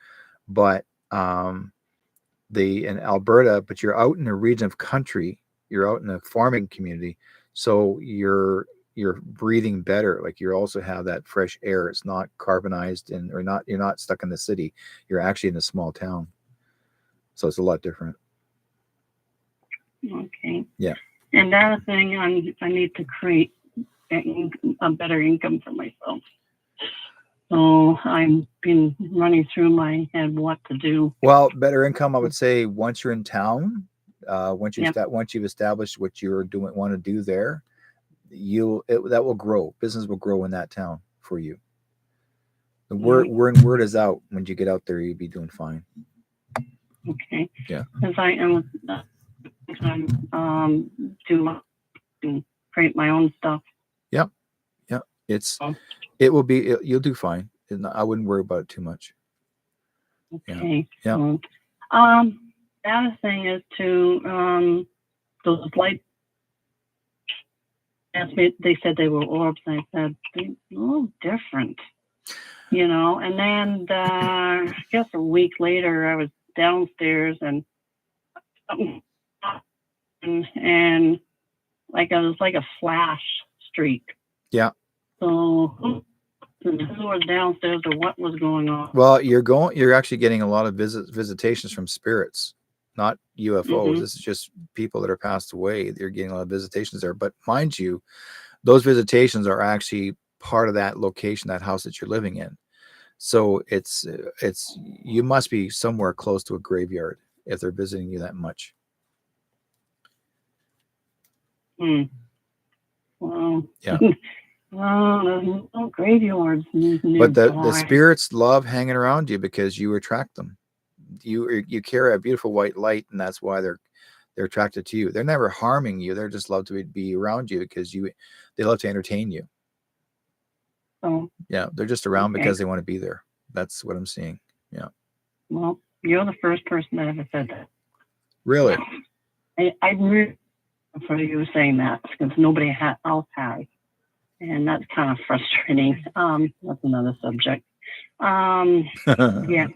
But in Alberta, but you're out in a region of country. You're out in a farming community, so you're breathing better. Like you also have that fresh air. It's not carbonized you're not stuck in the city. You're actually in a small town, so it's a lot different. Okay. Yeah. And the other thing, I need to create a better income for myself. So I've been running through my head what to do. Well, better income, I would say, once you're in town, once you've established what you're want to do there, that will grow. Business will grow in that town for you. The word is out. When you get out there, you'll be doing fine. Okay. Yeah. Because I am to create my own stuff. Yeah. Yeah. You'll do fine. I wouldn't worry about it too much. Okay. Yeah. So, the other thing is to those light. They said they were orbs. I said they're all different. you know. And then I guess a week later, I was downstairs and like it was like a flash streak. Yeah. So who was downstairs or what was going on? Well, you're actually getting a lot of visitations from spirits, not UFOs. This is just people that are passed away. They're getting a lot of visitations there. But mind you, those visitations are actually part of that location, that house that you're living in. So it's you must be somewhere close to a graveyard if they're visiting you that much. Well, yeah. Well, there's no graveyards nearby. But the spirits love hanging around you because you attract them. You carry a beautiful white light, and that's why they're attracted to you. They're never harming you. They're just love to be around you because they love to entertain you. Oh. Yeah, they're just around because they want to be there. That's what I'm seeing. Yeah. Well, you're the first person that ever said that. Really? I'm really for you saying that because nobody else has. And that's kind of frustrating. That's another subject. Yeah.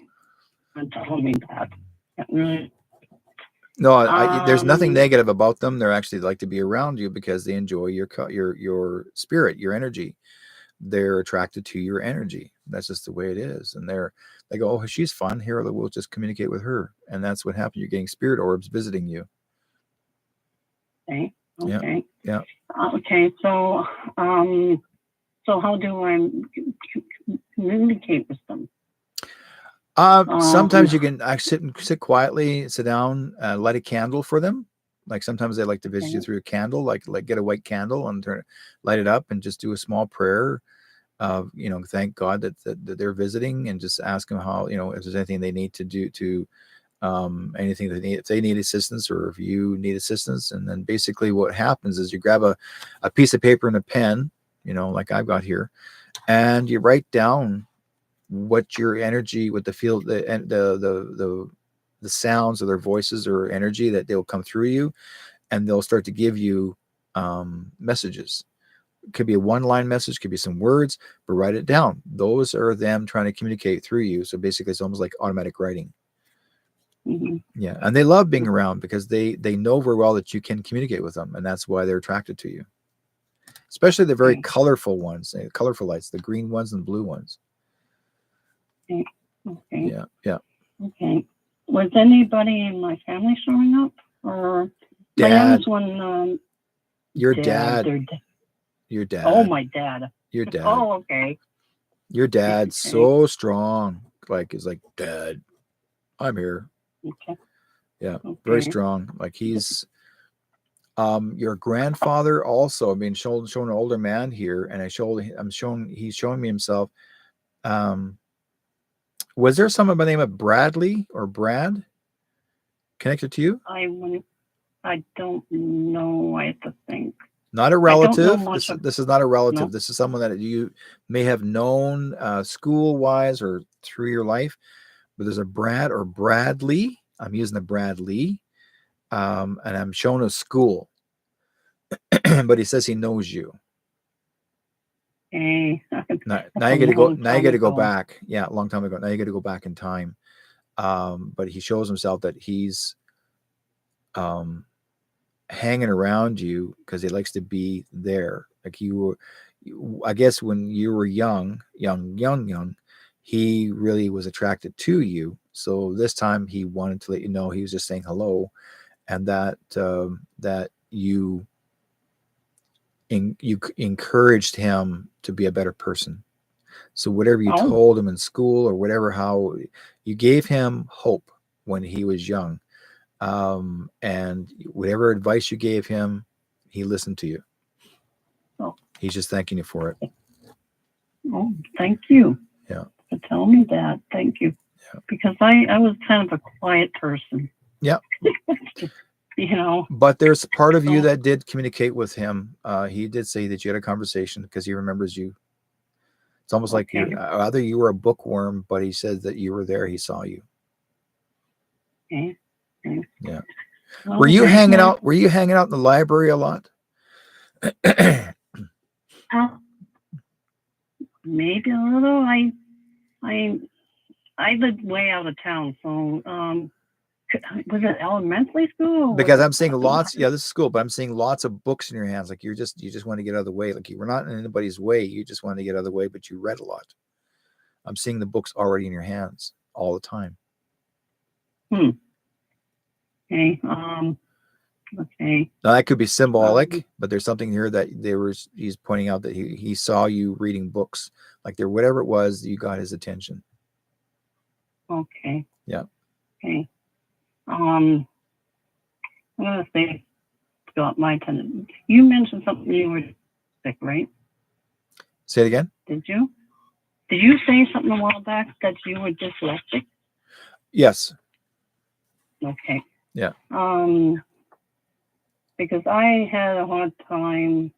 Told me that. Really. No, there's nothing negative about them. They're actually like to be around you because they enjoy your spirit, your energy. They're attracted to your energy. That's just the way it is. And they go, oh, she's fun. Here, we'll just communicate with her. And that's what happened. You're getting spirit orbs visiting you. Okay. Okay. Yeah. Okay. So, so how do I communicate with them? Sometimes you can sit quietly, sit down, light a candle for them. Like sometimes they like to visit you through a candle, like get a white candle and light it up and just do a small prayer. Thank God that they're visiting and just ask them how, if there's anything they need to do to, anything they need, if they need assistance or if you need assistance. And then basically what happens is you grab a piece of paper and a pen, like I've got here, and you write down what your energy, what the field, the sounds of their voices or energy that they'll come through you, and they'll start to give you messages. It could be a one-line message, could be some words, but write it down. Those are them trying to communicate through you. So basically it's almost like automatic writing. Yeah. And they love being around because they know very well that you can communicate with them, and that's why they're attracted to you. Especially the very colorful ones, colorful lights, the green ones and blue ones. Okay. Yeah. Yeah. Okay. Was anybody in my family showing up? Or Dad. My youngest one. Your dad. Your dad. Oh, my dad. Your dad. Oh, okay. Your dad's so strong. Like, he's like, Dad, I'm here. Okay. Yeah. Okay. Very strong. Like he's your grandfather also. I mean, showing an older man here, and he's showing me himself. Was there someone by the name of Bradley or Brad connected to you? I don't know. I have to think. Not a relative. This is not a relative. No. This is someone that you may have known school-wise or through your life. But there's a Brad or Bradley. I'm using the Bradley, and I'm shown a school. But he says he knows you. Hey. Now you got to go. Now you got to go back. Yeah, a long time ago. Now you got to go back in time. But he shows himself that he's hanging around you because he likes to be there. Like I guess when you were young, he really was attracted to you. So this time he wanted to let you know he was just saying hello, and that you encouraged him to be a better person. So whatever you told him in school or whatever, how you gave him hope when he was young, and whatever advice you gave him, he listened to you. He's just thanking you for it. Oh, thank you. Yeah. For telling me that. Thank you. Yeah. Because I was kind of a quiet person. Yeah. You But there's part of you that did communicate with him. He did say that you had a conversation because he remembers you. It's almost like either you were a bookworm, but he said that you were there. He saw you. Okay. Yeah. Well, were you hanging out? Were you hanging out in the library a lot? Maybe a little. I lived way out of town, so was it elementary school? Because I'm seeing lots. Yeah, this is school, but I'm seeing lots of books in your hands. Like you just want to get out of the way. Like you were not in anybody's way. You just wanted to get out of the way, but you read a lot. I'm seeing the books already in your hands all the time. Okay. Okay. Now that could be symbolic, but there's something here that he's pointing out that he saw you reading books, like there, whatever it was, you got his attention. Okay. Yeah. Okay. I'm gonna say got my attention. You mentioned something you were sick, right? Say it again. Did you? Did you say something a while back that you were dyslexic? Yes. Okay. Yeah. Because I had a hard time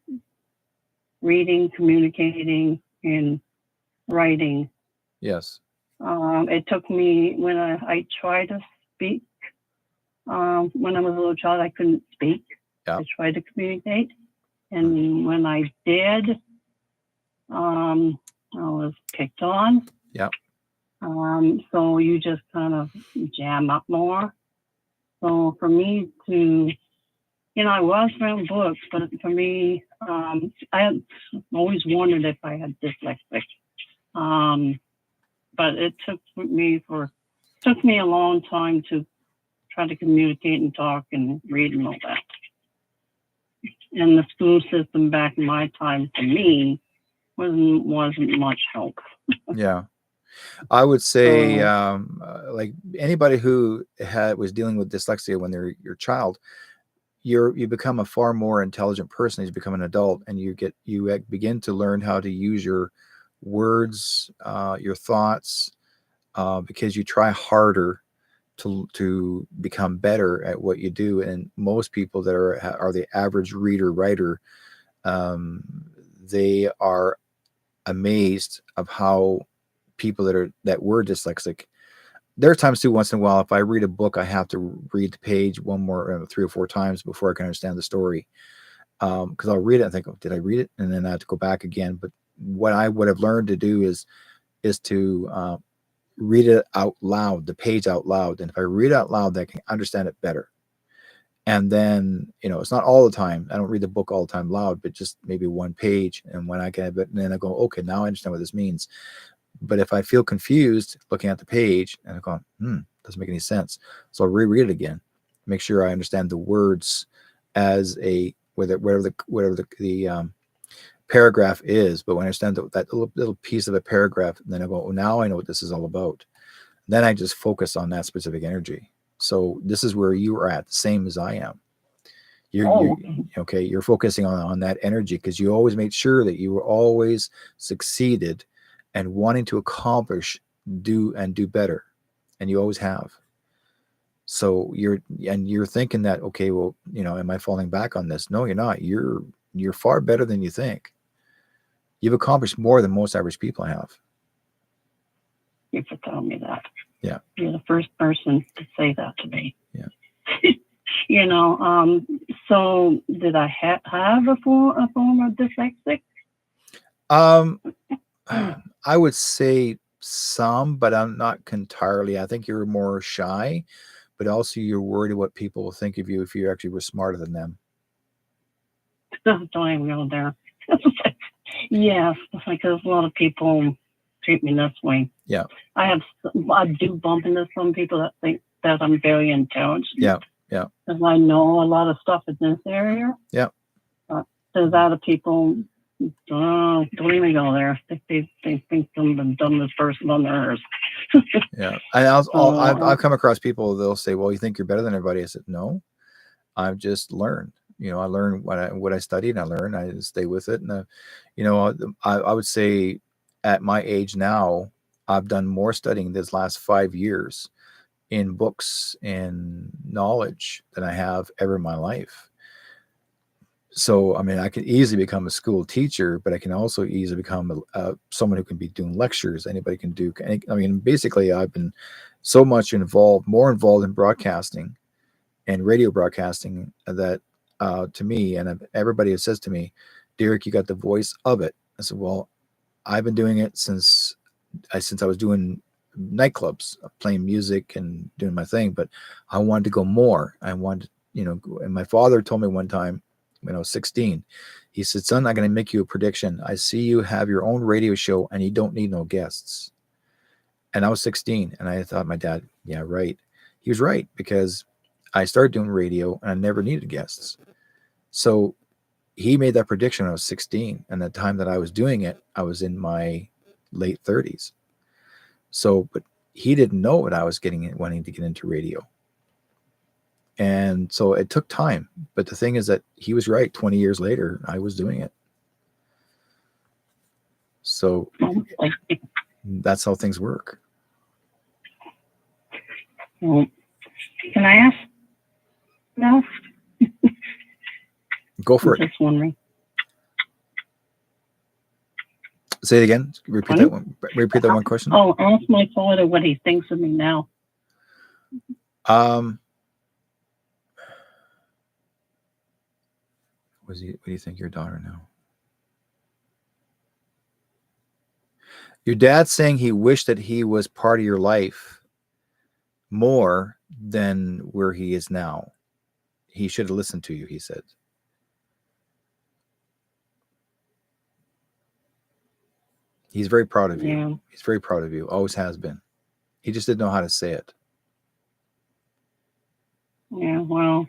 reading, communicating, and writing. Yes. It took me when I tried to speak. When I was a little child, I couldn't speak. Yeah. I tried to communicate, and when I did, I was picked on. Yeah. So you just kind of jam up more. So for me to, I was around books, but for me, I always wondered if I had dyslexic. But it took me a long time to try to communicate and talk and read and all that. And the school system back in my time, for me, wasn't much help. Yeah. I would say, like anybody who was dealing with dyslexia when they're your child, you become a far more intelligent person as you become an adult, and you begin to learn how to use your words, your thoughts, because you try harder to become better at what you do. And most people that are the average reader writer, they are amazed of how people that were dyslexic. There are times too, once in a while, if I read a book, I have to read the page 3 or 4 times before I can understand the story. Because I'll read it and think, oh, did I read it? And then I have to go back again. But what I would have learned to do is to read it out loud, the page out loud. And if I read it out loud, I can understand it better. And then, it's not all the time. I don't read the book all the time loud, but just maybe one page. And when I get it, and then I go, okay, now I understand what this means. But if I feel confused looking at the page and I'm going, doesn't make any sense. So I'll reread it again, make sure I understand the words as whatever the paragraph is. But when I understand that little piece of a paragraph, then I go, oh, now I know what this is all about. Then I just focus on that specific energy. So this is where you are at, the same as I am. You're focusing on that energy because you always made sure that you were always succeeded and wanting to accomplish, do better. And you always have. So you're thinking that, okay, well, am I falling back on this? No, you're not. You're far better than you think. You've accomplished more than most average people have. You for telling me that. Yeah. You're the first person to say that to me. Yeah. So did I have a form of dyslexic? I would say some, but I'm not entirely. I think you're more shy, but also you're worried what people will think of you if you actually were smarter than them. Don't even go there. Yes, because a lot of people treat me this way. Yeah. I do bump into some people that think that I'm very intelligent. Yeah. Yeah. Because I know a lot of stuff in this area. Yeah. There's other people don't even go there. They think I'm the dumbest person on the earth. Yeah. I've come across people, they'll say, well, you think you're better than everybody? I said, no, I've just learned. I learned what I studied, and I learned. I stay with it. And, I would say at my age now, I've done more studying this last 5 years in books and knowledge than I have ever in my life. So, I mean, I can easily become a school teacher, but I can also easily become someone who can be doing lectures. Anybody can do. I mean, basically, I've been so much more involved in broadcasting and radio broadcasting that to me, and everybody says to me, Derek, you got the voice of it. I said, well, I've been doing it since since I was doing nightclubs, playing music and doing my thing, but I wanted to go more. I wanted, and my father told me one time when I was 16, he said, son, I'm going to make you a prediction. I see you have your own radio show and you don't need no guests. And I was 16 and I thought, my dad, yeah, right. He was right, because I started doing radio and I never needed guests. So he made that prediction when I was 16. And the time that I was doing it, I was in my late 30s. So, but he didn't know what I was wanting to get into radio. And so it took time. But the thing is that he was right. 20 years later, I was doing it. So that's how things work. Well, can I ask? No. Go for it. Just wondering. Say it again. Repeat that one. Repeat that one question. Oh, ask my father what he thinks of me now. What do you think of your daughter now? Your dad's saying he wished that he was part of your life more than where he is now. He should have listened to you, he said. He's very proud of you. Yeah. He's very proud of you. Always has been. He just didn't know how to say it. Yeah, well,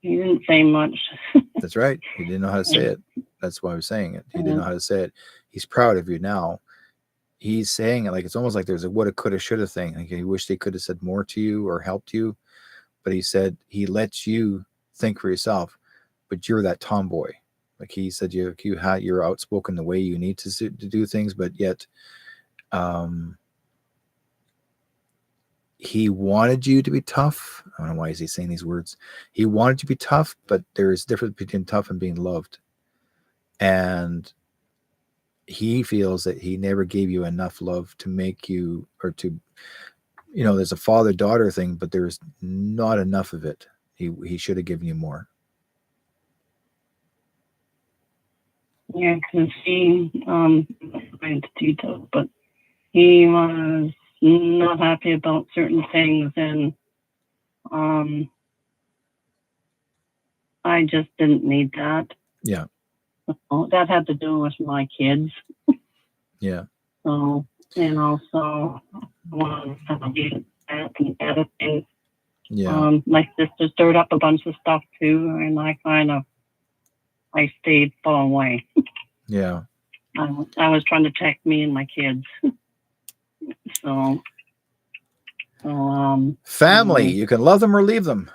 he didn't say much. That's right. He didn't know how to say it. That's why I was saying it. He didn't know how to say it. He's proud of you now. He's saying it like it's almost like there's a woulda, coulda, shoulda thing. Like he wished he could have said more to you or helped you. But he said he lets you think for yourself, but you're that tomboy. Like he said, you're outspoken the way you need to do things, but yet he wanted you to be tough. I don't know why is he saying these words. He wanted you to be tough, but there is a difference between tough and being loved. And he feels that he never gave you enough love to make you, or to, there's a father-daughter thing, but there's not enough of it. He should have given you more. Yeah, because he, going into details, but he was not happy about certain things, and I just didn't need that. Yeah. That had to do with my kids. Yeah. So, so I wanted to kind of get that and editing. Yeah. My sister stirred up a bunch of stuff too, and I stayed far away. Yeah. I was trying to protect me and my kids. So family, you can love them or leave them.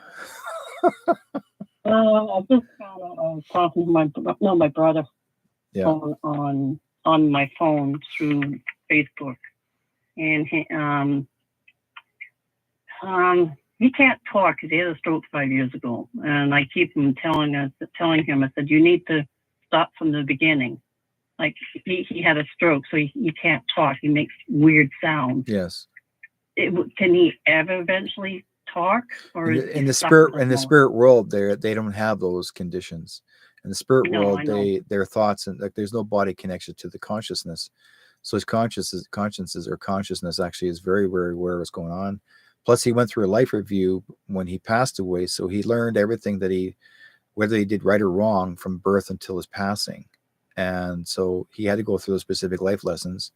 I just found out I was talking to my brother. Yeah. on my phone through Facebook, and he can't talk because he had a stroke 5 years ago, and I keep telling him, I said, you need to start from the beginning. Like he had a stroke, so he can't talk. He makes weird sounds. Yes. Can he ever eventually talk? Or in the spirit world, they don't have those conditions. In the spirit world, their thoughts and like there's no body connection to the consciousness. So his consciousness actually is very, very aware of what's going on. Plus, he went through a life review when he passed away, so he learned everything that whether he did right or wrong from birth until his passing. And so he had to go through those specific life lessons,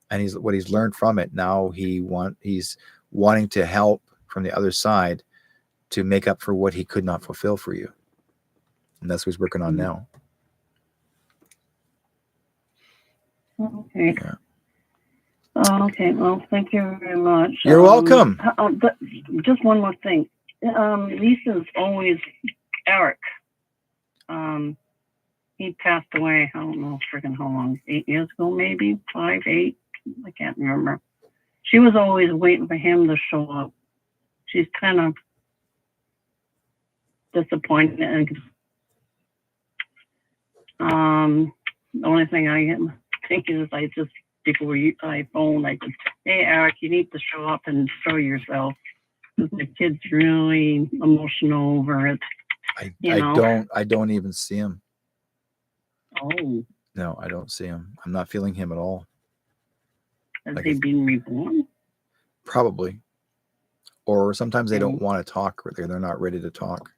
and what he's learned from it. Now he's wanting to help from the other side to make up for what he could not fulfill for you. And that's what he's working on now. Okay. Yeah. Okay. Well, thank you very much. You're welcome. But just one more thing. Lisa's always Eric. He passed away. I don't know freaking how long. 8 years ago, maybe 5, 8. I can't remember. She was always waiting for him to show up. She's kind of disappointed. The only thing I think is before I phone, I said, hey, Eric, you need to show up and show yourself. The kid's really emotional over it. I don't even see him. Oh. No, I don't see him. I'm not feeling him at all. Have Like they been reborn? probably. Or sometimes they Okay. don't want to talk, or they're not ready to talk.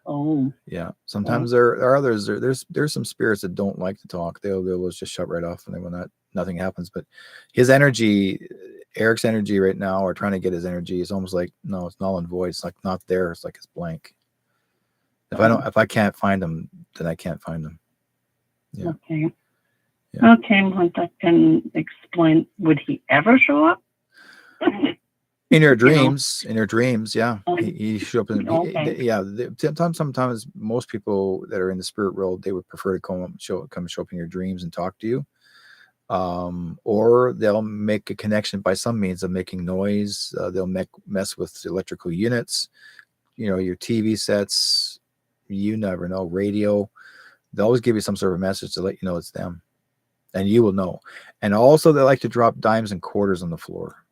Oh, Yeah. Sometimes there are others. There's some spirits that don't like to talk. They'll just shut right off, and they will not. Nothing happens. But his energy, Eric's energy right now, or trying to get his energy, is almost like no, it's null and void. It's like not there. It's like it's blank. If I can't find him, then I can't find him. Yeah. okay. Yeah. Okay, well, that can explain. Would he ever show up? In your dreams, yeah, Um, he show up. okay. Yeah, sometimes most people that are in the spirit world, they would prefer to come show up in your dreams and talk to you. Or they'll make a connection by some means of making noise. They'll mess with electrical units, your TV sets. You never know. Radio. They'll always give you some sort of message to let you know it's them, and you will know. And also, they like to drop dimes and quarters on the floor.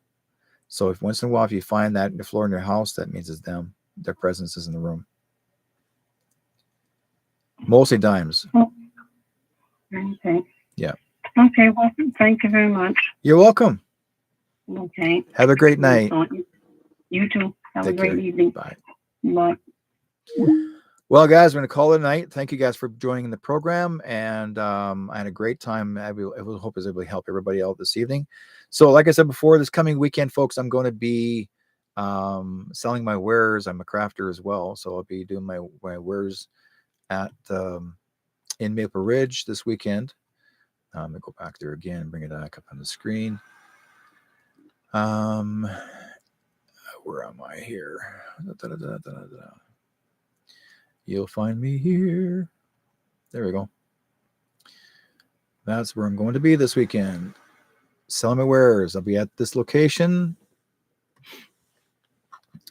So if once in a while, if you find that in the floor in your house, that means it's them. Their presence is in the room. Mostly dimes. Okay. Yeah. Okay, well, thank you very much. You're welcome. Okay. Have a great night. You too. Have Take a great care. evening. Bye. Bye. Well, guys, we're going to call it a night. Thank you guys for joining the program. And I had a great time. I will hope I was able to help everybody out this evening. So like I said before, this coming weekend, folks, I'm going to be selling my wares. I'm a crafter as well. So I'll be doing my wares at in Maple Ridge this weekend. I'm going to go back there again and bring it back up on the screen. Where am I here? You'll find me here. There we go. That's where I'm going to be this weekend. Selling my wares. I'll be at this location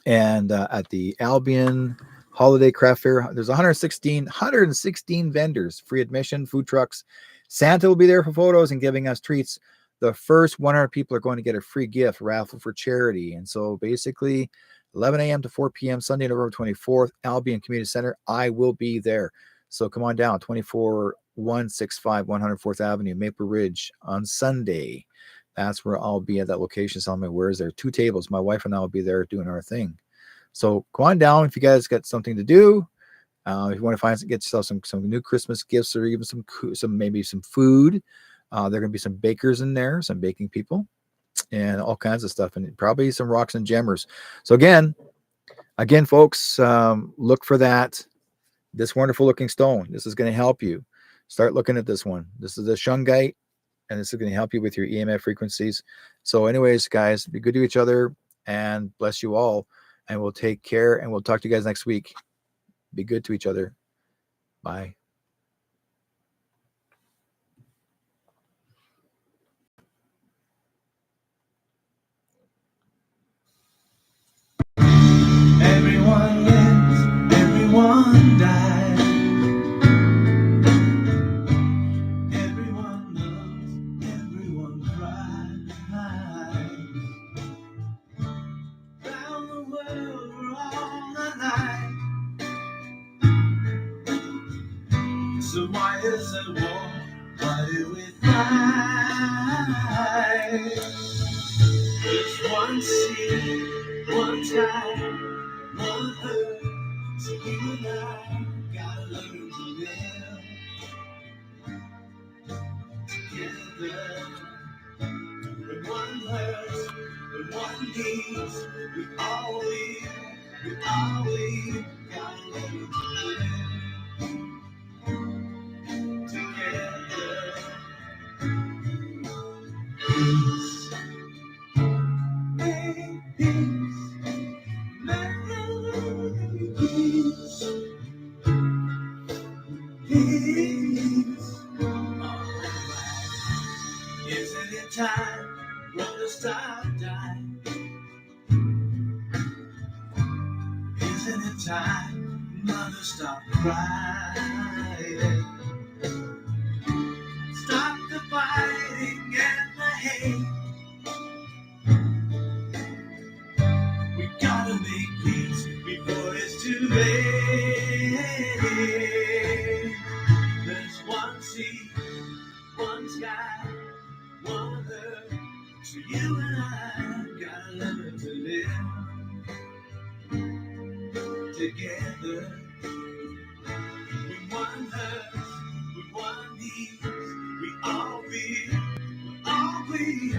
and at the Albion Holiday Craft Fair. There's 116 vendors, free admission, food trucks. Santa will be there for photos and giving us treats. The first 100 people are going to get a free gift raffle for charity. And so basically 11 a.m. to 4 p.m. Sunday, November 24th, Albion Community Center. I will be there. So come on down, 24165 104th Avenue, Maple Ridge on Sunday. That's where I'll be at that location selling my wares. There are 2 tables. My wife and I will be there doing our thing. So come on down if you guys got something to do. If you want to get yourself some new Christmas gifts or even maybe some food. There are going to be some bakers in there, some baking people, and all kinds of stuff, and probably some rocks and gemmers. So again, folks, look for that. This wonderful looking stone. This is going to help you. Start looking at this one. This is a shungite, and this is going to help you with your EMF frequencies. So anyways, guys, be good to each other, and bless you all, and we'll take care, and we'll talk to you guys next week. Be good to each other. Bye. Everyone lives, everyone dies. Everyone loves, everyone cries. Round the world we're all alike. So why is it war? Why do we fight? There's one sea, one tide, one earth. So you and I gotta learn to live together. When one hurts, when one needs, we all gotta learn to live together. Peace, make peace, make peace, peace. Isn't it time, brother, stop dying? Isn't it time, mother, stop crying? Stop the fighting and the hate. We gotta make peace before it's too late. There's one sea, one sky, one earth. So you and I gotta learn to live together. With one hurt, with one need, we all will, all we